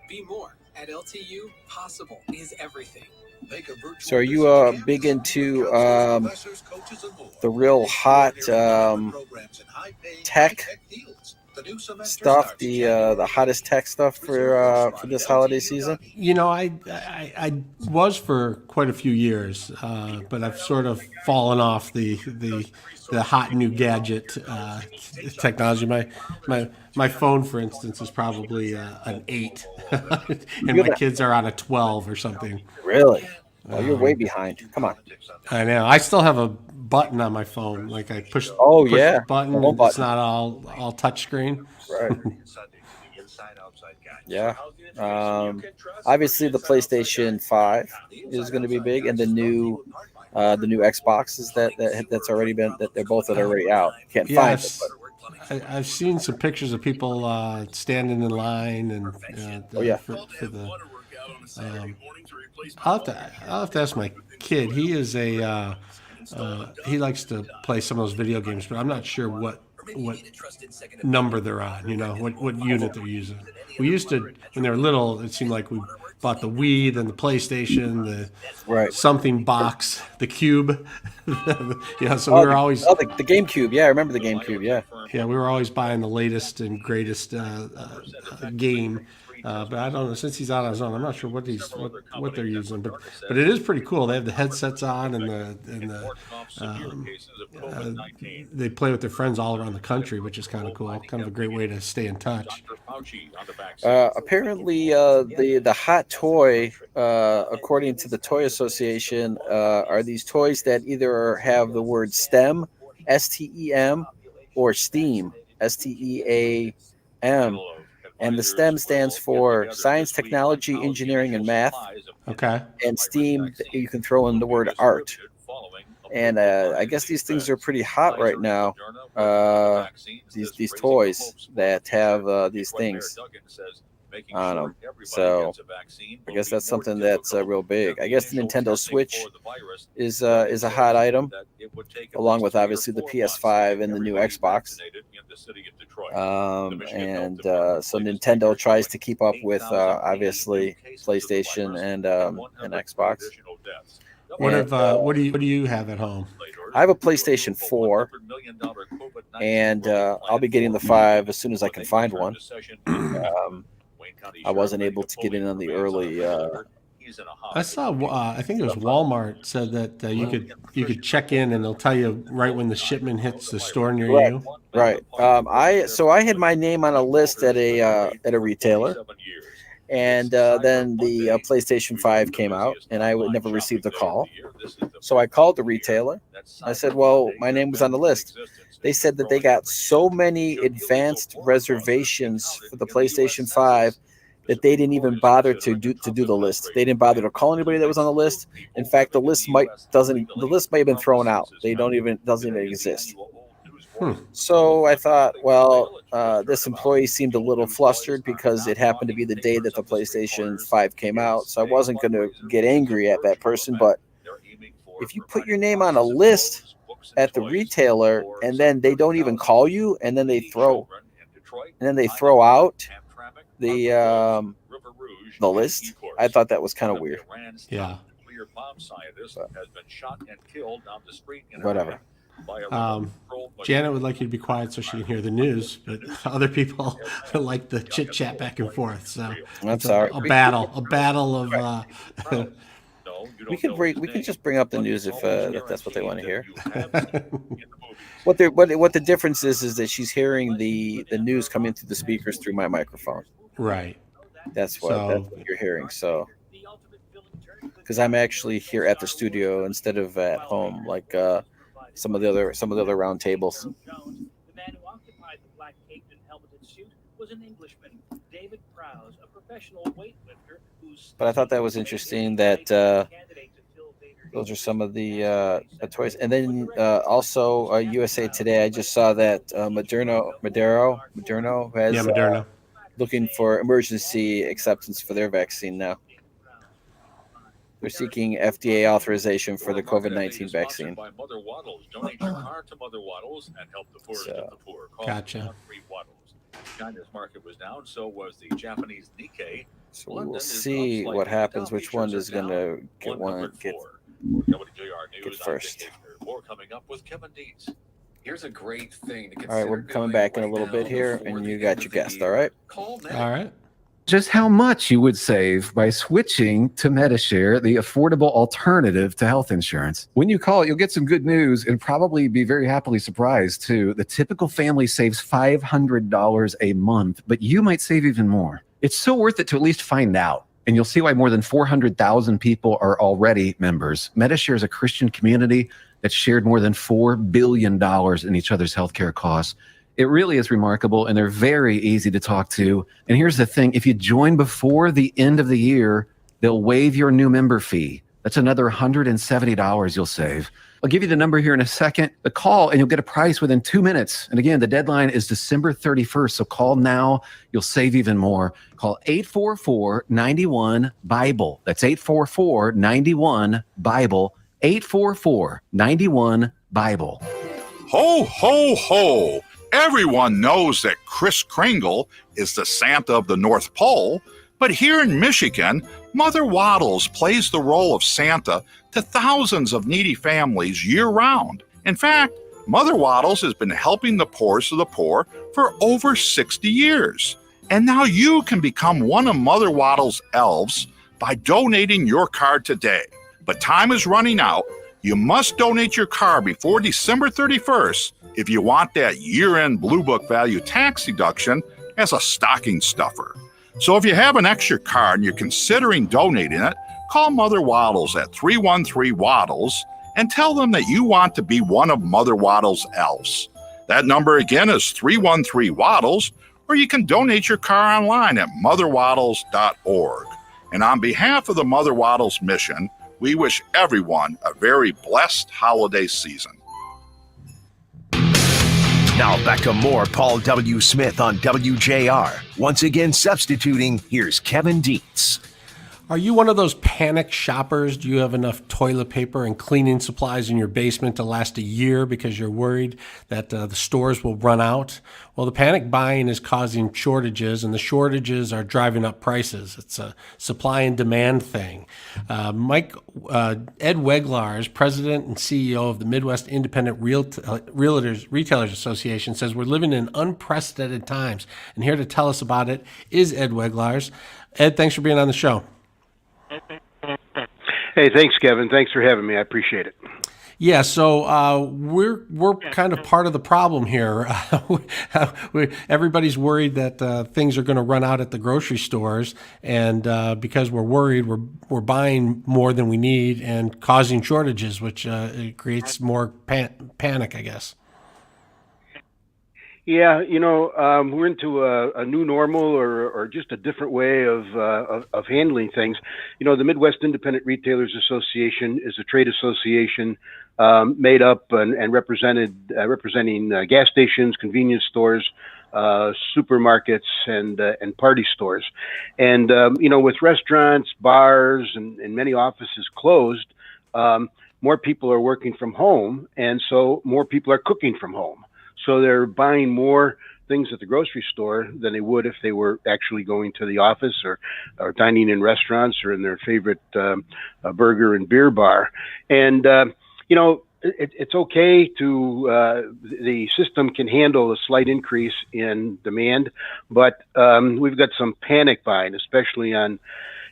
Be more. At LTU, possible is everything. So are you big into the real hot tech stuff, the hottest tech stuff for this holiday season? You know, I was for quite a few years, but I've sort of fallen off the hot new gadget technology. My phone, for instance, is probably an 8, and my kids are on a 12 or something. Really? Oh, you're way behind. Come on. I know. I still have a button on my phone. Like I push. Oh, push yeah. the button. The home It's button. not all touch screen. Right. Yeah. Obviously, the PlayStation 5 is going to be big, and the new Xbox is that's already been that they're both already out. Can't find it. But I've seen some pictures of people standing in line and for the. I'll have to ask my kid. He is he likes to play some of those video games, but I'm not sure what number they're on. You know what unit they're using. We used to when they were little. It seemed like we bought the Wii, then the PlayStation, the something box, the Cube. So we were always the GameCube. Yeah, I remember the GameCube. Yeah, we were always buying the latest and greatest game. But I don't know. Since he's out on his own, I'm not sure what they're using. But it is pretty cool. They have the headsets on and they play with their friends all around the country, which is kind of cool. Kind of a great way to stay in touch. Apparently, the hot toy, according to the Toy Association, are these toys that either have the word STEM, STEM, or STEAM, STEAM. And the STEM stands for Science, Technology, Engineering, and Math. Okay. And STEAM, you can throw in the word art. And I guess these things are pretty hot right now. These toys that have these things on them. So I guess that's something that's real big. I guess the Nintendo Switch is a hot item, along with obviously the PS5 and the new Xbox. So Nintendo tries to keep up with obviously PlayStation and Xbox. What do you have at home? I have a PlayStation 4, and I'll be getting the 5 as soon as I can find one. I wasn't able to get in on the early. I saw. I think it was Walmart said that you could check in and they'll tell you right when the shipment hits the store near you. Right. I had my name on a list at a retailer, and then the PlayStation 5 came out, and I would never received a call. So I called the retailer. I said, "Well, my name was on the list." They said that they got so many advanced reservations for the PlayStation 5 that they didn't even bother to do the list. They didn't bother to call anybody that was on the list. In fact, the list might have been thrown out. Doesn't even exist. So I thought, well, this employee seemed a little flustered because it happened to be the day that the PlayStation 5 came out. So I wasn't going to get angry at that person. But if you put your name on a list at the retailer and then they don't even call you, and then they throw out the list, I thought that was kind of weird. Yeah. Whatever. Janet would like you to be quiet so she can hear the news, but other people like the chit chat back and forth. So I'm sorry. A battle of. We can just bring up the news if that's what they want to hear. What the difference is that she's hearing the news coming through the speakers through my microphone. Right. That's what you're hearing. So, because I'm actually here at the studio instead of at home, like some of the other round tables. The man who occupied the black cape and helmeted suit was an Englishman, David Prowse, a professional weightlifter who's. But I thought that was interesting that those are some of the toys, and then also USA Today. I just saw that Moderno has Moderna. Looking for emergency acceptance for their vaccine now. They're seeking FDA authorization for the COVID-19 vaccine. Gotcha. China's market was down, so was the Japanese Nikkei. So we'll see what happens. Which one is going to get first? More coming up with Kevin Dietz. Here's a great thing to consider. All right, we're coming back in a little bit here, and you got your guest, all right? All right. Just how much you would save by switching to MediShare, the affordable alternative to health insurance. When you call, you'll get some good news and probably be very happily surprised too. The typical family saves $500 a month, but you might save even more. It's so worth it to at least find out. And you'll see why more than 400,000 people are already members. MediShare is a Christian community that's shared more than $4 billion in each other's healthcare costs. It really is remarkable, and they're very easy to talk to. And here's the thing. If you join before the end of the year, they'll waive your new member fee. That's another $170 you'll save. I'll give you the number here in a second. The call, and you'll get a price within 2 minutes. And again, the deadline is December 31st, so call now. You'll save even more. Call 844-91-BIBLE. That's 844-91-BIBLE. 844-91-BIBLE. Ho, ho, ho! Everyone knows that Kris Kringle is the Santa of the North Pole, but here in Michigan, Mother Waddles plays the role of Santa to thousands of needy families year-round. In fact, Mother Waddles has been helping the poorest of the poor for over 60 years. And now you can become one of Mother Waddles' elves by donating your card today. But time is running out. You must donate your card before December 31st if you want that year-end Blue Book value tax deduction as a stocking stuffer. So if you have an extra card and you're considering donating it, call Mother Waddles at 313-WADDLES and tell them that you want to be one of Mother Waddles' elves. That number again is 313-WADDLES, or you can donate your card online at motherwaddles.org. And on behalf of the Mother Waddles mission, we wish everyone a very blessed holiday season. Now back to more Paul W. Smith on WJR. Once again substituting, here's Kevin Dietz. Are you one of those panic shoppers? Do you have enough toilet paper and cleaning supplies in your basement to last a year because you're worried that the stores will run out? Well, the panic buying is causing shortages, and the shortages are driving up prices. It's a supply and demand thing. Ed Weglars, president and CEO of the Midwest Independent Retailers Association, says we're living in unprecedented times. And here to tell us about it is Ed Weglars. Ed, thanks for being on the show. Hey, thanks, Kevin. Thanks for having me. I appreciate it. Yeah, so we're kind of part of the problem here. Everybody's worried that things are going to run out at the grocery stores, and because we're worried, we're buying more than we need and causing shortages, which it creates more panic, I guess. Yeah, we're into a new normal or just a different way of handling things. The Midwest Independent Retailers Association is a trade association made up and representing gas stations, convenience stores, supermarkets, and party stores. And with restaurants, bars, and many offices closed, more people are working from home, and so more people are cooking from home. So they're buying more things at the grocery store than they would if they were actually going to the office or dining in restaurants or in their favorite burger and beer bar. And, it's okay to, the system can handle a slight increase in demand, but we've got some panic buying, especially on,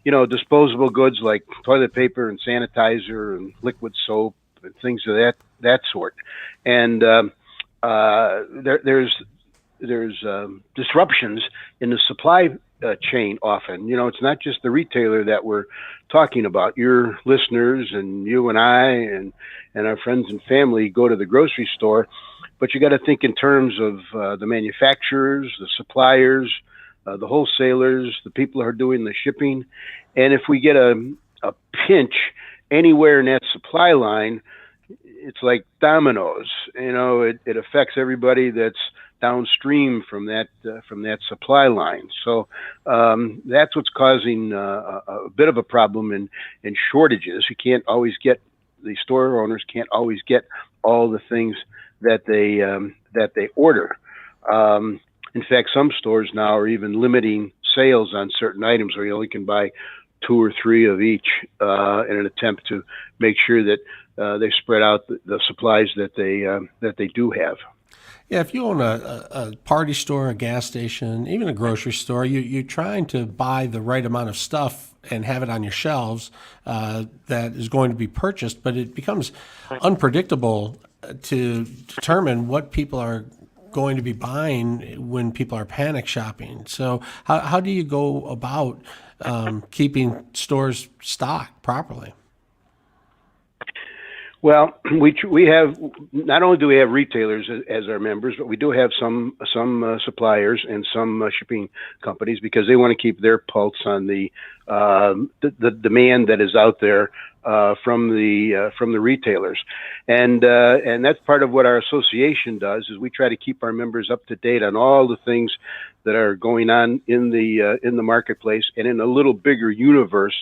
disposable goods like toilet paper and sanitizer and liquid soap and things of that sort. And, there's disruptions in the supply chain often. It's not just the retailer that we're talking about. Your listeners and you and I and our friends and family go to the grocery store, but you got to think in terms of the manufacturers, the suppliers, the wholesalers, the people who are doing the shipping. And if we get a pinch anywhere in that supply line, it's like dominoes. It affects everybody that's downstream from that supply line. So that's what's causing a bit of a problem in shortages. The store owners can't always get all the things that they order. In fact, some stores now are even limiting sales on certain items where you only can buy 2 or 3 of each in an attempt to make sure that they spread out the supplies that they do have. Yeah, if you own a party store, a gas station, even a grocery store, you're trying to buy the right amount of stuff and have it on your shelves that is going to be purchased, but it becomes unpredictable to determine what people are going to be buying when people are panic shopping. So how do you go about keeping stores stocked properly? Well, we have, not only do we have retailers as our members, but we do have some suppliers and some shipping companies, because they want to keep their pulse on the demand that is out there from the retailers, and that's part of what our association does. Is we try to keep our members up to date on all the things that are going on in the marketplace and in a little bigger universe,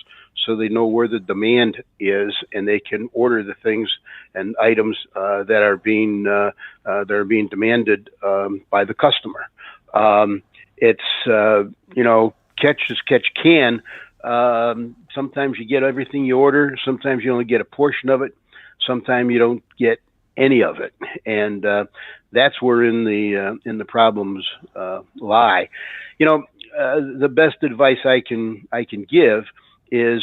so they know where the demand is and they can order the things and items that are being demanded by the customer. It's catch as catch can. Sometimes you get everything you order. Sometimes you only get a portion of it. Sometimes you don't get any of it, and that's where in the problems lie. The best advice I can give is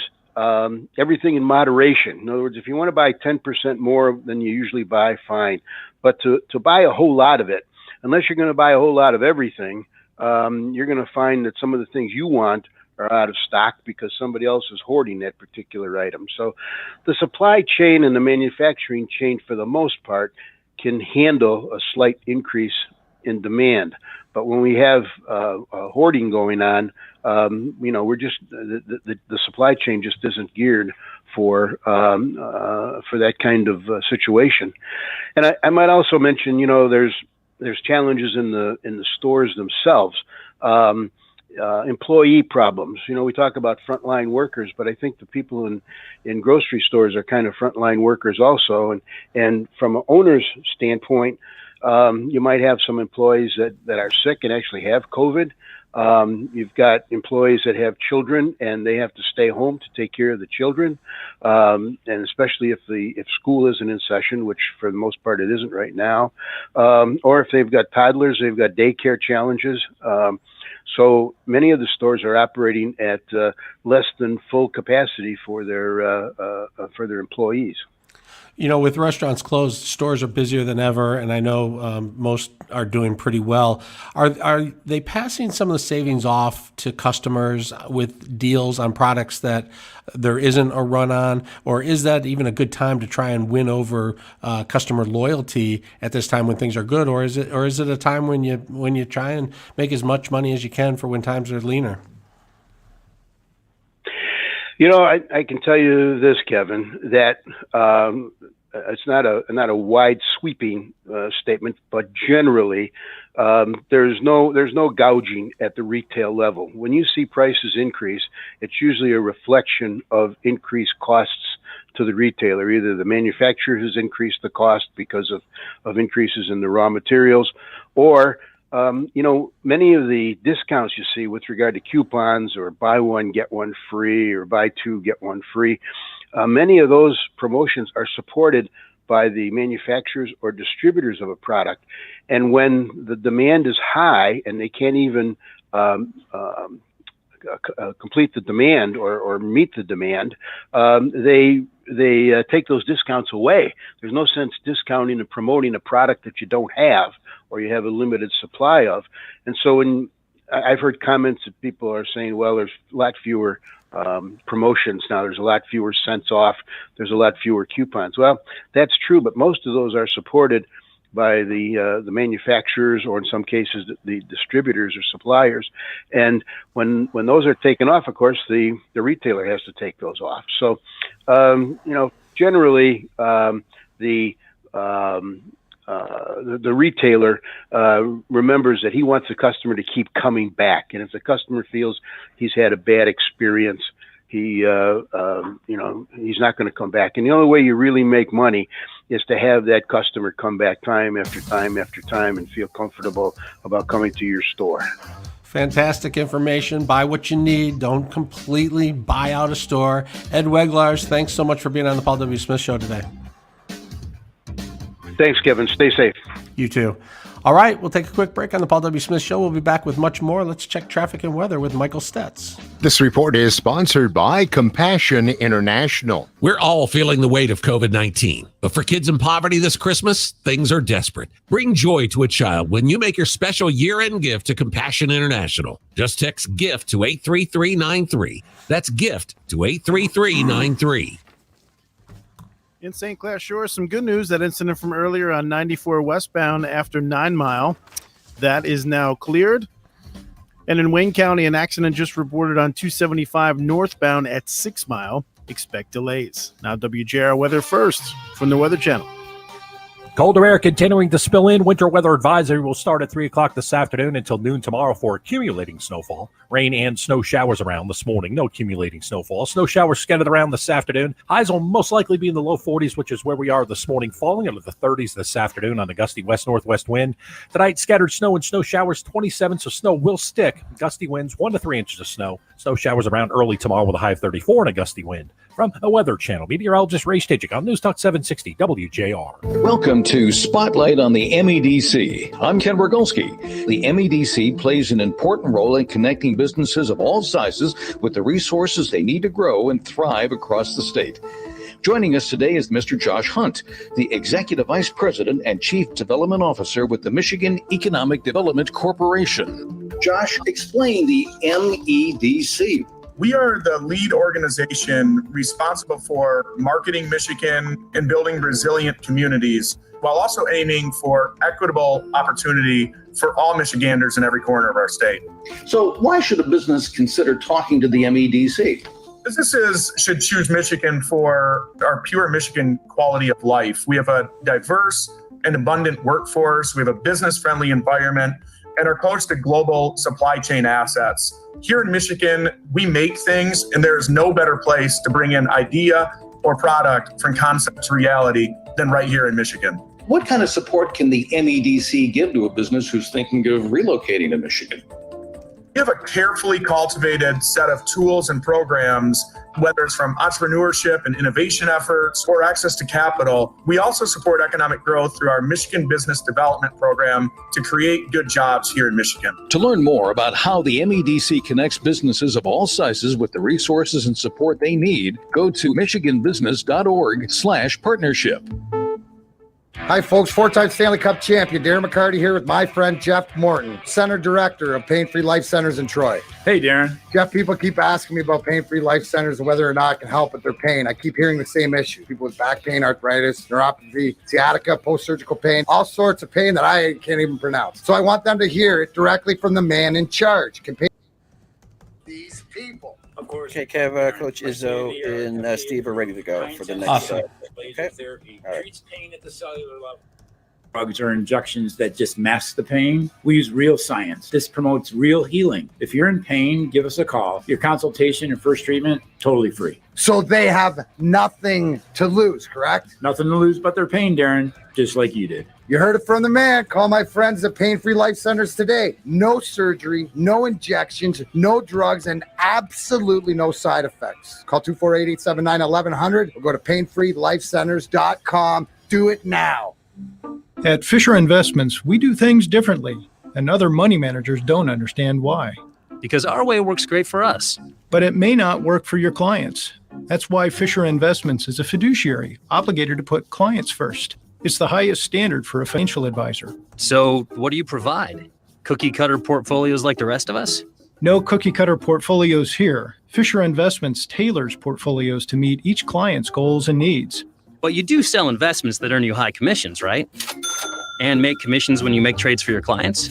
everything in moderation. In other words, if you want to buy 10% more than you usually buy, fine. But to buy a whole lot of it, unless you're going to buy a whole lot of everything, you're going to find that some of the things you want are out of stock because somebody else is hoarding that particular item. So the supply chain and the manufacturing chain, for the most part, can handle a slight increase in demand. But when we have hoarding going on, we're just the supply chain just isn't geared for that kind of situation. And I might also mention, there's challenges in the stores themselves. Employee problems. We talk about frontline workers, but I think the people in grocery stores are kind of frontline workers also. And from an owner's standpoint, you might have some employees that are sick and actually have COVID. You've got employees that have children and they have to stay home to take care of the children. And especially if school isn't in session, which for the most part it isn't right now. Or if they've got toddlers, they've got daycare challenges. So many of the stores are operating at less than full capacity for their employees. With restaurants closed, stores are busier than ever, and I know most are doing pretty well. Are they passing some of the savings off to customers with deals on products that there isn't a run on, or is that even a good time to try and win over customer loyalty at this time when things are good, or is it a time when you try and make as much money as you can for when times are leaner? I can tell you this, Kevin, that it's not a wide sweeping statement, but generally there's no gouging at the retail level. When you see prices increase, it's usually a reflection of increased costs to the retailer. Either the manufacturer has increased the cost because of increases in the raw materials, or many of the discounts you see with regard to coupons or buy one, get one free, or buy two, get one free, many of those promotions are supported by the manufacturers or distributors of a product. And when the demand is high and they can't even complete the demand or meet the demand, they take those discounts away. There's no sense discounting and promoting a product that you don't have or you have a limited supply of. And so when I've heard comments that people are saying, well, there's a lot fewer promotions now, there's a lot fewer cents off, there's a lot fewer coupons. Well, that's true, but most of those are supported by the manufacturers, or in some cases the distributors or suppliers. And when those are taken off, of course, the retailer has to take those off. So generally the retailer remembers that he wants the customer to keep coming back, and if the customer feels he's had a bad experience, he's not going to come back. And the only way you really make money is to have that customer come back time after time after time and feel comfortable about coming to your store. Fantastic information. Buy what you need. Don't completely buy out a store. Ed Weglars, thanks so much for being on the Paul W. Smith Show today. Thanks, Kevin. Stay safe. You too. All right, we'll take a quick break on the Paul W. Smith Show. We'll be back with much more. Let's check traffic and weather with Michael Stetz. This report is sponsored by Compassion International. We're all feeling the weight of COVID-19, but for kids in poverty this Christmas, things are desperate. Bring joy to a child when you make your special year-end gift to Compassion International. Just text GIFT to 83393. That's GIFT to 83393. In St. Clair Shores, some good news. That incident from earlier on 94 westbound after 9 Mile, that is now cleared. And in Wayne County, an accident just reported on 275 northbound at 6 Mile. Expect delays. Now WJR weather first from the Weather Channel. Colder air continuing to spill in. Winter weather advisory will start at 3 o'clock this afternoon until noon tomorrow for accumulating snowfall. Rain and snow showers around this morning. No accumulating snowfall. Snow showers scattered around this afternoon. Highs will most likely be in the low 40s, which is where we are this morning, falling into the 30s this afternoon on a gusty west-northwest wind. Tonight, scattered snow and snow showers 27, so snow will stick. Gusty winds 1 to 3 inches of snow. Snow showers around early tomorrow with a high of 34 and a gusty wind. From a Weather Channel, meteorologist Ray Stagik on News Talk 760 WJR. Welcome to Spotlight on the MEDC. I'm Ken Rogolski. The MEDC plays an important role in connecting businesses of all sizes with the resources they need to grow and thrive across the state. Joining us today is Mr. Josh Hunt, the Executive Vice President and Chief Development Officer with the Michigan Economic Development Corporation. Josh, explain the MEDC. We are the lead organization responsible for marketing Michigan and building resilient communities, while also aiming for equitable opportunity for all Michiganders in every corner of our state. So why should a business consider talking to the MEDC? Businesses should choose Michigan for our pure Michigan quality of life. We have a diverse and abundant workforce. We have a business-friendly environment and are close to global supply chain assets. Here in Michigan, we make things, and there is no better place to bring in idea or product from concept to reality than right here in Michigan. What kind of support can the MEDC give to a business who's thinking of relocating to Michigan? We have a carefully cultivated set of tools and programs, whether it's from entrepreneurship and innovation efforts or access to capital. We also support economic growth through our Michigan Business Development Program to create good jobs here in Michigan. To learn more about how the MEDC connects businesses of all sizes with the resources and support they need, go to michiganbusiness.org/partnership. Hi, folks. Four-time Stanley Cup champion Darren McCarty here with my friend Jeff Morton, Center Director of Pain-Free Life Centers in Troy. Hey, Darren. Jeff, people keep asking me about Pain-Free Life Centers and whether or not I can help with their pain. I keep hearing the same issue. People with back pain, arthritis, neuropathy, sciatica, post-surgical pain, all sorts of pain that I can't even pronounce. So I want them to hear it directly from the man in charge. These people. Of course. Okay, Kev, Coach Izzo and Steve are ready to go for the next. Awesome. Okay. All right. Pain at the cellular level. Drugs or injections that just mask the pain. We use real science. This promotes real healing. If you're in pain, give us a call. Your consultation and first treatment, totally free. So they have nothing to lose, correct? Nothing to lose but their pain, Darren, just like you did. You heard it from the man. Call my friends at Pain-Free Life Centers today. No surgery, no injections, no drugs, and absolutely no side effects. Call 248-879-1100 or go to painfreelifecenters.com. Do it now. At Fisher Investments, we do things differently, and other money managers don't understand why. Because our way works great for us. But it may not work for your clients. That's why Fisher Investments is a fiduciary, obligated to put clients first. It's the highest standard for a financial advisor. So what do you provide? Cookie cutter portfolios like the rest of us? No cookie cutter portfolios here. Fisher Investments tailors portfolios to meet each client's goals and needs. But you do sell investments that earn you high commissions, right? And make commissions when you make trades for your clients?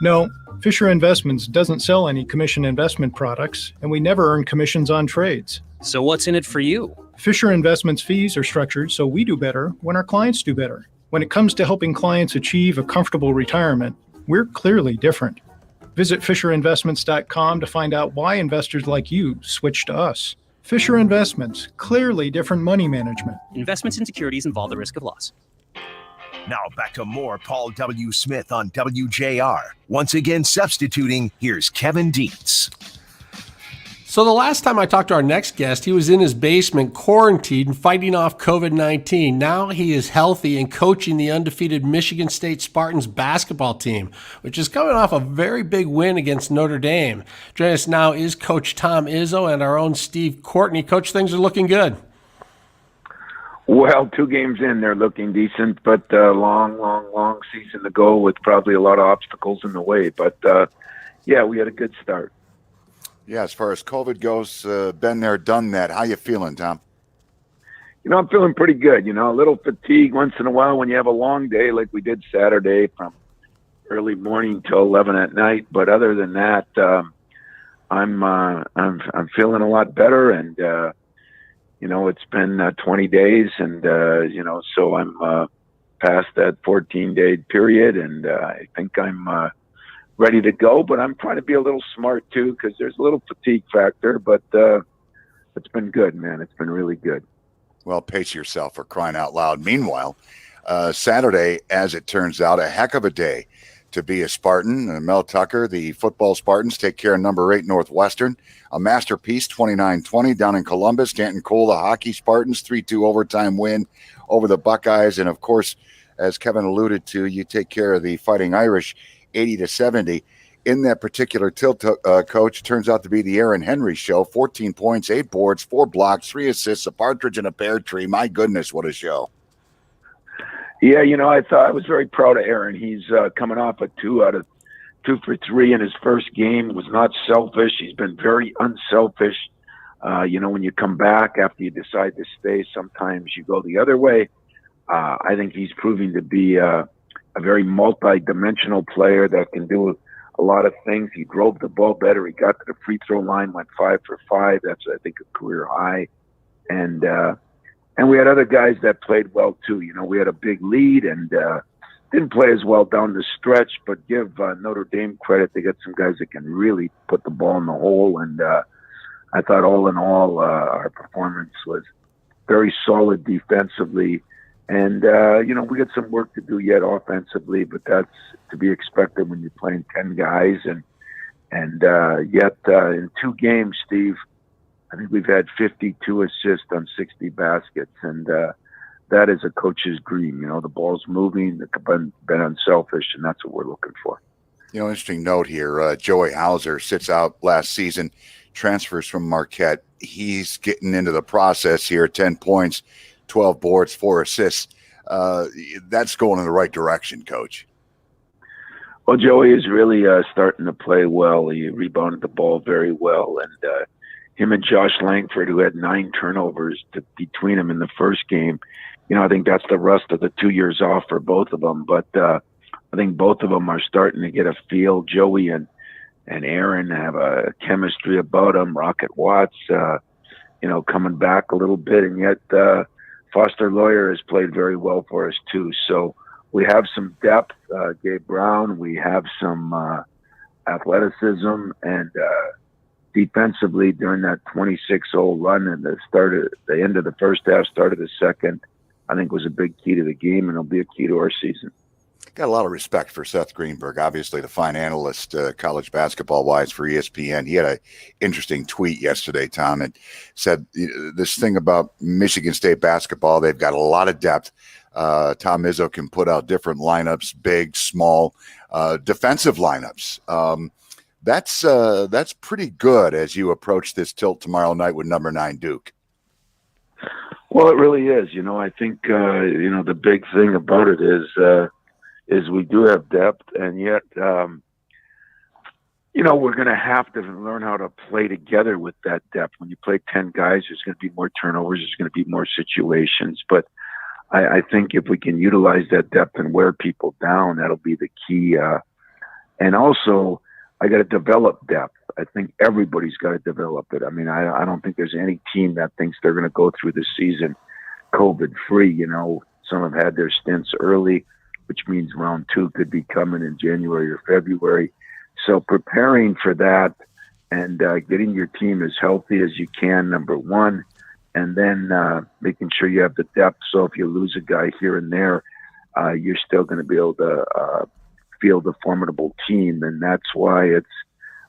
No, Fisher Investments doesn't sell any commission investment products, and we never earn commissions on trades. So what's in it for you? Fisher Investments fees are structured so we do better when our clients do better. When it comes to helping clients achieve a comfortable retirement, we're clearly different. Visit FisherInvestments.com to find out why investors like you switch to us. Fisher Investments, clearly different money management. Investments in securities involve the risk of loss. Now back to more Paul W. Smith on WJR. Once again substituting, here's Kevin Dietz. So the last time I talked to our next guest, he was in his basement, quarantined, fighting off COVID-19. Now he is healthy and coaching the undefeated Michigan State Spartans basketball team, which is coming off a very big win against Notre Dame. Joining us now is Coach Tom Izzo and our own Steve Courtney. Coach, things are looking good. Well, 2 games in, they're looking decent, but long season to go with probably a lot of obstacles in the way. But, yeah, we had a good start. Yeah, as far as COVID goes, been there, done that. How you feeling, Tom? I'm feeling pretty good. A little fatigue once in a while when you have a long day like we did Saturday from early morning till 11 at night. But other than that, I'm feeling a lot better. And, it's been 20 days and, so I'm past that 14-day period. And I think I'm ready to go, but I'm trying to be a little smart too because there's a little fatigue factor, but it's been good, man. It's been really good. Well, pace yourself, for crying out loud. Meanwhile, Saturday, as it turns out, a heck of a day to be a Spartan. Mel Tucker, the football Spartans, take care of number 8 Northwestern. A masterpiece, 29-20 down in Columbus. Danton Cole, the hockey Spartans, 3-2 overtime win over the Buckeyes. And, of course, as Kevin alluded to, you take care of the Fighting Irish, 80-70. In that particular tilt, coach, turns out to be the Aaron Henry show. 14 points, 8 boards, 4 blocks, 3 assists, a partridge in a pear tree. My goodness, what a show. Yeah, I was very proud of Aaron. He's coming off a 2 out of 2 for 3 in his first game. Was not selfish. He's been very unselfish. When you come back after you decide to stay, sometimes you go the other way. I think he's proving to be a very multi-dimensional player that can do a lot of things. He drove the ball better. He got to the free throw line, went 5 for 5. That's, I think, a career high. And we had other guys that played well too. We had a big lead and didn't play as well down the stretch, but give Notre Dame credit. They got some guys that can really put the ball in the hole. And I thought all in all, our performance was very solid defensively. And, we got some work to do yet offensively, but that's to be expected when you're playing 10 guys. And yet in 2 games, Steve, I think we've had 52 assists on 60 baskets. And that is a coach's dream. The ball's moving, been unselfish, and that's what we're looking for. Interesting note here. Joey Hauser sits out last season, transfers from Marquette. He's getting into the process here, 10 points. 12 boards, 4 assists. That's going in the right direction, Coach. Well, Joey is really starting to play well. He rebounded the ball very well. And him and Josh Langford, who had 9 turnovers between them in the first game, I think that's the rust of the 2 years off for both of them. But I think both of them are starting to get a feel. Joey and Aaron have a chemistry about them. Rocket Watts, coming back a little bit. And yet Foster Lawyer has played very well for us too. So we have some depth, Gabe Brown. We have some athleticism, and defensively during that 26-0 run and the end of the first half, start of the second, I think was a big key to the game, and it'll be a key to our season. Got a lot of respect for Seth Greenberg, obviously the fine analyst, college basketball-wise for ESPN. He had an interesting tweet yesterday, Tom, and said this thing about Michigan State basketball, they've got a lot of depth. Tom Izzo can put out different lineups, big, small, defensive lineups. That's pretty good as you approach this tilt tomorrow night with number 9 Duke. Well, it really is. I think, the big thing about it is we do have depth, and yet, we're going to have to learn how to play together with that depth. When you play 10 guys, there's going to be more turnovers. There's going to be more situations. But I think if we can utilize that depth and wear people down, that'll be the key. And also, I got to develop depth. I think everybody's got to develop it. I mean, I don't think there's any team that thinks they're going to go through the season COVID-free. Some have had their stints early, which means round 2 could be coming in January or February. So preparing for that and getting your team as healthy as you can, number 1, and then making sure you have the depth. So if you lose a guy here and there, you're still going to be able to field a formidable team. And that's why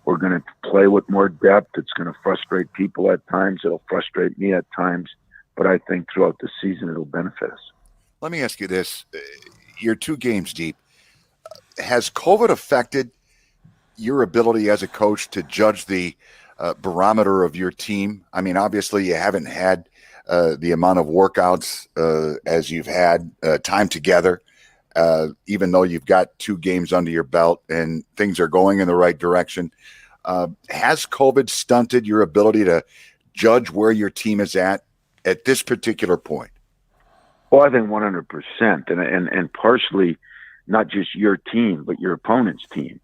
we're going to play with more depth. It's going to frustrate people at times. It'll frustrate me at times. But I think throughout the season, it'll benefit us. Let me ask you this. You're 2 games deep. Has COVID affected your ability as a coach to judge the barometer of your team? I mean, obviously you haven't had the amount of workouts as you've had time together, even though you've got 2 games under your belt and things are going in the right direction. Has COVID stunted your ability to judge where your team is at this particular point? Well, I think 100%, and partially not just your team, but your opponent's team.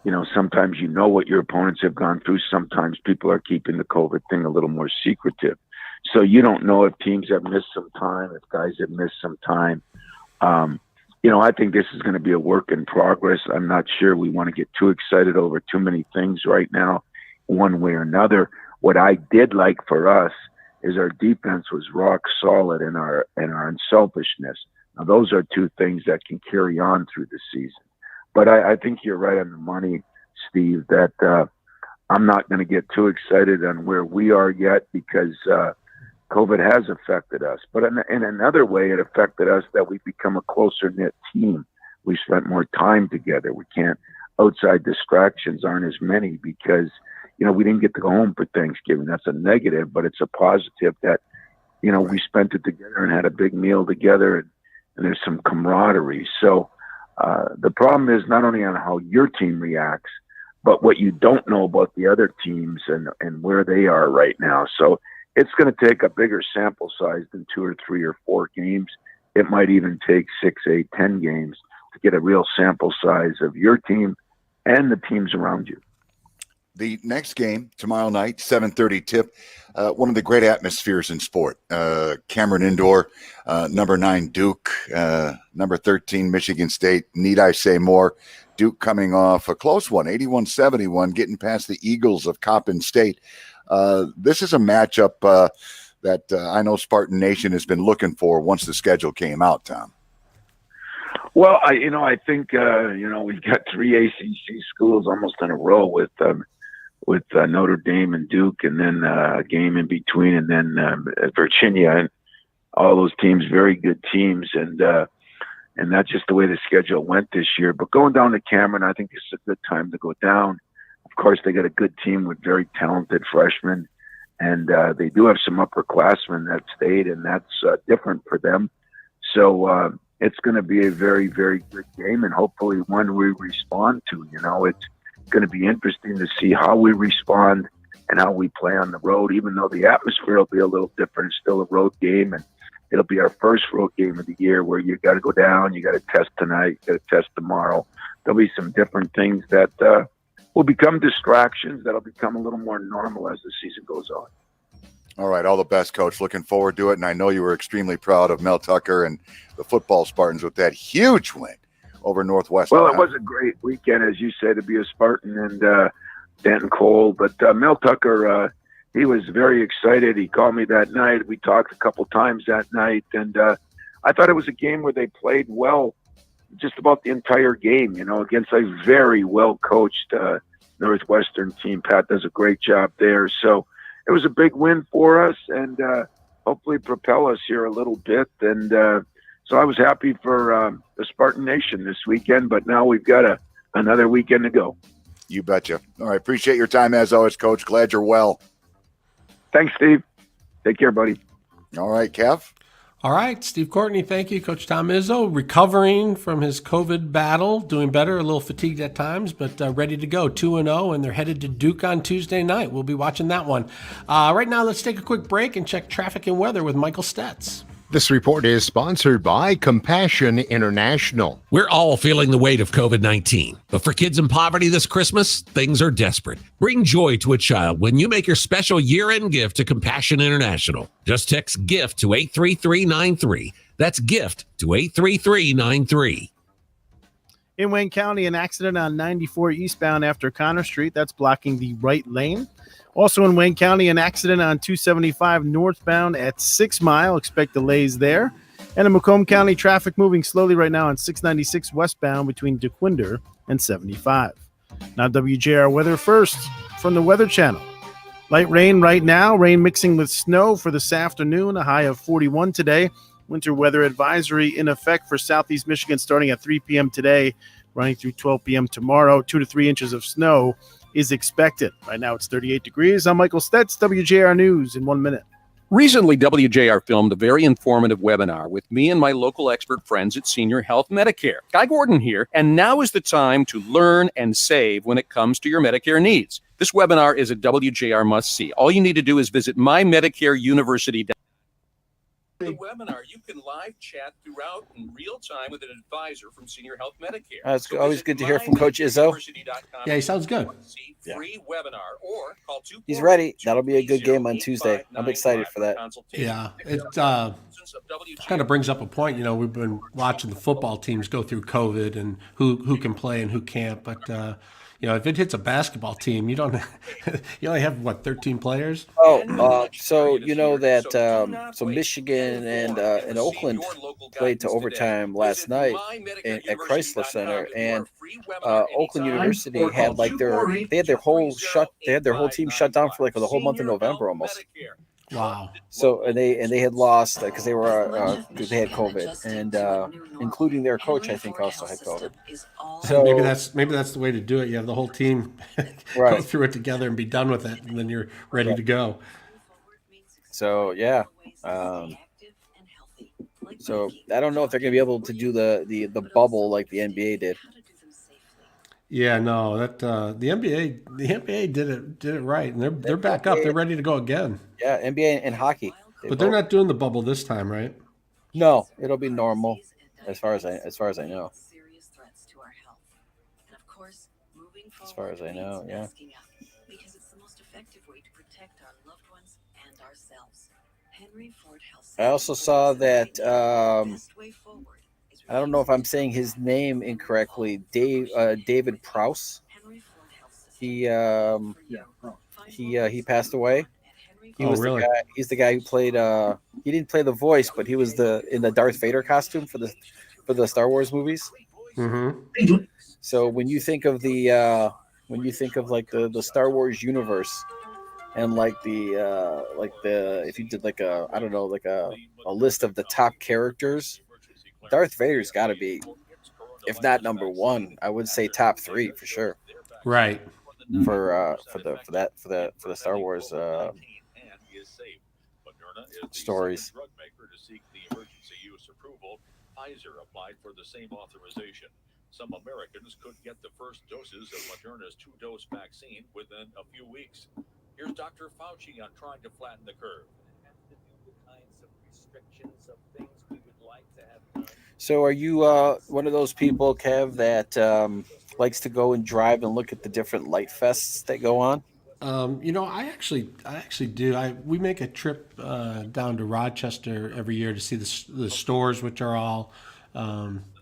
You know, sometimes you know what your opponents have gone through. Sometimes people are keeping the COVID thing a little more secretive. So you don't know if teams have missed some time, if guys have missed some time. You know, I think this is going to be a work in progress. I'm not sure we want to get too excited over too many things right now, one way or another. What I did like for us is our defense was rock solid in our unselfishness. Now, those are 2 things that can carry on through the season. But I think you're right on the money, Steve, that I'm not going to get too excited on where we are yet because COVID has affected us. But in another way, it affected us that we've become a closer-knit team. We spent more time together. Outside distractions aren't as many because, you know, we didn't get to go home for Thanksgiving. That's a negative, but it's a positive that, you know, we spent it together and had a big meal together and there's some camaraderie. So the problem is not only on how your team reacts, but what you don't know about the other teams and where they are right now. So it's going to take a bigger sample size than 2 or 3 or 4 games. It might even take 6, 8, 10 games to get a real sample size of your team and the teams around you. The next game tomorrow night, 7:30 tip, one of the great atmospheres in sport. Cameron Indoor, number 9 Duke, number 13 Michigan State. Need I say more? Duke coming off a close one, 81-71, getting past the Eagles of Coppin State. This is a matchup that I know Spartan Nation has been looking for once the schedule came out, Tom. Well, I think we've got 3 ACC schools almost in a row with Notre Dame and Duke, and then a game in between, and then Virginia, and all those teams, very good teams, and that's just the way the schedule went this year. But going down to Cameron, I think it's a good time to go down. Of course, they got a good team with very talented freshmen, and they do have some upperclassmen that stayed, and that's different for them. So it's going to be a very, very good game, and hopefully one we respond to. You know, it's going to be interesting to see how we respond and how we play on the road, even though the atmosphere will be a little different. It's still a road game, and it'll be our first road game of the year where you got to go down, you got to test tonight, you got to test tomorrow. There'll be some different things that will become distractions that'll become a little more normal as the season goes on. All right, all the best, Coach. Looking forward to it, and I know you were extremely proud of Mel Tucker and the football Spartans with that huge win over Northwestern. Well, it was a great weekend, as you say, to be a Spartan and Denton Cole. But Mel Tucker, he was very excited. He called me that night. We talked a couple times that night, and I thought it was a game where they played well just about the entire game, against a very well-coached Northwestern team. Pat does a great job there. So it was a big win for us, and hopefully propel us here a little bit. And so I was happy for the Spartan Nation this weekend, but now we've got another weekend to go. You betcha. All right, appreciate your time as always, Coach. Glad you're well. Thanks, Steve. Take care, buddy. All right, Kev. All right, Steve Courtney, thank you. Coach Tom Izzo, recovering from his COVID battle, doing better, a little fatigued at times, but ready to go, 2-0, and they're headed to Duke on Tuesday night. We'll be watching that one. Right now, let's take a quick break and check traffic and weather with Michael Stetz. This report is sponsored by Compassion International. We're all feeling the weight of COVID-19, but for kids in poverty this Christmas, things are desperate. Bring joy to a child when you make your special year-end gift to Compassion International. Just text GIFT to 83393. That's GIFT to 83393. In Wayne County, an accident on 94 eastbound after Connor Street. That's blocking the right lane. Also in Wayne County, an accident on 275 northbound at 6 Mile. Expect delays there. And in Macomb County, traffic moving slowly right now on 696 westbound between DeQuinder and 75. Now WJR weather first from the Weather Channel. Light rain right now, rain mixing with snow for this afternoon, a high of 41 today. Winter weather advisory in effect for southeast Michigan starting at 3 p.m. today, running through 12 p.m. tomorrow. 2 to 3 inches of snow is expected. Right now it's 38 degrees. I'm Michael Stetz, WJR News in 1 minute. Recently, WJR filmed a very informative webinar with me and my local expert friends at Senior Health Medicare. Guy Gordon here, and now is the time to learn and save when it comes to your Medicare needs. This webinar is a WJR must-see. All you need to do is visit mymedicareuniversity.com. The webinar, you can live chat throughout in real time with an advisor from Senior Health Medicare. It's always good to hear from Coach Izzo. Yeah, he sounds good. Free webinar or call He's ready. That'll be a good game on Tuesday. I'm excited for that. Yeah, it kind of brings up a point. You know, we've been watching the football teams go through COVID and who can play and who can't. But you know, if it hits a basketball team, you don't. You only have what 13 players. So you know that so Michigan and Oakland played to overtime last night at Chrysler Center, and Oakland University had like their whole team shut down for like the whole month of November almost. Wow. So and they had lost because they had COVID, and including their coach, I think, also had COVID. So maybe that's the way to do it. You have the whole team go through it together and be done with it, and then you're ready to go. So yeah. So I don't know if they're going to be able to do the bubble like the NBA did. Yeah, no, that the NBA did it right, and they're back up. They're ready to go again. Yeah, NBA and hockey. But they're not doing the bubble this time, right? No, it'll be normal, as far as I know. As far as I know, yeah. Because it's the most effective way to protect our loved ones and ourselves. Henry Ford Health. I also saw that I don't know if I'm saying his name incorrectly. David Prowse. He passed away. He was really? He's the guy who played. He didn't play the voice, but he was in the Darth Vader costume for the Star Wars movies. Mm-hmm. So when you think of the Star Wars universe, and if you did a list of the top characters, Darth Vader's got to be, if not number one, I would say top 3 for sure. Right. For the Star Wars stories. Pfizer applied for the same authorization. Some Americans could get the first doses of Moderna's 2-dose vaccine within a few weeks. Here's Dr. Fauci on trying to flatten the curve. So are you one of those people, Kev, that likes to go and drive and look at the different light fests that go on? You know, I actually do. We make a trip down to Rochester every year to see the stores, which are all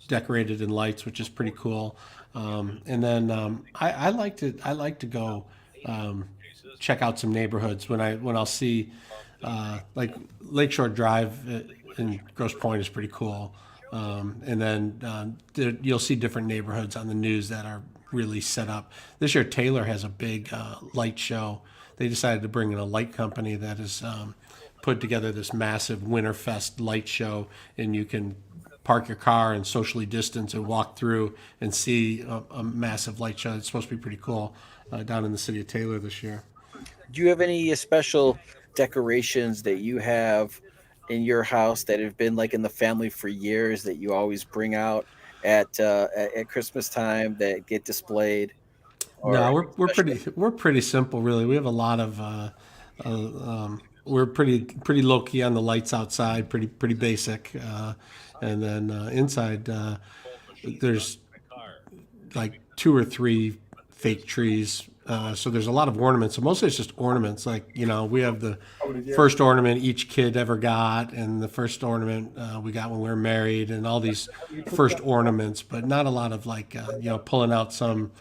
decorated in lights, which is pretty cool. And then I like to go check out some neighborhoods when I'll see like Lakeshore Drive in Grosse Pointe is pretty cool. And then you'll see different neighborhoods on the news that are really set up. This year, Taylor has a big light show. They decided to bring in a light company that has put together this massive Winterfest light show, and you can park your car and socially distance and walk through and see a massive light show. It's supposed to be pretty cool down in the city of Taylor this year. Do you have any special decorations that you have in your house that have been like in the family for years that you always bring out at Christmas time that get displayed? No, we're pretty simple, really. We have a lot of we're pretty low key on the lights outside, pretty basic, and then inside there's like 2 or 3 fake trees. So there's a lot of ornaments. So mostly it's just ornaments. Like, you know, we have the first ornament each kid ever got, and the first ornament we got when we were married, and all these first ornaments, but not a lot of like, pulling out some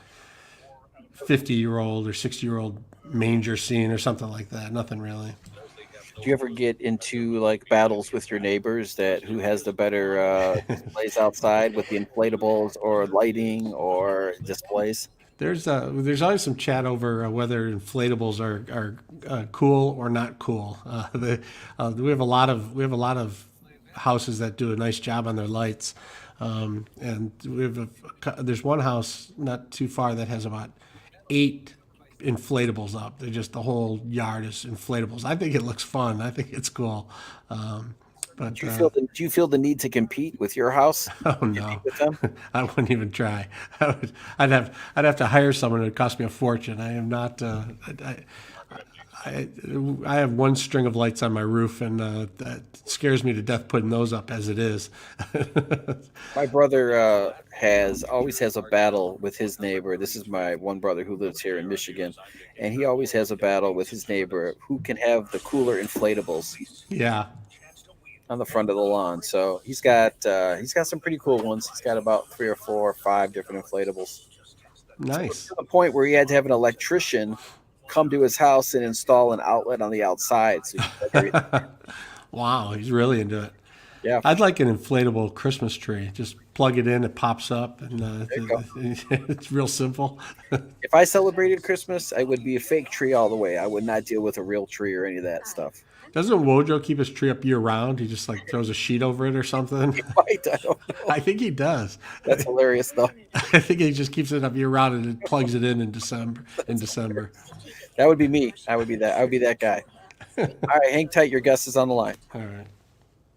50-year-old or 60-year-old manger scene or something like that. Nothing really. Do you ever get into like battles with your neighbors that who has the better displays outside with the inflatables or lighting or displays? There's always some chat over whether inflatables are cool or not cool. We have a lot of houses that do a nice job on their lights, and there's one house not too far that has about 8 inflatables up. They're just the whole yard is inflatables. I think it looks fun. I think it's cool. But Do you feel the need to compete with your house? oh no, with them? I wouldn't even try. I'd have to hire someone. It would cost me a fortune. I am not. I have one string of lights on my roof, and that scares me to death putting those up as it is. My brother always has a battle with his neighbor. This is my one brother who lives here in Michigan, and he always has a battle with his neighbor who can have the cooler inflatables. Yeah. On the front of the lawn. So he's got some pretty cool ones. He's got about 3 or 4 or 5 different inflatables. Nice. To the point where he had to have an electrician come to his house and install an outlet on the outside. So wow, he's really into it. Yeah. I'd like an inflatable Christmas tree. Just plug it in, it pops up, and it's real simple. If I celebrated Christmas, I would be a fake tree all the way. I would not deal with a real tree or any of that stuff. Doesn't Wojo keep his tree up year round? He just like throws a sheet over it or something. Right, I don't know. I think he does. That's hilarious, though. I think he just keeps it up year round and it plugs it in December. That would be me. I would be that guy. All right, hang tight. Your guest is on the line. All right.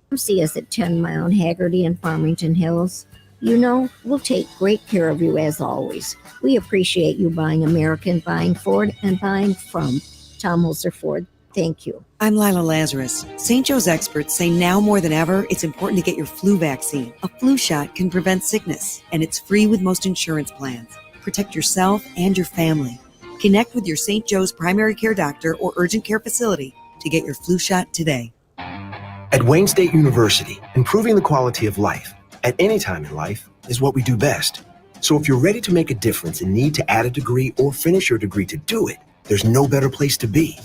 Come see us at 10 Mile and Haggerty in Farmington Hills. You know, we'll take great care of you as always. We appreciate you buying American, buying Ford, and buying from Tom Holzer Ford. Thank you. I'm Lila Lazarus. St. Joe's experts say now more than ever, it's important to get your flu vaccine. A flu shot can prevent sickness, and it's free with most insurance plans. Protect yourself and your family. Connect with your St. Joe's primary care doctor or urgent care facility to get your flu shot today. At Wayne State University, improving the quality of life at any time in life is what we do best. So if you're ready to make a difference and need to add a degree or finish your degree to do it, there's no better place to be.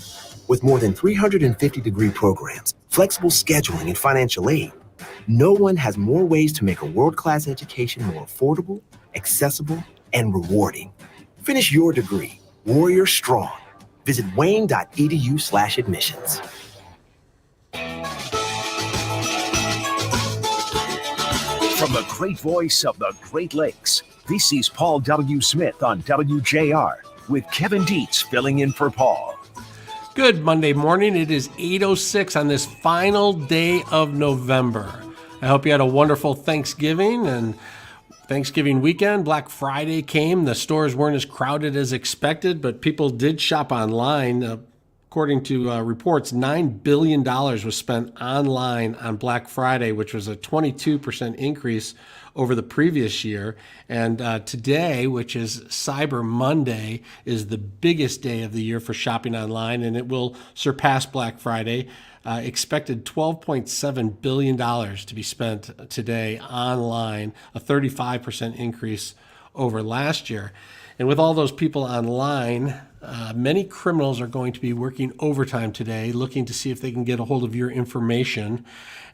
With more than 350 degree programs, flexible scheduling, and financial aid, no one has more ways to make a world-class education more affordable, accessible, and rewarding. Finish your degree, Warrior Strong. Visit wayne.edu/admissions. From the great voice of the Great Lakes, this is Paul W. Smith on WJR with Kevin Dietz filling in for Paul. Good Monday morning. It is 8:06 on this final day of November. I hope you had a wonderful Thanksgiving and Thanksgiving weekend. Black Friday came. The stores weren't as crowded as expected, but people did shop online. According to reports, $9 billion was spent online on Black Friday, which was a 22% increase over the previous year. And today, which is Cyber Monday, is the biggest day of the year for shopping online, and it will surpass Black Friday. Expected $12.7 billion to be spent today online, a 35% increase over last year. And with all those people online, many criminals are going to be working overtime today, looking to see if they can get a hold of your information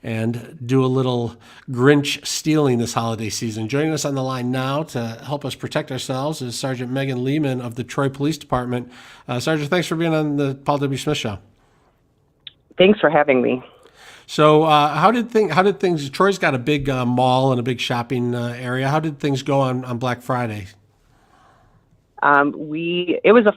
and do a little Grinch stealing this holiday season. Joining us on the line now to help us protect ourselves is Sergeant Megan Lehman of the Troy Police Department. Sergeant, thanks for being on the Paul W. Smith Show. Thanks for having me. So how did things, Troy's got a big mall and a big shopping area. How did things go on Black Friday? It was a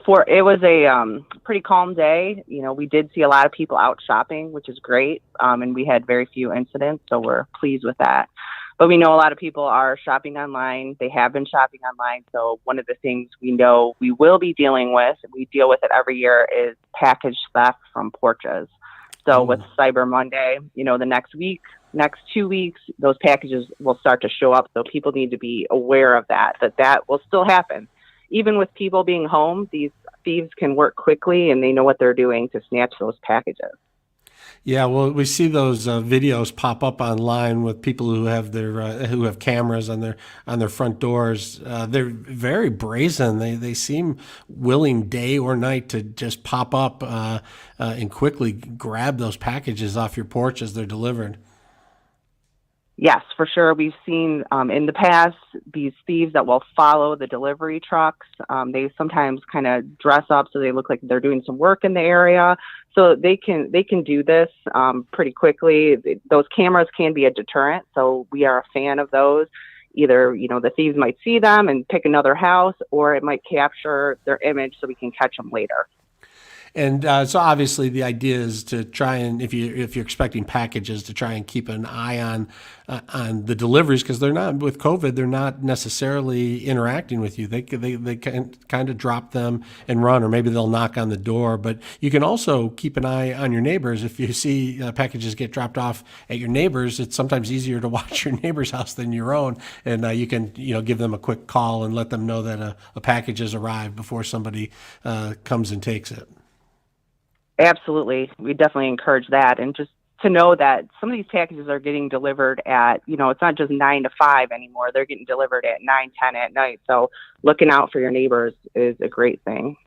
pretty calm day. You know, we did see a lot of people out shopping, which is great. And we had very few incidents, so we're pleased with that. But we know a lot of people are shopping online. They have been shopping online. So one of the things we know we will be dealing with, we deal with it every year, is package theft from porches. So with Cyber Monday, you know, the next 2 weeks, those packages will start to show up. So people need to be aware of that will still happen. Even with people being home, these thieves can work quickly and they know what they're doing to snatch those packages. Yeah, well, we see those videos pop up online with people who have their who have cameras on their front doors. They're very brazen. They seem willing day or night to just pop up and quickly grab those packages off your porch as they're delivered. Yes, for sure. We've seen in the past these thieves that will follow the delivery trucks. They sometimes kind of dress up so they look like they're doing some work in the area. So they can do this pretty quickly. Those cameras can be a deterrent, so we are a fan of those. Either the thieves might see them and pick another house, or it might capture their image so we can catch them later. And so obviously the idea is to try and if you're expecting packages, to try and keep an eye on the deliveries, because they're not, with COVID, they're not necessarily interacting with you. They can kind of drop them and run, or maybe they'll knock on the door. But you can also keep an eye on your neighbors. If you see packages get dropped off at your neighbors, it's sometimes easier to watch your neighbor's house than your own, and you can give them a quick call and let them know that a package has arrived before somebody comes and takes it. Absolutely. We definitely encourage that. And just to know that some of these packages are getting delivered at, it's not just 9 to 5 anymore. They're getting delivered at 9, 10 at night. So looking out for your neighbors is a great thing.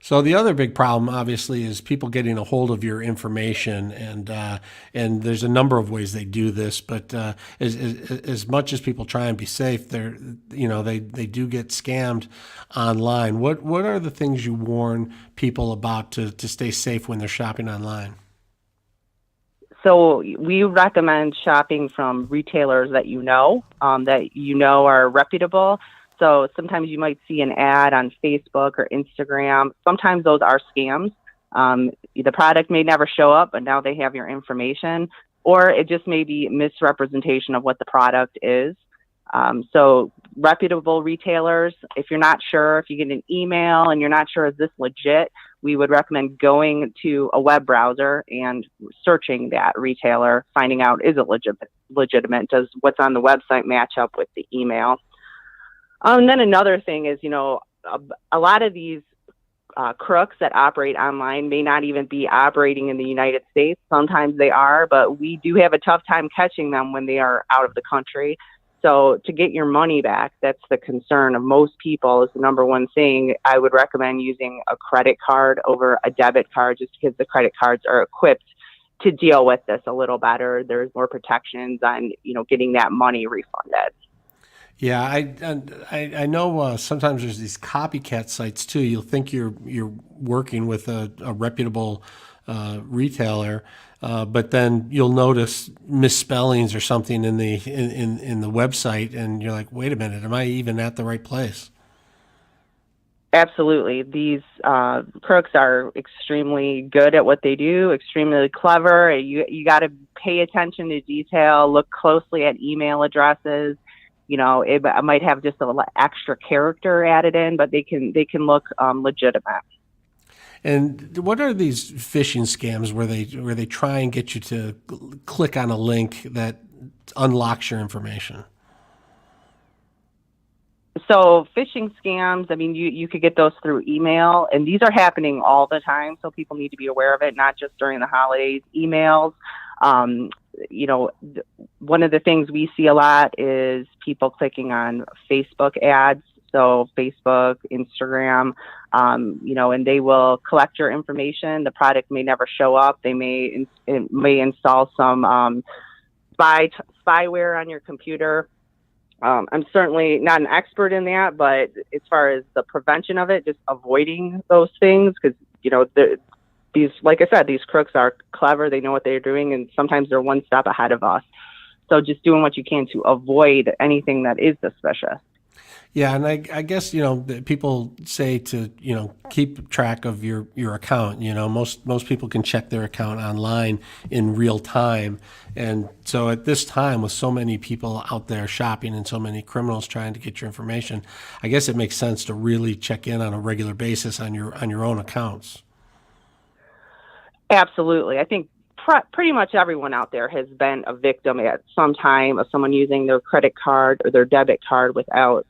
So the other big problem, obviously, is people getting a hold of your information, and there's a number of ways they do this. But as much as people try and be safe, they do get scammed online. What are the things you warn people about to stay safe when they're shopping online? So we recommend shopping from retailers that are reputable. So sometimes you might see an ad on Facebook or Instagram. Sometimes those are scams. The product may never show up, but now they have your information, or it just may be misrepresentation of what the product is. So reputable retailers, if you're not sure, if you get an email and you're not sure, is this legit, we would recommend going to a web browser and searching that retailer, finding out, is it legitimate? Does what's on the website match up with the email? And then another thing is, a lot of these crooks that operate online may not even be operating in the United States. Sometimes they are, but we do have a tough time catching them when they are out of the country. So to get your money back, that's the concern of most people, is the number one thing. I would recommend using a credit card over a debit card, just because the credit cards are equipped to deal with this a little better. There's more protections on, getting that money refunded. Yeah, I know sometimes there's these copycat sites too. You'll think you're working with a reputable retailer, but then you'll notice misspellings or something in the website, and you're like, wait a minute, am I even at the right place? Absolutely. These crooks are extremely good at what they do, extremely clever. You got to pay attention to detail, look closely at email addresses. It might have just a little extra character added in, but they can look legitimate. And what are these phishing scams where they try and get you to click on a link that unlocks your information? So phishing scams, you could get those through email, and these are happening all the time. So people need to be aware of it, not just during the holidays. Emails, one of the things we see a lot is people clicking on Facebook ads. So Facebook, Instagram, and they will collect your information. The product may never show up. They may install some spyware on your computer. I'm certainly not an expert in that, but as far as the prevention of it, just avoiding those things, because these, like I said, these crooks are clever. They know what they're doing, and sometimes they're one step ahead of us. So just doing what you can to avoid anything that is suspicious. Yeah, and I guess people say to keep track of your account. Most people can check their account online in real time, and so at this time, with so many people out there shopping and so many criminals trying to get your information, I guess it makes sense to really check in on a regular basis on your own accounts. Absolutely. I think pretty much everyone out there has been a victim at some time of someone using their credit card or their debit card without,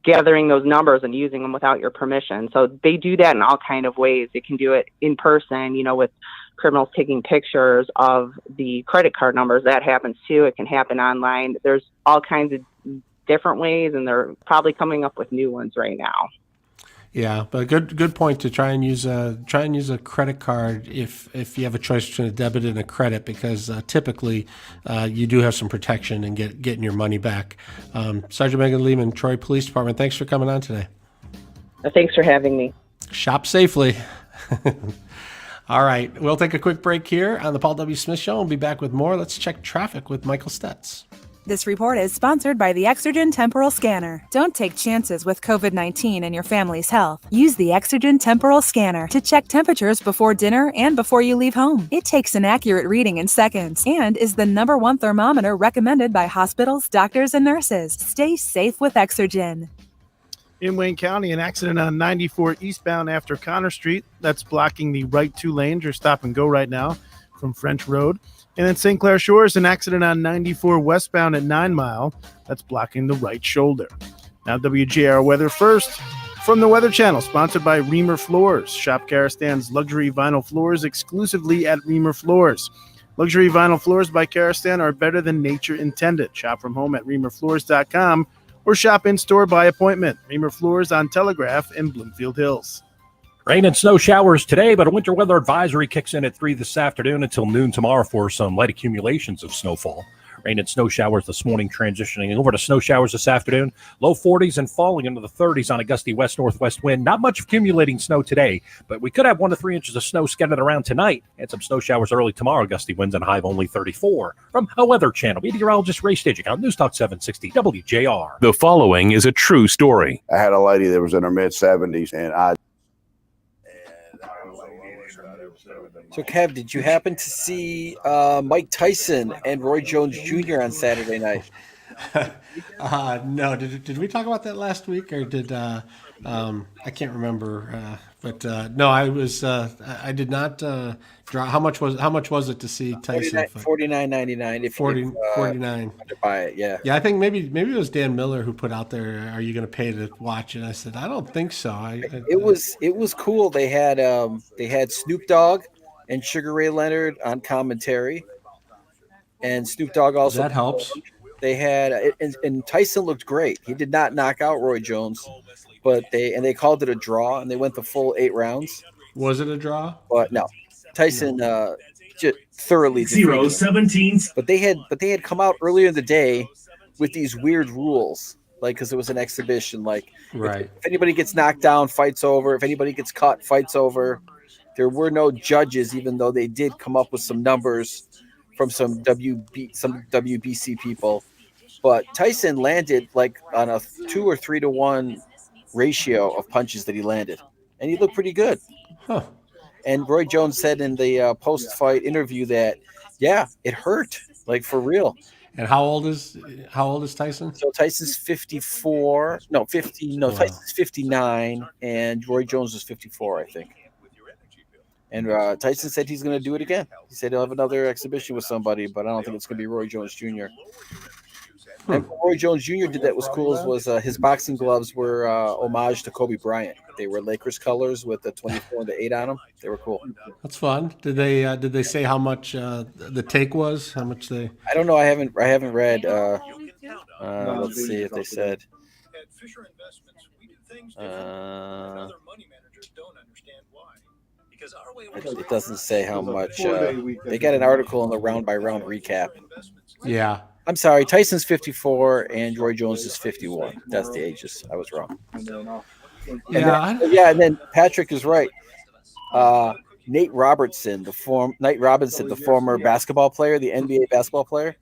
gathering those numbers and using them without your permission. So they do that in all kind of ways. They can do it in person, with criminals taking pictures of the credit card numbers. That happens too. It can happen online. There's all kinds of different ways, and they're probably coming up with new ones right now. Yeah, but good point to try and use a credit card if you have a choice between a debit and a credit, because typically you do have some protection and getting your money back. Sergeant Megan Lehman, Troy Police Department, thanks for coming on today. Thanks for having me. Shop safely. All right, we'll take a quick break here on the Paul W. Smith Show. We'll be back with more. Let's check traffic with Michael Stetz. This report is sponsored by the Exergen Temporal Scanner. Don't take chances with COVID-19 and your family's health. Use the Exergen Temporal Scanner to check temperatures before dinner and before you leave home. It takes an accurate reading in seconds and is the #1 thermometer recommended by hospitals, doctors, and nurses. Stay safe with Exergen. In Wayne County, an accident on 94 eastbound after Connor Street. That's blocking the right two lanes. You're stop and go right now from French Road. And in St. Clair Shores, an accident on 94 westbound at 9 Mile. That's blocking the right shoulder. Now WJR weather first from the Weather Channel, sponsored by Reamer Floors. Shop Karastan's luxury vinyl floors exclusively at Reamer Floors. Luxury vinyl floors by Karastan are better than nature intended. Shop from home at reamerfloors.com or shop in-store by appointment. Reamer Floors on Telegraph in Bloomfield Hills. Rain and snow showers today, but a winter weather advisory kicks in at 3 this afternoon until noon tomorrow for some light accumulations of snowfall. Rain and snow showers this morning, transitioning over to snow showers this afternoon. Low 40s and falling into the 30s on a gusty west-northwest wind. Not much accumulating snow today, but we could have 1 to 3 inches of snow scattered around tonight and some snow showers early tomorrow. Gusty winds and a high of only 34. From a Weather Channel, meteorologist Ray Stagik on News Talk 760 WJR. The following is a true story. I had a lady that was in her mid-70s, and So, Kev, did you happen to see Mike Tyson and Roy Jones Jr. on Saturday night? No. Did we talk about that last week, or did I can't remember? But no, I was. I did not draw. How much was it to see Tyson? $49.99. If 49. To buy it, yeah. Yeah, I think maybe it was Dan Miller who put out there, "Are you going to pay to watch?" And I said, "I don't think so." It was cool. They had Snoop Dogg and Sugar Ray Leonard on commentary, and Snoop Dogg also. That helps. They had and Tyson looked great. He did not knock out Roy Jones, but they called it a draw, and they went the full 8 rounds. Was it a draw? But no, Tyson just thoroughly 0-17. But they had come out earlier in the day with these weird rules, like because it was an exhibition. Like, right. If anybody gets knocked down, fight's over. If anybody gets cut, fight's over. There were no judges, even though they did come up with some numbers from some WBC people. But Tyson landed like on a 2 or 3 to 1 ratio of punches that he landed, and he looked pretty good. Huh. And Roy Jones said in the post-fight interview that, yeah, it hurt, like for real. And how old is Tyson? So Tyson's 54. No, 50. No, wow. Tyson's 59, and Roy Jones is 54, I think. And Tyson said he's going to do it again. He said he'll have another exhibition with somebody, but I don't think it's going to be Roy Jones Jr. And Roy Jones Jr. did that was cool was his boxing gloves were homage to Kobe Bryant. They were Lakers colors with the 24 and the 8 on them. They were cool. That's fun. Did they say how much the take was? How much they? I don't know. I haven't read. Let's see if they said. It doesn't say how much. They got an article in the round by round recap. Yeah. I'm sorry. Tyson's 54 and Roy Jones is 51. That's the ages. I was wrong. And then Patrick is right. Nate Robinson, the former basketball player, the NBA basketball player,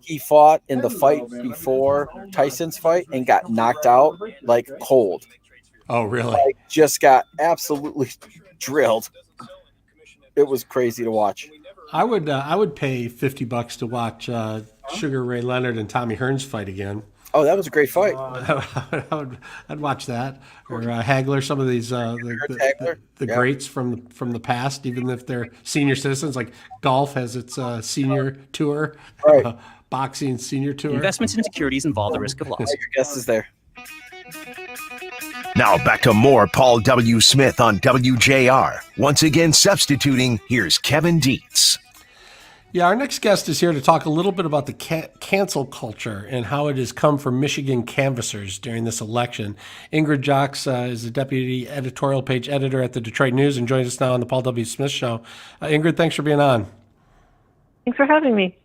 he fought in the fight before Tyson's fight and got knocked out like cold. Oh, really? Like, just got absolutely drilled. It was crazy to watch. I would pay $50 to watch Sugar Ray Leonard and Tommy Hearns fight again. Oh, that was a great fight. I'd watch that, or Hagler. Some of these the greats from the past, even if they're senior citizens. Like golf has its senior tour, right. Boxing senior tour. Investments in securities involve the risk of loss. Your guess is there. Now back to more Paul W. Smith on WJR. Once again substituting, here's Kevin Dietz. Yeah, our next guest is here to talk a little bit about the cancel culture and how it has come from Michigan canvassers during this election. Ingrid Jocks is the deputy editorial page editor at the Detroit News and joins us now on the Paul W. Smith Show. Ingrid, thanks for being on. Thanks for having me.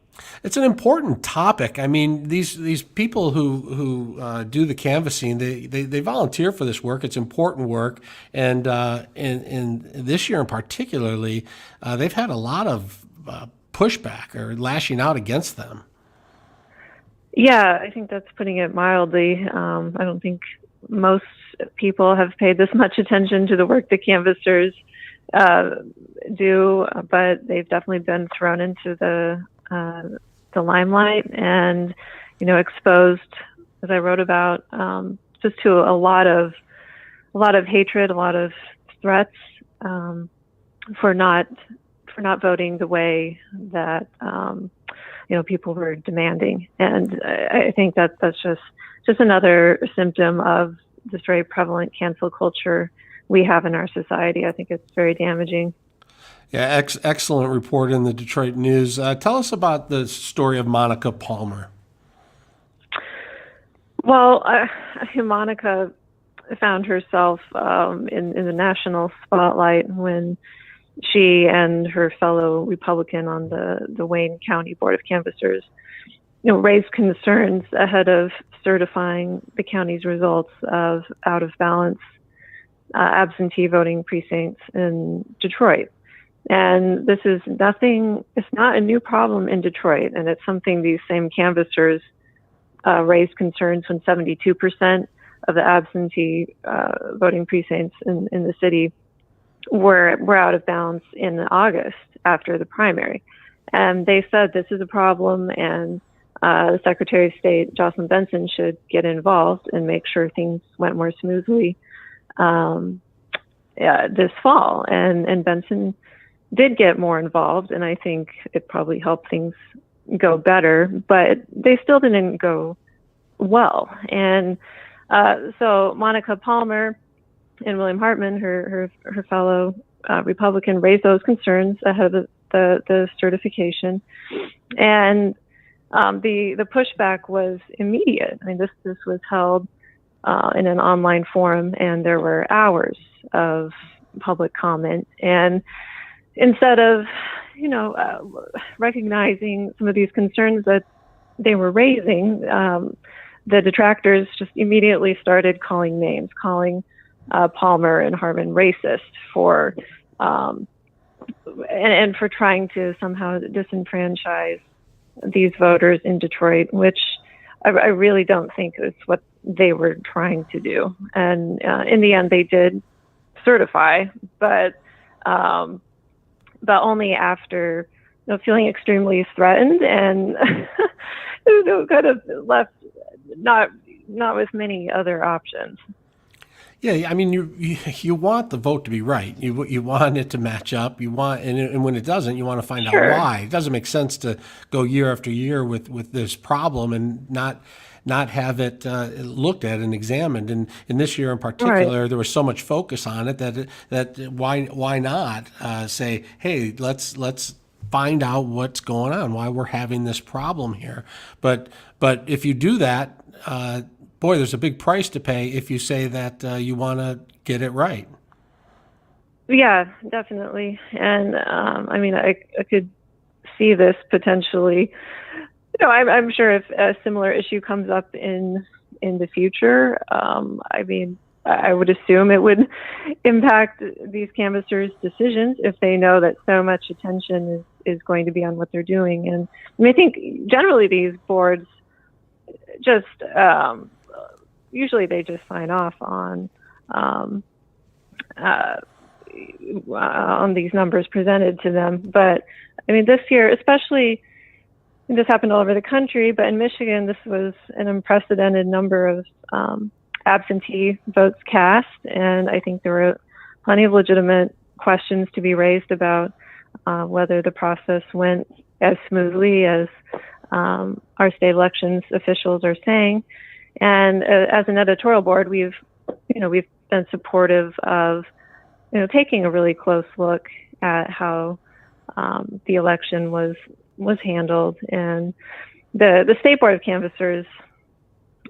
It's an important topic. I mean, these people who do the canvassing, they volunteer for this work. It's important work, and this year in particularly, they've had a lot of pushback or lashing out against them. Yeah, I think that's putting it mildly. I don't think most people have paid this much attention to the work the canvassers do, but they've definitely been thrown into the limelight and, exposed, as I wrote about, just to a lot of hatred, a lot of threats for not voting the way that people were demanding. And I think that's just another symptom of this very prevalent cancel culture we have in our society. I think it's very damaging. Yeah, excellent report in the Detroit News. Tell us about the story of Monica Palmer. Well, Monica found herself in the national spotlight when she and her fellow Republican on the Wayne County Board of Canvassers, raised concerns ahead of certifying the county's results of out-of-balance absentee voting precincts in Detroit. And this is it's not a new problem in Detroit, and it's something these same canvassers raised concerns when 72% of the absentee voting precincts in the city were out of bounds in August after the primary. And they said this is a problem, and the Secretary of State, Jocelyn Benson, should get involved and make sure things went more smoothly this fall. And Benson did get more involved, and I think it probably helped things go better, but they still didn't go well. And so Monica Palmer and William Hartman, her fellow Republican, raised those concerns ahead of the certification, and the pushback was immediate. I mean, this was held in an online forum, and there were hours of public comment. And instead of recognizing some of these concerns that they were raising, the detractors just immediately started calling names, calling Palmer and Hartman racist for and for trying to somehow disenfranchise these voters in Detroit, which I really don't think is what they were trying to do. And in the end, they did certify, but only after feeling extremely threatened and kind of left not with many other options. Yeah, I mean, you want the vote to be right. You want it to match up. And when it doesn't, you want to find out why. It doesn't make sense to go year after year with this problem and not have it looked at and examined. And in this year in particular, there was so much focus on it that why not say, hey, let's find out what's going on, why we're having this problem here. But if you do that, boy, there's a big price to pay if you say that you want to get it right. Yeah, definitely. And I mean, I could see this potentially. I'm sure if a similar issue comes up in the future, I mean, I would assume it would impact these canvassers' decisions if they know that so much attention is going to be on what they're doing. And I think generally these boards just usually they just sign off on these numbers presented to them. But I mean, this year, especially, this happened all over the country, but in Michigan, this was an unprecedented number of absentee votes cast, and I think there were plenty of legitimate questions to be raised about whether the process went as smoothly as our state elections officials are saying. And as an editorial board, we've been supportive of, taking a really close look at how the election was handled. And the State Board of Canvassers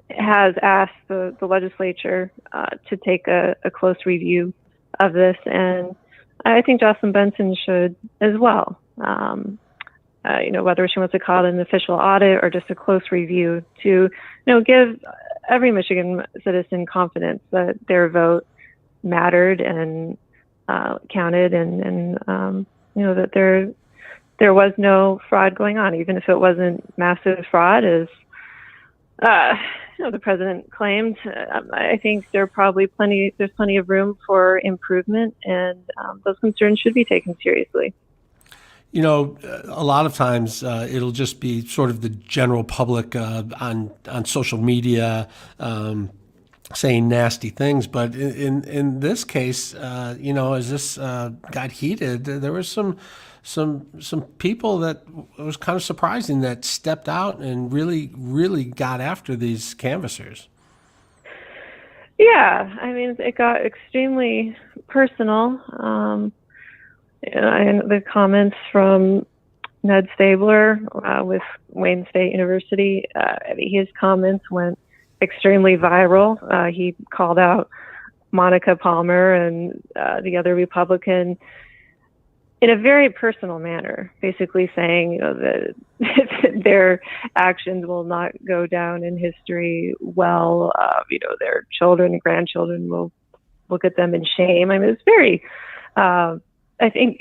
has asked the legislature to take a close review of this, and I think Jocelyn Benson should as well. Whether she wants to call it an official audit or just a close review to, give every Michigan citizen confidence that their vote mattered and counted, and that there was no fraud going on, even if it wasn't massive fraud, as the president claimed. I think there's plenty of room for improvement, and those concerns should be taken seriously. A lot of times it'll just be sort of the general public on social media saying nasty things. But in this case, as this got heated, there was some people that it was kind of surprising that stepped out and really got after these canvassers. Yeah, I mean, it got extremely personal. And the comments from Ned Stabler with Wayne State University, his comments went extremely viral. He called out Monica Palmer and the other Republican in a very personal manner, basically saying that their actions will not go down in history well. Their children and grandchildren will look at them in shame. I mean, it's very... I think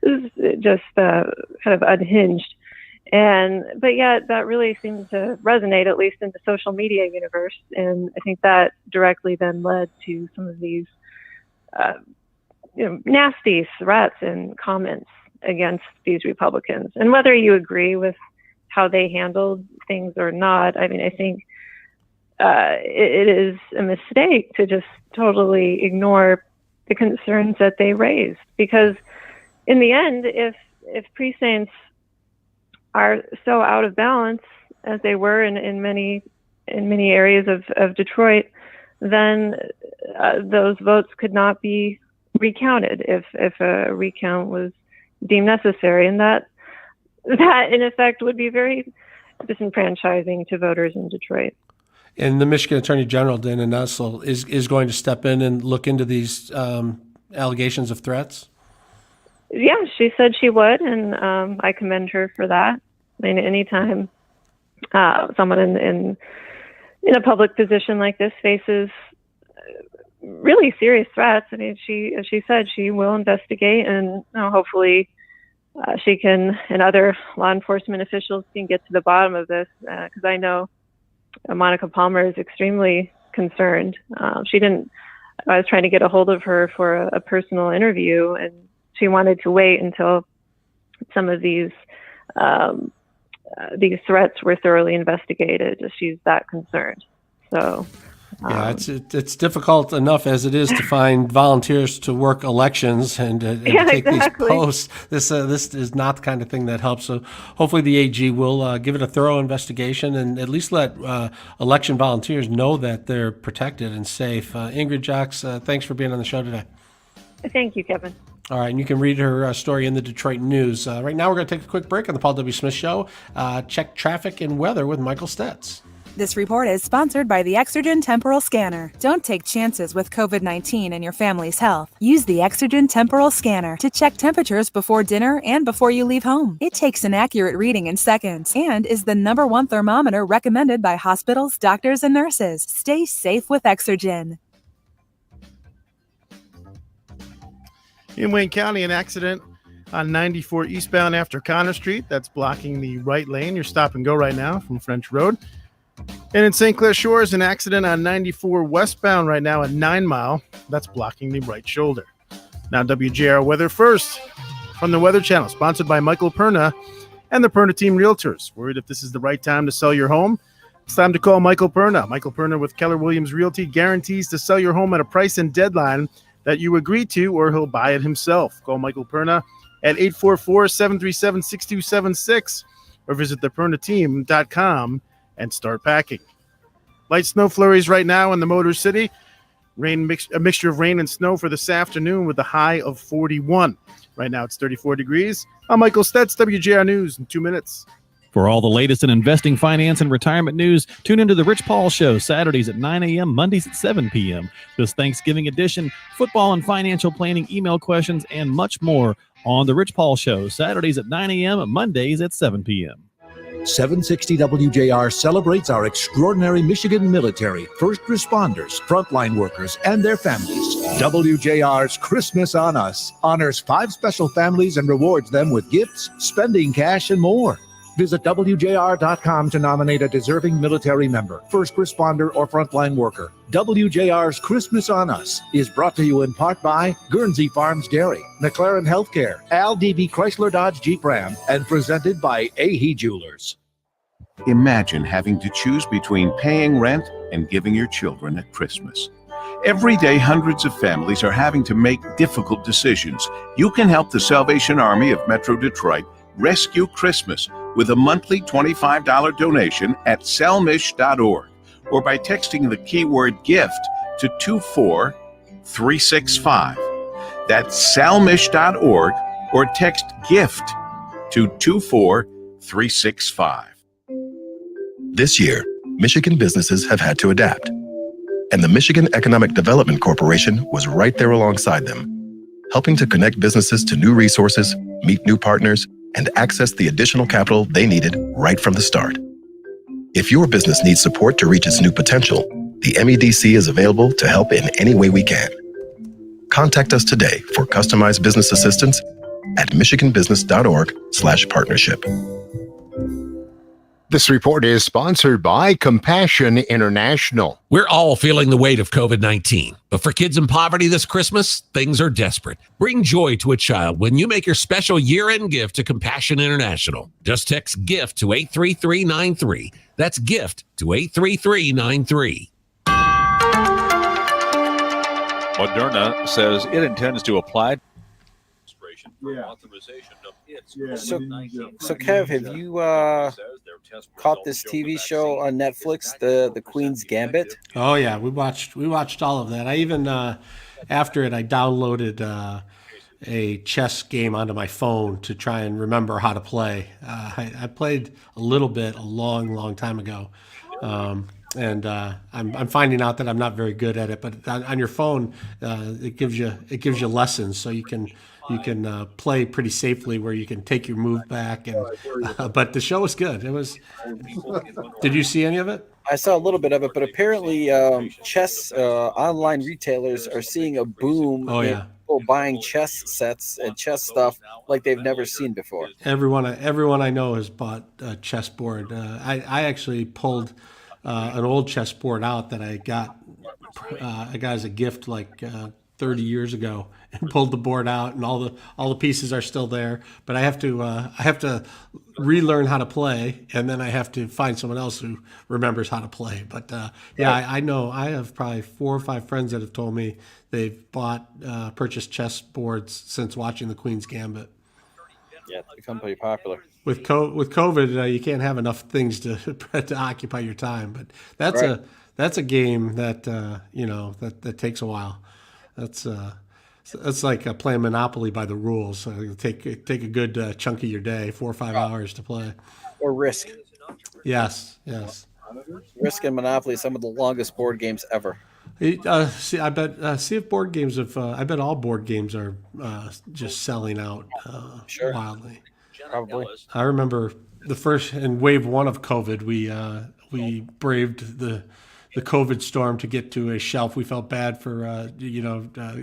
this is just kind of unhinged, but yet that really seemed to resonate, at least in the social media universe, and I think that directly then led to some of these, nasty threats and comments against these Republicans. And whether you agree with how they handled things or not, I mean, I think it is a mistake to just totally ignore the concerns that they raised, because in the end, if precincts are so out of balance as they were in many areas of Detroit, then those votes could not be recounted if a recount was deemed necessary, and that in effect would be very disenfranchising to voters in Detroit. And the Michigan Attorney General, Dana Nessel, is going to step in and look into these allegations of threats? Yeah, she said she would, and I commend her for that. I mean, anytime someone in a public position like this faces really serious threats, I mean, she said she will investigate, and hopefully she can, and other law enforcement officials can get to the bottom of this, because I know Monica Palmer is extremely concerned. I was trying to get a hold of her for a personal interview, and she wanted to wait until some of these threats were thoroughly investigated. She's that concerned. So yeah, it's difficult enough as it is to find volunteers to work elections and to take these posts. This is not the kind of thing that helps. So hopefully the AG will give it a thorough investigation and at least let election volunteers know that they're protected and safe. Ingrid Jocks, thanks for being on the show today. Thank you, Kevin. All right, and you can read her story in the Detroit News. Right now we're going to take a quick break on the Paul W. Smith Show. Check traffic and weather with Michael Stetz. This report is sponsored by the Exergen Temporal Scanner. Don't take chances with COVID-19 and your family's health. Use the Exergen Temporal Scanner to check temperatures before dinner and before you leave home. It takes an accurate reading in seconds and is the #1 thermometer recommended by hospitals, doctors, and nurses. Stay safe with Exergen. In Wayne County, an accident on 94 eastbound after Connor Street. That's blocking the right lane. You're stop and go right now from French Road. And in St. Clair Shores, an accident on 94 westbound right now at 9 Mile. That's blocking the right shoulder. Now WJR Weather first from the Weather Channel, sponsored by Michael Perna and the Perna Team Realtors. Worried if this is the right time to sell your home? It's time to call Michael Perna. Michael Perna with Keller Williams Realty guarantees to sell your home at a price and deadline that you agree to, or he'll buy it himself. Call Michael Perna at 844-737-6276 or visit thepernateam.com and start packing. Light snow flurries right now in the Motor City. A mixture of rain and snow for this afternoon with a high of 41. Right now it's 34 degrees. I'm Michael Stetz, WJR News in 2 minutes. For all the latest in investing, finance, and retirement news, tune into The Rich Paul Show, Saturdays at 9 a.m., Mondays at 7 p.m. This Thanksgiving edition, football and financial planning, email questions, and much more on The Rich Paul Show, Saturdays at 9 a.m., Mondays at 7 p.m. 760 WJR celebrates our extraordinary Michigan military, first responders, frontline workers, and their families. WJR's Christmas on Us honors 5 special families and rewards them with gifts, spending cash, and more. Visit WJR.com to nominate a deserving military member, first responder, or frontline worker. WJR's Christmas on Us is brought to you in part by Guernsey Farms Dairy, McLaren Healthcare, Al DB Chrysler Dodge Jeep Ram, and presented by Ahee Jewelers. Imagine having to choose between paying rent and giving your children at Christmas. Every day, hundreds of families are having to make difficult decisions. You can help the Salvation Army of Metro Detroit rescue Christmas with a monthly $25 donation at selmish.org or by texting the keyword gift to 24365. That's salmish.org or text gift to 24365. This year, Michigan businesses have had to adapt. And the Michigan Economic Development Corporation was right there alongside them, helping to connect businesses to new resources, meet new partners, and access the additional capital they needed right from the start. If your business needs support to reach its new potential, the MEDC is available to help in any way we can. Contact us today for customized business assistance at michiganbusiness.org/partnership. This report is sponsored by Compassion International. We're all feeling the weight of COVID-19, but for kids in poverty this Christmas, things are desperate. Bring joy to a child when you make your special year-end gift to Compassion International. Just text GIFT to 83393. That's GIFT to 83393. Moderna says it intends to apply for authorization of its So Kev, have you caught this TV show on Netflix, the Queen's Gambit? Oh yeah, we watched all of that. I even after it, I downloaded a chess game onto my phone to try and remember how to play. I played a little bit a long time ago, and I'm finding out that I'm not very good at it. But on your phone, it gives you lessons, so you can play pretty safely, where you can take your move back. And but the show was good. It was. Did you see any of it? I saw a little bit of it, but apparently chess online retailers are seeing a boom. Oh yeah. People buying chess sets and chess stuff like they've never seen before. Everyone I know has bought a chessboard. I actually pulled an old chessboard out that I got as a gift like 30 years ago, and pulled the board out, and all the pieces are still there. But I have to relearn how to play, and then I have to find someone else who remembers how to play. But I know I have probably 4 or 5 friends that have told me they've purchased chess boards since watching the Queen's Gambit. Yeah, it's become pretty popular. With COVID, you can't have enough things to occupy your time. But that's a game that that takes a while. That's like playing Monopoly by the rules. Take a good chunk of your day, 4 or 5 hours to play. Or Risk. Yes. Risk and Monopoly, some of the longest board games ever. See if board games I bet all board games are just selling out wildly. Probably. I remember the first in wave 1 of COVID, we braved the COVID storm to get to a shelf. We felt bad for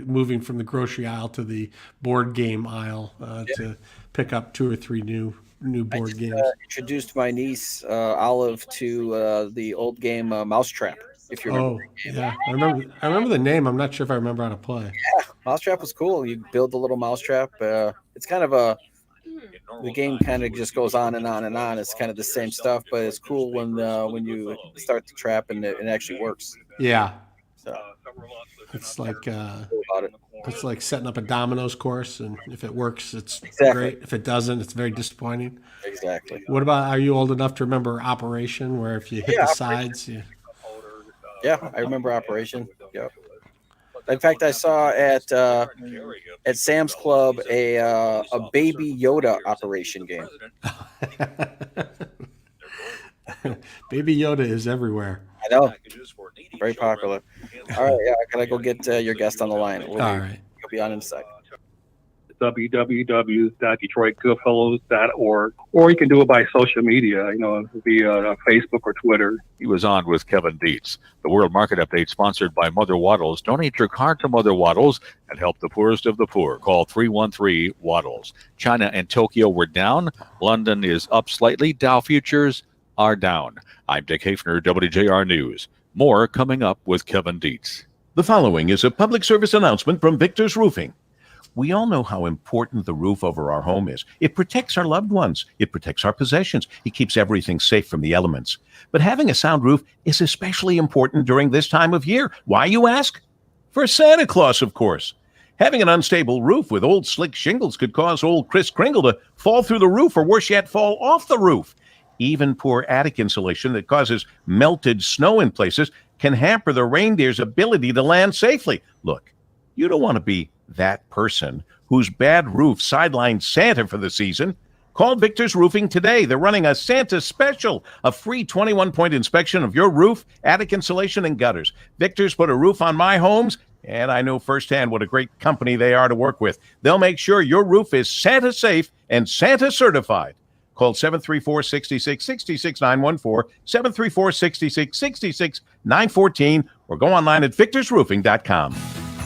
moving from the grocery aisle to the board game aisle to pick up 2 or 3 new board games. Introduced my niece Olive to the old game Mousetrap. If you remember. Yeah, I remember the name. I'm not sure if I remember how to play. Yeah, Mousetrap was cool. You build a little mousetrap. It's kind of the game kind of just goes on and on and on. It's kind of the same stuff, but it's cool when you start the trap and it actually works. Yeah. So it's like setting up a dominoes course, and if it works, it's great. If it doesn't, it's very disappointing. Exactly. What about? Are you old enough to remember Operation, where if you hit the sides, Yeah, I remember Operation. Yeah. In fact, I saw at Sam's Club a Baby Yoda Operation game. Baby Yoda is everywhere. I know. Very popular. All right, yeah, I gotta go get your guest on the line. All right. He'll be on in a sec. www.detroitgoodfellows.org, or you can do it by social media, via Facebook or Twitter. He was on with Kevin Dietz. The World Market Update sponsored by Mother Waddles. Donate your card to Mother Waddles and help the poorest of the poor. Call 313-WADDLES. China and Tokyo were down. London is up slightly. Dow futures are down. I'm Dick Hafner, WJR News. More coming up with Kevin Dietz. The following is a public service announcement from Victor's Roofing. We all know how important the roof over our home is. It protects our loved ones. It protects our possessions. It keeps everything safe from the elements. But having a sound roof is especially important during this time of year. Why, you ask? For Santa Claus, of course. Having an unstable roof with old slick shingles could cause old Kris Kringle to fall through the roof, or worse yet, fall off the roof. Even poor attic insulation that causes melted snow in places can hamper the reindeer's ability to land safely. Look, you don't want to be that person whose bad roof sidelines Santa for the season. Call Victor's Roofing today. They're running a Santa special, a free 21-point inspection of your roof, attic insulation, and gutters. Victor's put a roof on my homes, and I know firsthand what a great company they are to work with. They'll make sure your roof is Santa safe and Santa certified. Call 734-66-66-914, 734-66-66-914, or go online at victorsroofing.com.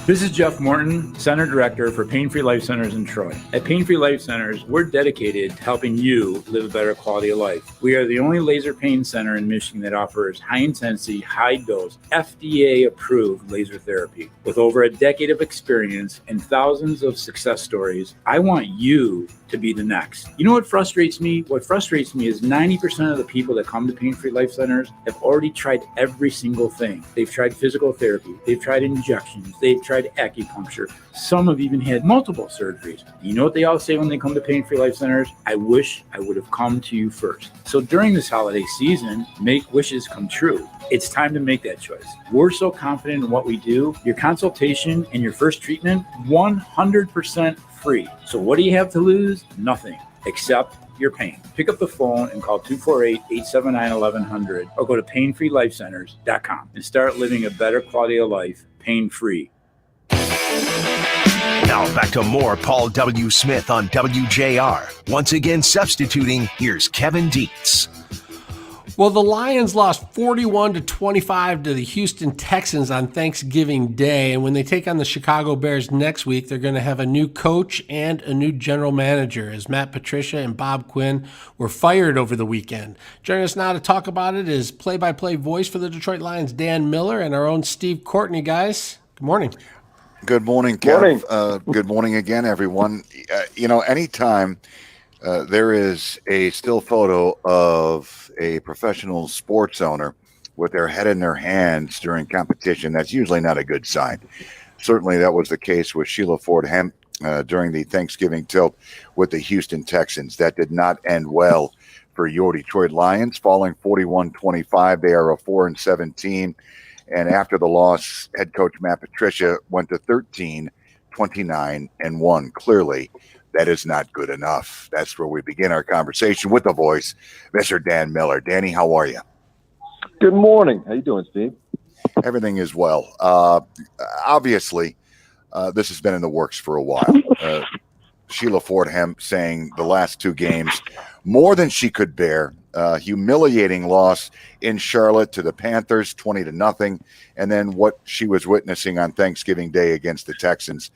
This is Jeff Morton, Center Director for Pain Free Life Centers in Troy. At Pain Free Life Centers, we're dedicated to helping you live a better quality of life. We are the only laser pain center in Michigan that offers high-intensity, high-dose, FDA-approved laser therapy. With over a decade of experience and thousands of success stories, I want you to be the next. You know what frustrates me? What frustrates me is 90% of the people that come to Pain Free Life Centers have already tried every single thing. They've tried physical therapy, they've tried injections, they've tried acupuncture. Some have even had multiple surgeries. You know what they all say when they come to Pain Free Life Centers? I wish I would have come to you first. So during this holiday season, make wishes come true. It's time to make that choice. We're so confident in what we do. Your consultation and your first treatment, 100% free. So what do you have to lose? Nothing, except your pain. Pick up the phone and call 248-879-1100 or go to painfreelifecenters.com and start living a better quality of life, pain-free. Now back to more Paul W. Smith on WJR. Once again substituting, here's Kevin Dietz. Well, the Lions lost 41-25 to the Houston Texans on Thanksgiving Day. And when they take on the Chicago Bears next week, they're going to have a new coach and a new general manager, as Matt Patricia and Bob Quinn were fired over the weekend. Joining us now to talk about it is play-by-play voice for the Detroit Lions, Dan Miller, and our own Steve Courtney. Guys, good morning. Good morning, Kev. Good morning again, everyone. Anytime there is a still photo of a professional sports owner with their head in their hands during competition, that's usually not a good sign. Certainly that was the case with Sheila Ford Hemp during the Thanksgiving tilt with the Houston Texans. That did not end well for your Detroit Lions, falling 41-25. They are a 4-7 team. And after the loss, head coach Matt Patricia went to 13-29-1. Clearly, that is not good enough. That's where we begin our conversation with the voice, Mr. Dan Miller. Danny, how are you? Good morning. How you doing, Steve? Everything is well. Obviously, this has been in the works for a while. Sheila Ford Hemp saying the last two games, more than she could bear. Humiliating loss in Charlotte to the Panthers, 20-0, and then what she was witnessing on Thanksgiving Day against the Texans.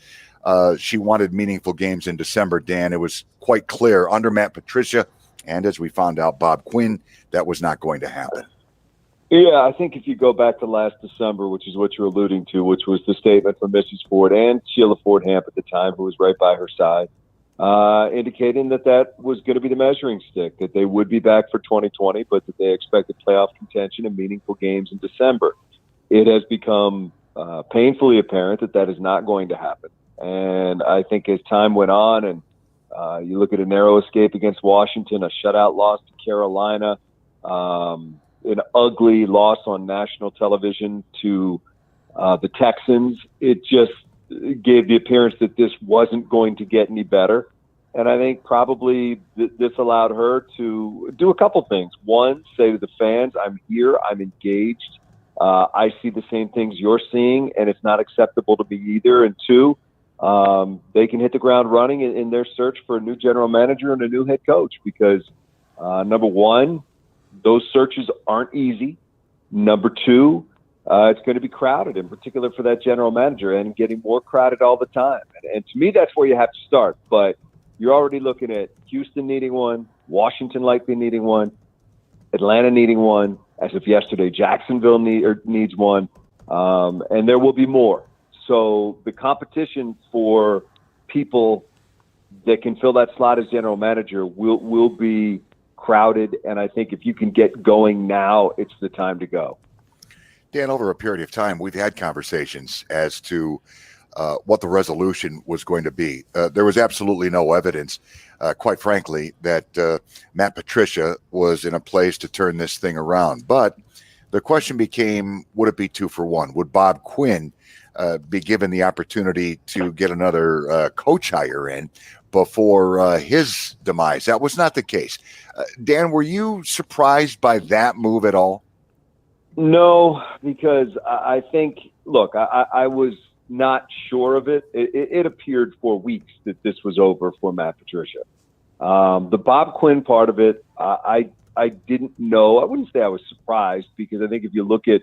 She wanted meaningful games in December, Dan. It was quite clear under Matt Patricia, and as we found out, Bob Quinn, that was not going to happen. Yeah, I think if you go back to last December, which is what you're alluding to, which was the statement from Mrs. Ford and Sheila Ford Hamp at the time, who was right by her side, indicating that was going to be the measuring stick, that they would be back for 2020, but that they expected playoff contention and meaningful games in December. It has become painfully apparent that is not going to happen. And I think as time went on and you look at a narrow escape against Washington, a shutout loss to Carolina, an ugly loss on national television to the Texans, it just gave the appearance that this wasn't going to get any better. And I think probably this allowed her to do a couple things. One, say to the fans, I'm here, I'm engaged. I see the same things you're seeing, and it's not acceptable to me either. And two, they can hit the ground running in their search for a new general manager and a new head coach because, number one, those searches aren't easy. Number two, it's going to be crowded, in particular for that general manager, and getting more crowded all the time. And to me, that's where you have to start. But you're already looking at Houston needing one, Washington likely needing one, Atlanta needing one. As of yesterday, Jacksonville needs one, and there will be more. So the competition for people that can fill that slot as general manager will be crowded. And I think if you can get going now, it's the time to go. Dan, over a period of time, we've had conversations as to what the resolution was going to be. There was absolutely no evidence, quite frankly, that Matt Patricia was in a place to turn this thing around. But the question became, would it be 2 for 1? Would Bob Quinn be given the opportunity to get another coach hire in before his demise? That was not the case. Dan, were you surprised by that move at all? No, because I think, look, I was not sure of it. It appeared for weeks that this was over for Matt Patricia. The Bob Quinn part of it, I didn't know. I wouldn't say I was surprised because I think if you look at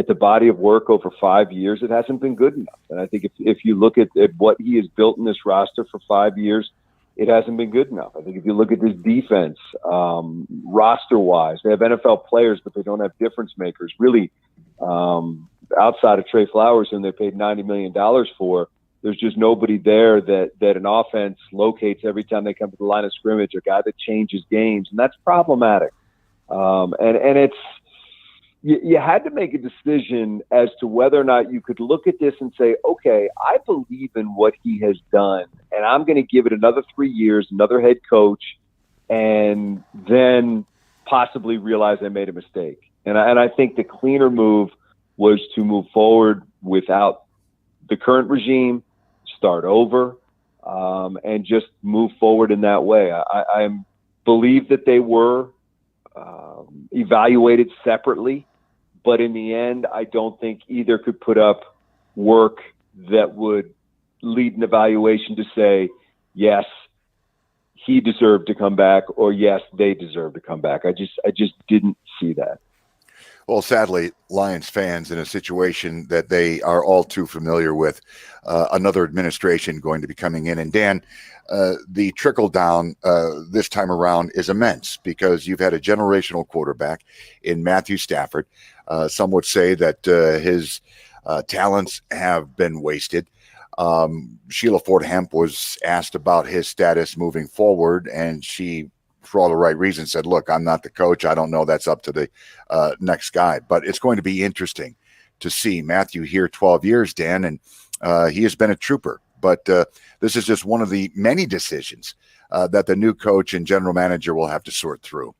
the body of work over 5 years, it hasn't been good enough. And I think if you look at what he has built in this roster for 5 years, it hasn't been good enough. I think if you look at this defense, roster-wise, they have NFL players, but they don't have difference makers. Really, outside of Trey Flowers, whom they paid $90 million for, there's just nobody there that an offense locates every time they come to the line of scrimmage, a guy that changes games, and that's problematic. And it's you had to make a decision as to whether or not you could look at this and say, okay, I believe in what he has done, and I'm going to give it another 3 years, another head coach, and then possibly realize I made a mistake. And I think the cleaner move was to move forward without the current regime, start over, and just move forward in that way. I believe that they were evaluated separately, but in the end, I don't think either could put up work that would lead an evaluation to say, yes, he deserved to come back, or yes, they deserve to come back. I just didn't see that. Well, sadly, Lions fans in a situation that they are all too familiar with, another administration going to be coming in. And Dan, the trickle down this time around is immense because you've had a generational quarterback in Matthew Stafford. Some would say that his talents have been wasted. Sheila Ford Hemp was asked about his status moving forward, and she, for all the right reasons, said, look, I'm not the coach. I don't know. That's up to the next guy. But it's going to be interesting to see Matthew here 12 years, Dan, and he has been a trooper. But this is just one of the many decisions that the new coach and general manager will have to sort through.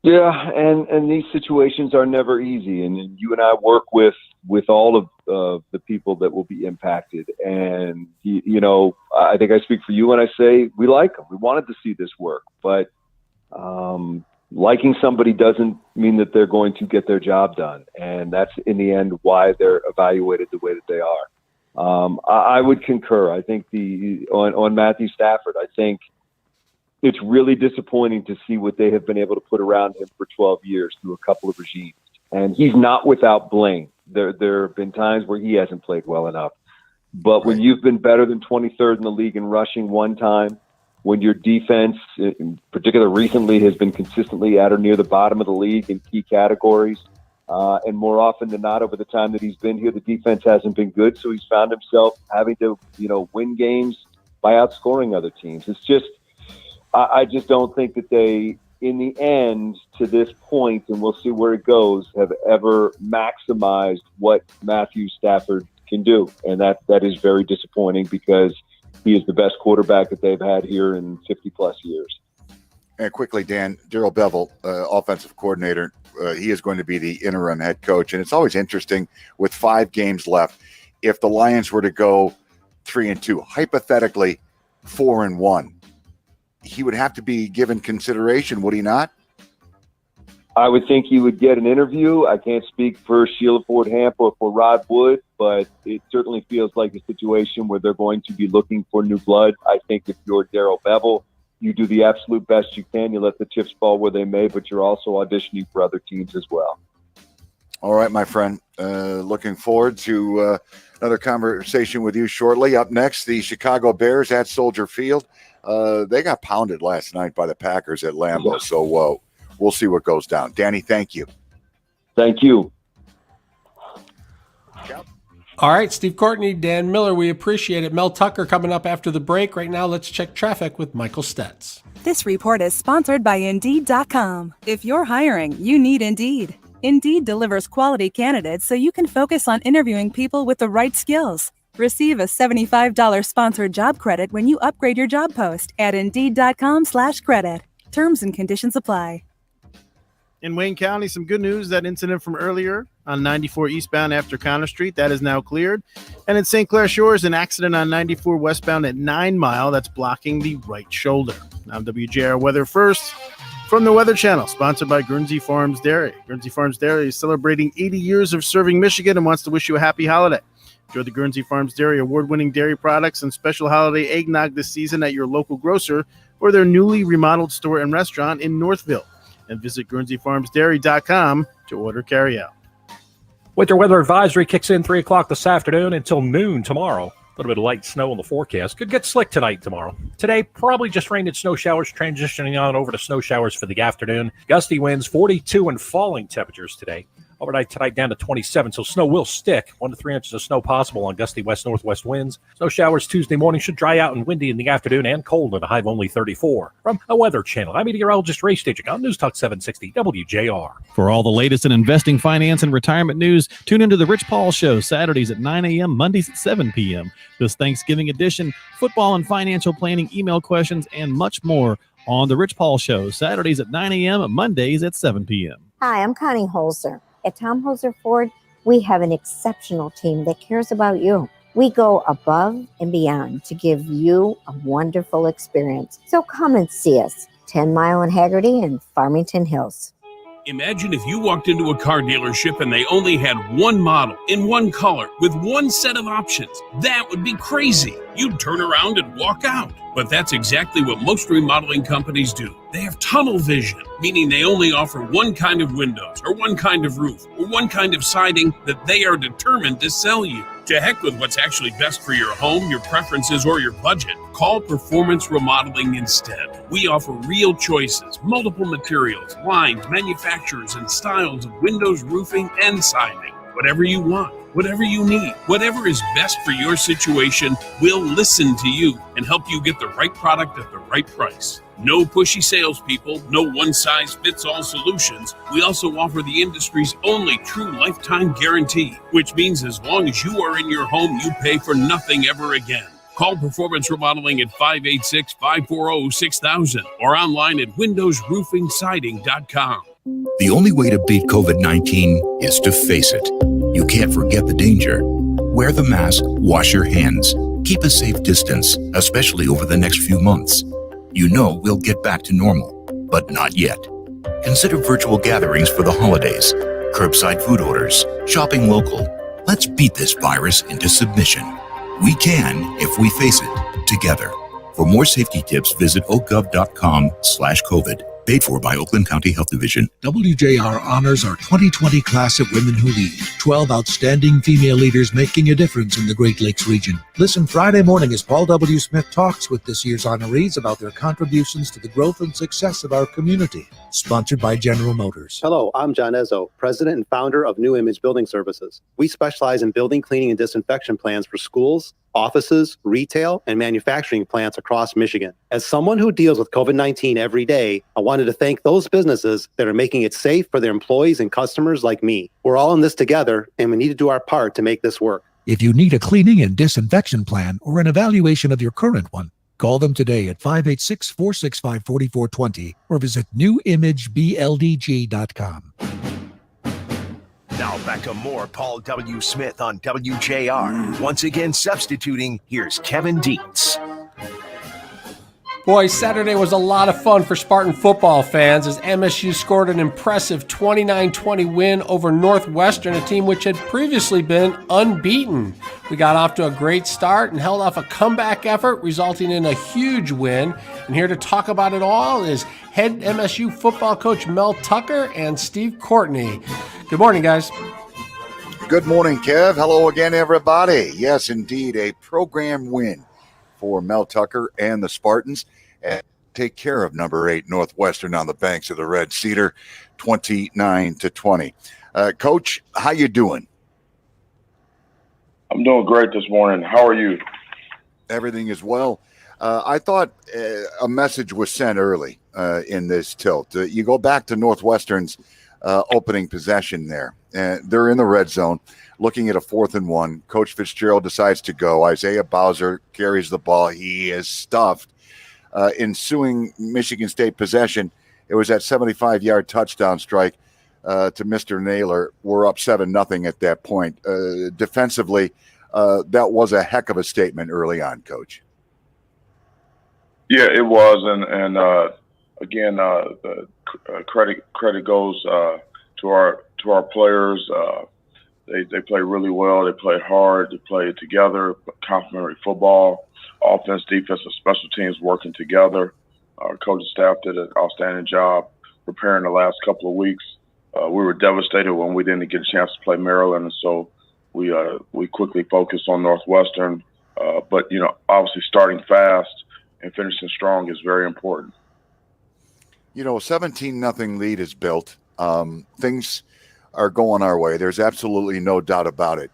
Yeah, and these situations are never easy. And you and I work with all of the people that will be impacted. And, you know, I think I speak for you when I say we like them. We wanted to see this work. But liking somebody doesn't mean that they're going to get their job done. And that's, in the end, why they're evaluated the way that they are. I would concur. I think on Matthew Stafford, I think it's really disappointing to see what they have been able to put around him for 12 years through a couple of regimes. And he's not without blame. There have been times where he hasn't played well enough. But when you've been better than 23rd in the league in rushing one time, when your defense, in particular recently, has been consistently at or near the bottom of the league in key categories, and more often than not over the time that he's been here, the defense hasn't been good. So he's found himself having to, win games by outscoring other teams. It's just, I just don't think that they, in the end, to this point, and we'll see where it goes, have ever maximized what Matthew Stafford can do. And that is very disappointing because he is the best quarterback that they've had here in 50-plus years. And quickly, Dan, Daryl Bevel, offensive coordinator, he is going to be the interim head coach. And it's always interesting with 5 games left. If the Lions were to go 3-2, hypothetically 4-1, he would have to be given consideration, would he not? I would think he would get an interview. I can't speak for Sheila Ford Hamp or for Rod Wood, but it certainly feels like a situation where they're going to be looking for new blood. I think if you're Daryl Bevel, you do the absolute best you can. You let the chips fall where they may, but you're also auditioning for other teams as well. All right, my friend. Looking forward to another conversation with you shortly. Up next, the Chicago Bears at Soldier Field. They got pounded last night by the Packers at Lambeau, so we'll see what goes down. Danny, thank you. Thank you. All right, Steve Courtney, Dan Miller, we appreciate it. Mel Tucker coming up after the break. Right now, let's check traffic with Michael Stetz. This report is sponsored by Indeed.com. If you're hiring, you need Indeed. Indeed delivers quality candidates so you can focus on interviewing people with the right skills. Receive a $75 sponsored job credit when you upgrade your job post at Indeed.com/credit. Terms and conditions apply. In Wayne County, some good news. That incident from earlier on 94 eastbound after Connor Street, that is now cleared. And in St. Clair Shores, an accident on 94 westbound at 9 Mile that's blocking the right shoulder. Now WJR weather first from the Weather Channel, sponsored by Guernsey Farms Dairy. Guernsey Farms Dairy is celebrating 80 years of serving Michigan and wants to wish you a happy holiday. Enjoy the Guernsey Farms Dairy award-winning dairy products and special holiday eggnog this season at your local grocer or their newly remodeled store and restaurant in Northville. And visit GuernseyFarmsDairy.com to order carryout. Winter weather advisory kicks in 3 o'clock this afternoon until noon tomorrow. A little bit of light snow in the forecast. Could get slick tonight, tomorrow. Today, probably just rain and snow showers, transitioning on over to snow showers for the afternoon. Gusty winds, 42 and falling temperatures today. Overnight tonight down to 27, so snow will stick. 1 to 3 inches of snow possible on gusty west-northwest winds. Snow showers Tuesday morning should dry out and windy in the afternoon and cold at a high of only 34. From a Weather Channel, I'm meteorologist Ray Staging on News Talk 760 WJR. For all the latest in investing, finance, and retirement news, tune into The Rich Paul Show Saturdays at 9 a.m., Mondays at 7 p.m. This Thanksgiving edition, football and financial planning, email questions, and much more on The Rich Paul Show Saturdays at 9 a.m., Mondays at 7 p.m. Hi, I'm Connie Holzer. At Tom Holzer Ford, we have an exceptional team that cares about you. We go above and beyond to give you a wonderful experience. So come and see us, 10 Mile and Haggerty and Farmington Hills. Imagine if you walked into a car dealership and they only had one model in one color with one set of options. That would be crazy. You'd turn around and walk out. But that's exactly what most remodeling companies do. They have tunnel vision, meaning they only offer one kind of windows or one kind of roof or one kind of siding that they are determined to sell you. To heck with what's actually best for your home, your preferences, or your budget. Call Performance Remodeling instead. We offer real choices, multiple materials, lines, manufacturers, and styles of windows, roofing, and siding. Whatever you want, whatever you need, whatever is best for your situation, we'll listen to you and help you get the right product at the right price. No pushy salespeople, no one-size-fits-all solutions. We also offer the industry's only true lifetime guarantee, which means as long as you are in your home, you pay for nothing ever again. Call Performance Remodeling at 586-540-6000 or online at windowsroofingsiding.com. The only way to beat COVID-19 is to face it. You can't forget the danger. Wear the mask, wash your hands, keep a safe distance, especially over the next few months. You know we'll get back to normal, but not yet. Consider virtual gatherings for the holidays, curbside food orders, shopping local. Let's beat this virus into submission. We can if we face it together. For more safety tips, visit ocgov.com/COVID. Paid for by Oakland County Health Division. WJR honors our 2020 class of Women Who Lead. 12 outstanding female leaders making a difference in the Great Lakes region. Listen Friday morning as Paul W. Smith talks with this year's honorees about their contributions to the growth and success of our community. Sponsored by General Motors. Hello, I'm John Ezzo, president and founder of New Image Building Services. We specialize in building cleaning and disinfection plans for schools, offices, retail, and manufacturing plants across Michigan. As someone who deals with COVID-19 every day, I wanted to thank those businesses that are making it safe for their employees and customers like me. We're all in this together, and we need to do our part to make this work. If you need a cleaning and disinfection plan or an evaluation of your current one, Call them today at 586-465-4420 or visit newimagebldg.com. Now back to more Paul W. Smith on WJR. Once again substituting, here's Kevin Dietz. Boy, Saturday was a lot of fun for Spartan football fans as MSU scored an impressive 29-20 win over Northwestern, a team which had previously been unbeaten. We got off to a great start and held off a comeback effort, resulting in a huge win. And here to talk about it all is head MSU football coach Mel Tucker and Steve Courtney. Good morning, guys. Good morning, Kev. Hello again, everybody. Yes, indeed, a program win for Mel Tucker and the Spartans. And take care of number 8 Northwestern on the banks of the Red Cedar, 29-20. Coach, how you doing? I'm doing great this morning. How are you? Everything is well. I thought a message was sent early in this tilt. You go back to Northwestern's opening possession there. They're in the red zone looking at a 4th and 1. Coach Fitzgerald decides to go. Isaiah Bowser carries the ball. He is stuffed. Ensuing Michigan State possession, it was that 75-yard touchdown strike to Mr. Naylor. We're up 7-0 at that point. Defensively, that was a heck of a statement early on, Coach. Yeah, it was, and again, the credit goes to our players. They play really well. They play hard. They play together. Complementary football. Offense, defense, and special teams working together. Our coaching staff did an outstanding job preparing the last couple of weeks. We were devastated when we didn't get a chance to play Maryland, and so we quickly focused on Northwestern. But obviously starting fast and finishing strong is very important. 17-0 lead is built. Things are going our way. There's absolutely no doubt about it,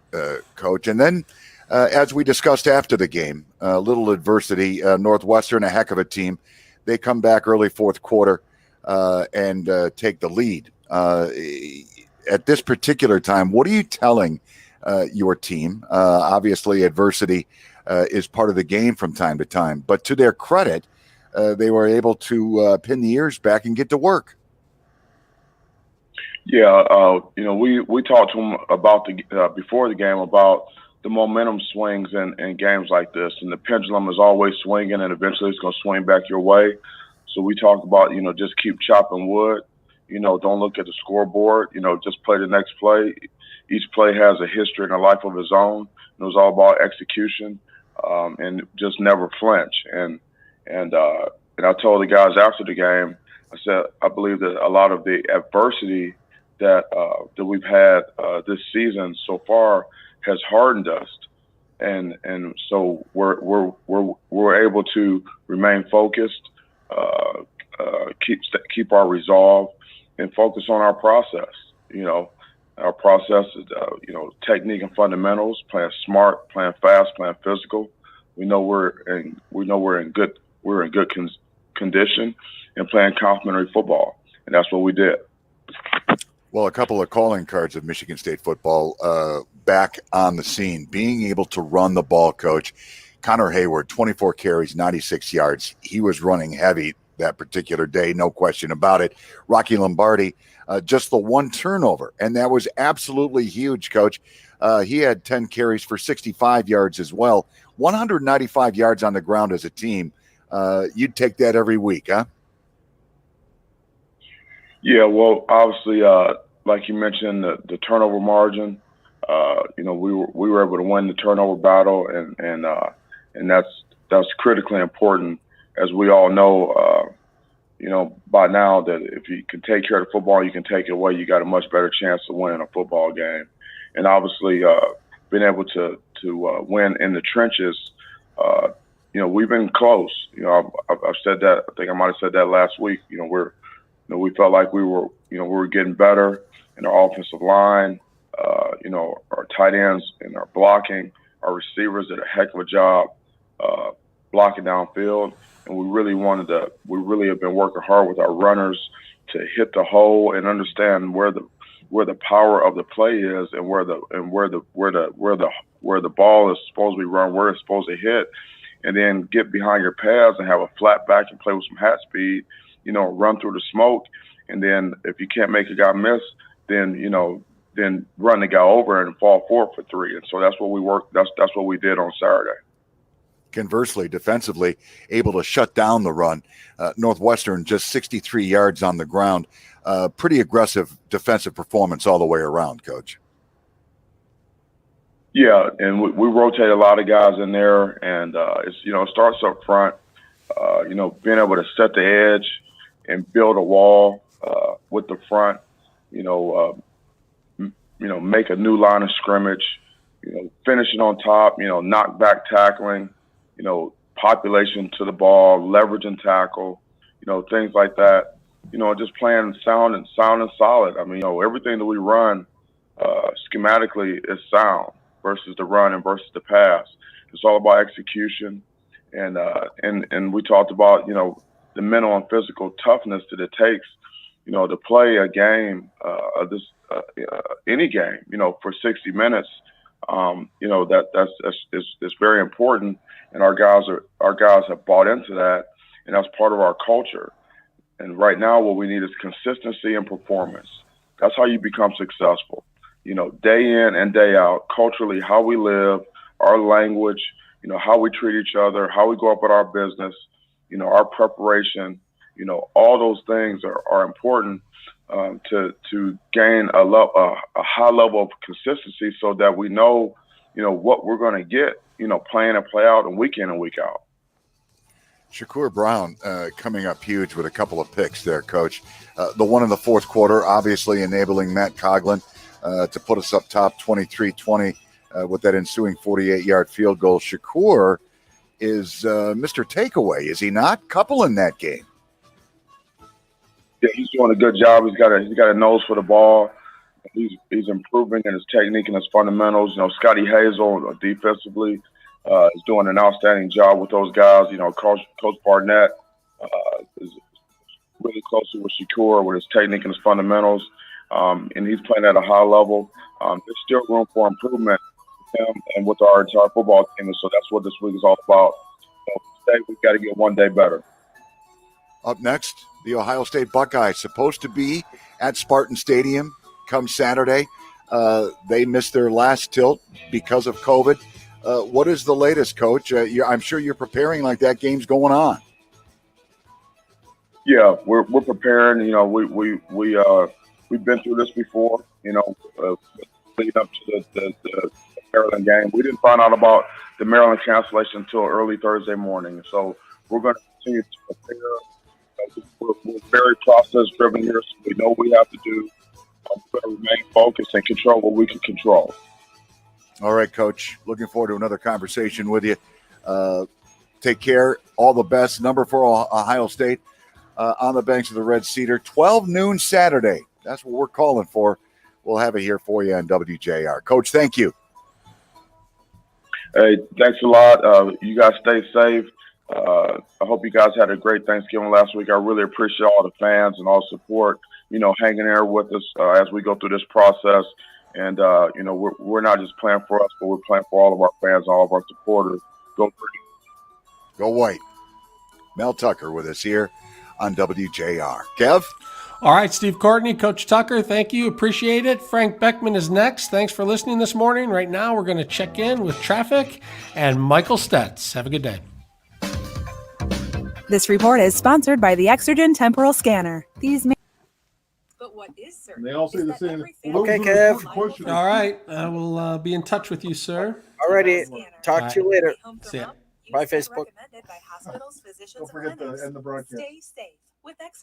Coach. And then, as we discussed after the game, a little adversity. Northwestern, a heck of a team. They come back early fourth quarter and take the lead. At this particular time, what are you telling your team? Obviously, adversity is part of the game from time to time. But to their credit, they were able to pin the ears back and get to work. Yeah, we talked to them about before the game about the momentum swings in games like this, and the pendulum is always swinging, and eventually it's going to swing back your way. So we talked about just keep chopping wood. Don't look at the scoreboard. Just play the next play. Each play has a history and a life of its own. It was all about execution, and just never flinch. And I told the guys after the game, I said I believe that a lot of the adversity that we've had this season so far has hardened us, and so we're able to remain focused, keep our resolve, and focus on our process. Our process is technique and fundamentals, playing smart, playing fast, playing physical. We know we're in good condition and playing complementary football, and that's what we did. Well, a couple of calling cards of Michigan State football back on the scene, being able to run the ball, Coach. Connor Hayward, 24 carries, 96 yards. He was running heavy that particular day, no question about it. Rocky Lombardi, just the one turnover, and that was absolutely huge, Coach. He had 10 carries for 65 yards as well. 195 yards on the ground as a team. You'd take that every week, huh? Yeah, well, obviously, like you mentioned, the turnover margin. We were able to win the turnover battle, and that's critically important, as we all know. By now that if you can take care of the football, you can take it away. You got a much better chance of winning a football game, and obviously, being able to win in the trenches. We've been close. I've said that. I think I might have said that last week. We felt like we were getting better in our offensive line, our tight ends and our blocking. Our receivers did a heck of a job blocking downfield, and we really have been working hard with our runners to hit the hole and understand where the power of the play is and where the ball is supposed to be run, where it's supposed to hit, and then get behind your pads and have a flat back and play with some hat speed, run through the smoke. And then if you can't make a guy miss, then, then run the guy over and fall forward for 3. And so that's what we worked. That's what we did on Saturday. Conversely, defensively, able to shut down the run. Northwestern just 63 yards on the ground. Pretty aggressive defensive performance all the way around, Coach. Yeah, and we rotate a lot of guys in there, and it's it starts up front. Being able to set the edge and build a wall with the front. Make a new line of scrimmage. Finishing on top. Knock back tackling. Population to the ball, leverage and tackle. Things like that. Just playing sound and solid. I mean, everything that we run schematically is sound versus the run and versus the pass. It's all about execution, and we talked about the mental and physical toughness that it takes to play a game any game for 60 minutes. That's very important, and our guys have bought into that, and that's part of our culture. And right now, what we need is consistency and performance. That's how you become successful. Day in and day out, culturally, how we live, our language, how we treat each other, how we go about our business, our preparation, all those things are important to gain a high level of consistency so that we know, what we're going to get, playing and play out and week in and week out. Shakur Brown coming up huge with a couple of picks there, Coach. The one in the fourth quarter, obviously enabling Matt Coughlin to put us up top 23-20 with that ensuing 48-yard field goal. Shakur is Mr. Takeaway, is he not? Couple in that game. Yeah, he's doing a good job. He's got a nose for the ball. He's improving in his technique and his fundamentals. Scotty Hazel defensively is doing an outstanding job with those guys. Coach Barnett is really closely with Shakur with his technique and his fundamentals, and he's playing at a high level. There's still room for improvement with him and with our entire football team, and so that's what this week is all about. Today we've got to get one day better. Up next, the Ohio State Buckeyes, supposed to be at Spartan Stadium come Saturday. They missed their last tilt because of COVID. What is the latest, Coach? I'm sure you're preparing like that game's going on. Yeah, we're preparing. We've been through this before. Leading up to the Maryland game, we didn't find out about the Maryland cancellation until early Thursday morning. So we're going to continue to prepare. We're very process-driven here, so we know what we have to do. We're going to remain focused and control what we can control. All right, Coach. Looking forward to another conversation with you. Take care. All the best. Number for Ohio State on the banks of the Red Cedar. 12 noon Saturday. That's what we're calling for. We'll have it here for you on WJR. Coach, thank you. Hey, thanks a lot. You guys stay safe. I hope you guys had a great Thanksgiving last week. I really appreciate all the fans and all the support, hanging there with us as we go through this process. And, we're not just playing for us, but we're playing for all of our fans, all of our supporters. Go Green. Go White. Mel Tucker with us here on WJR. Kev? All right, Steve Courtney, Coach Tucker, thank you. Appreciate it. Frank Beckman is next. Thanks for listening this morning. Right now, we're going to check in with traffic and Michael Stetz. Have a good day. This report is sponsored by the Exergen Temporal Scanner. But what is certain? They all say the same. Okay, Kev. All right. I will be in touch with you, sir. All righty. Talk to you later. See ya. Bye, Facebook. Don't forget to end the broadcast. Stay safe with Exergen.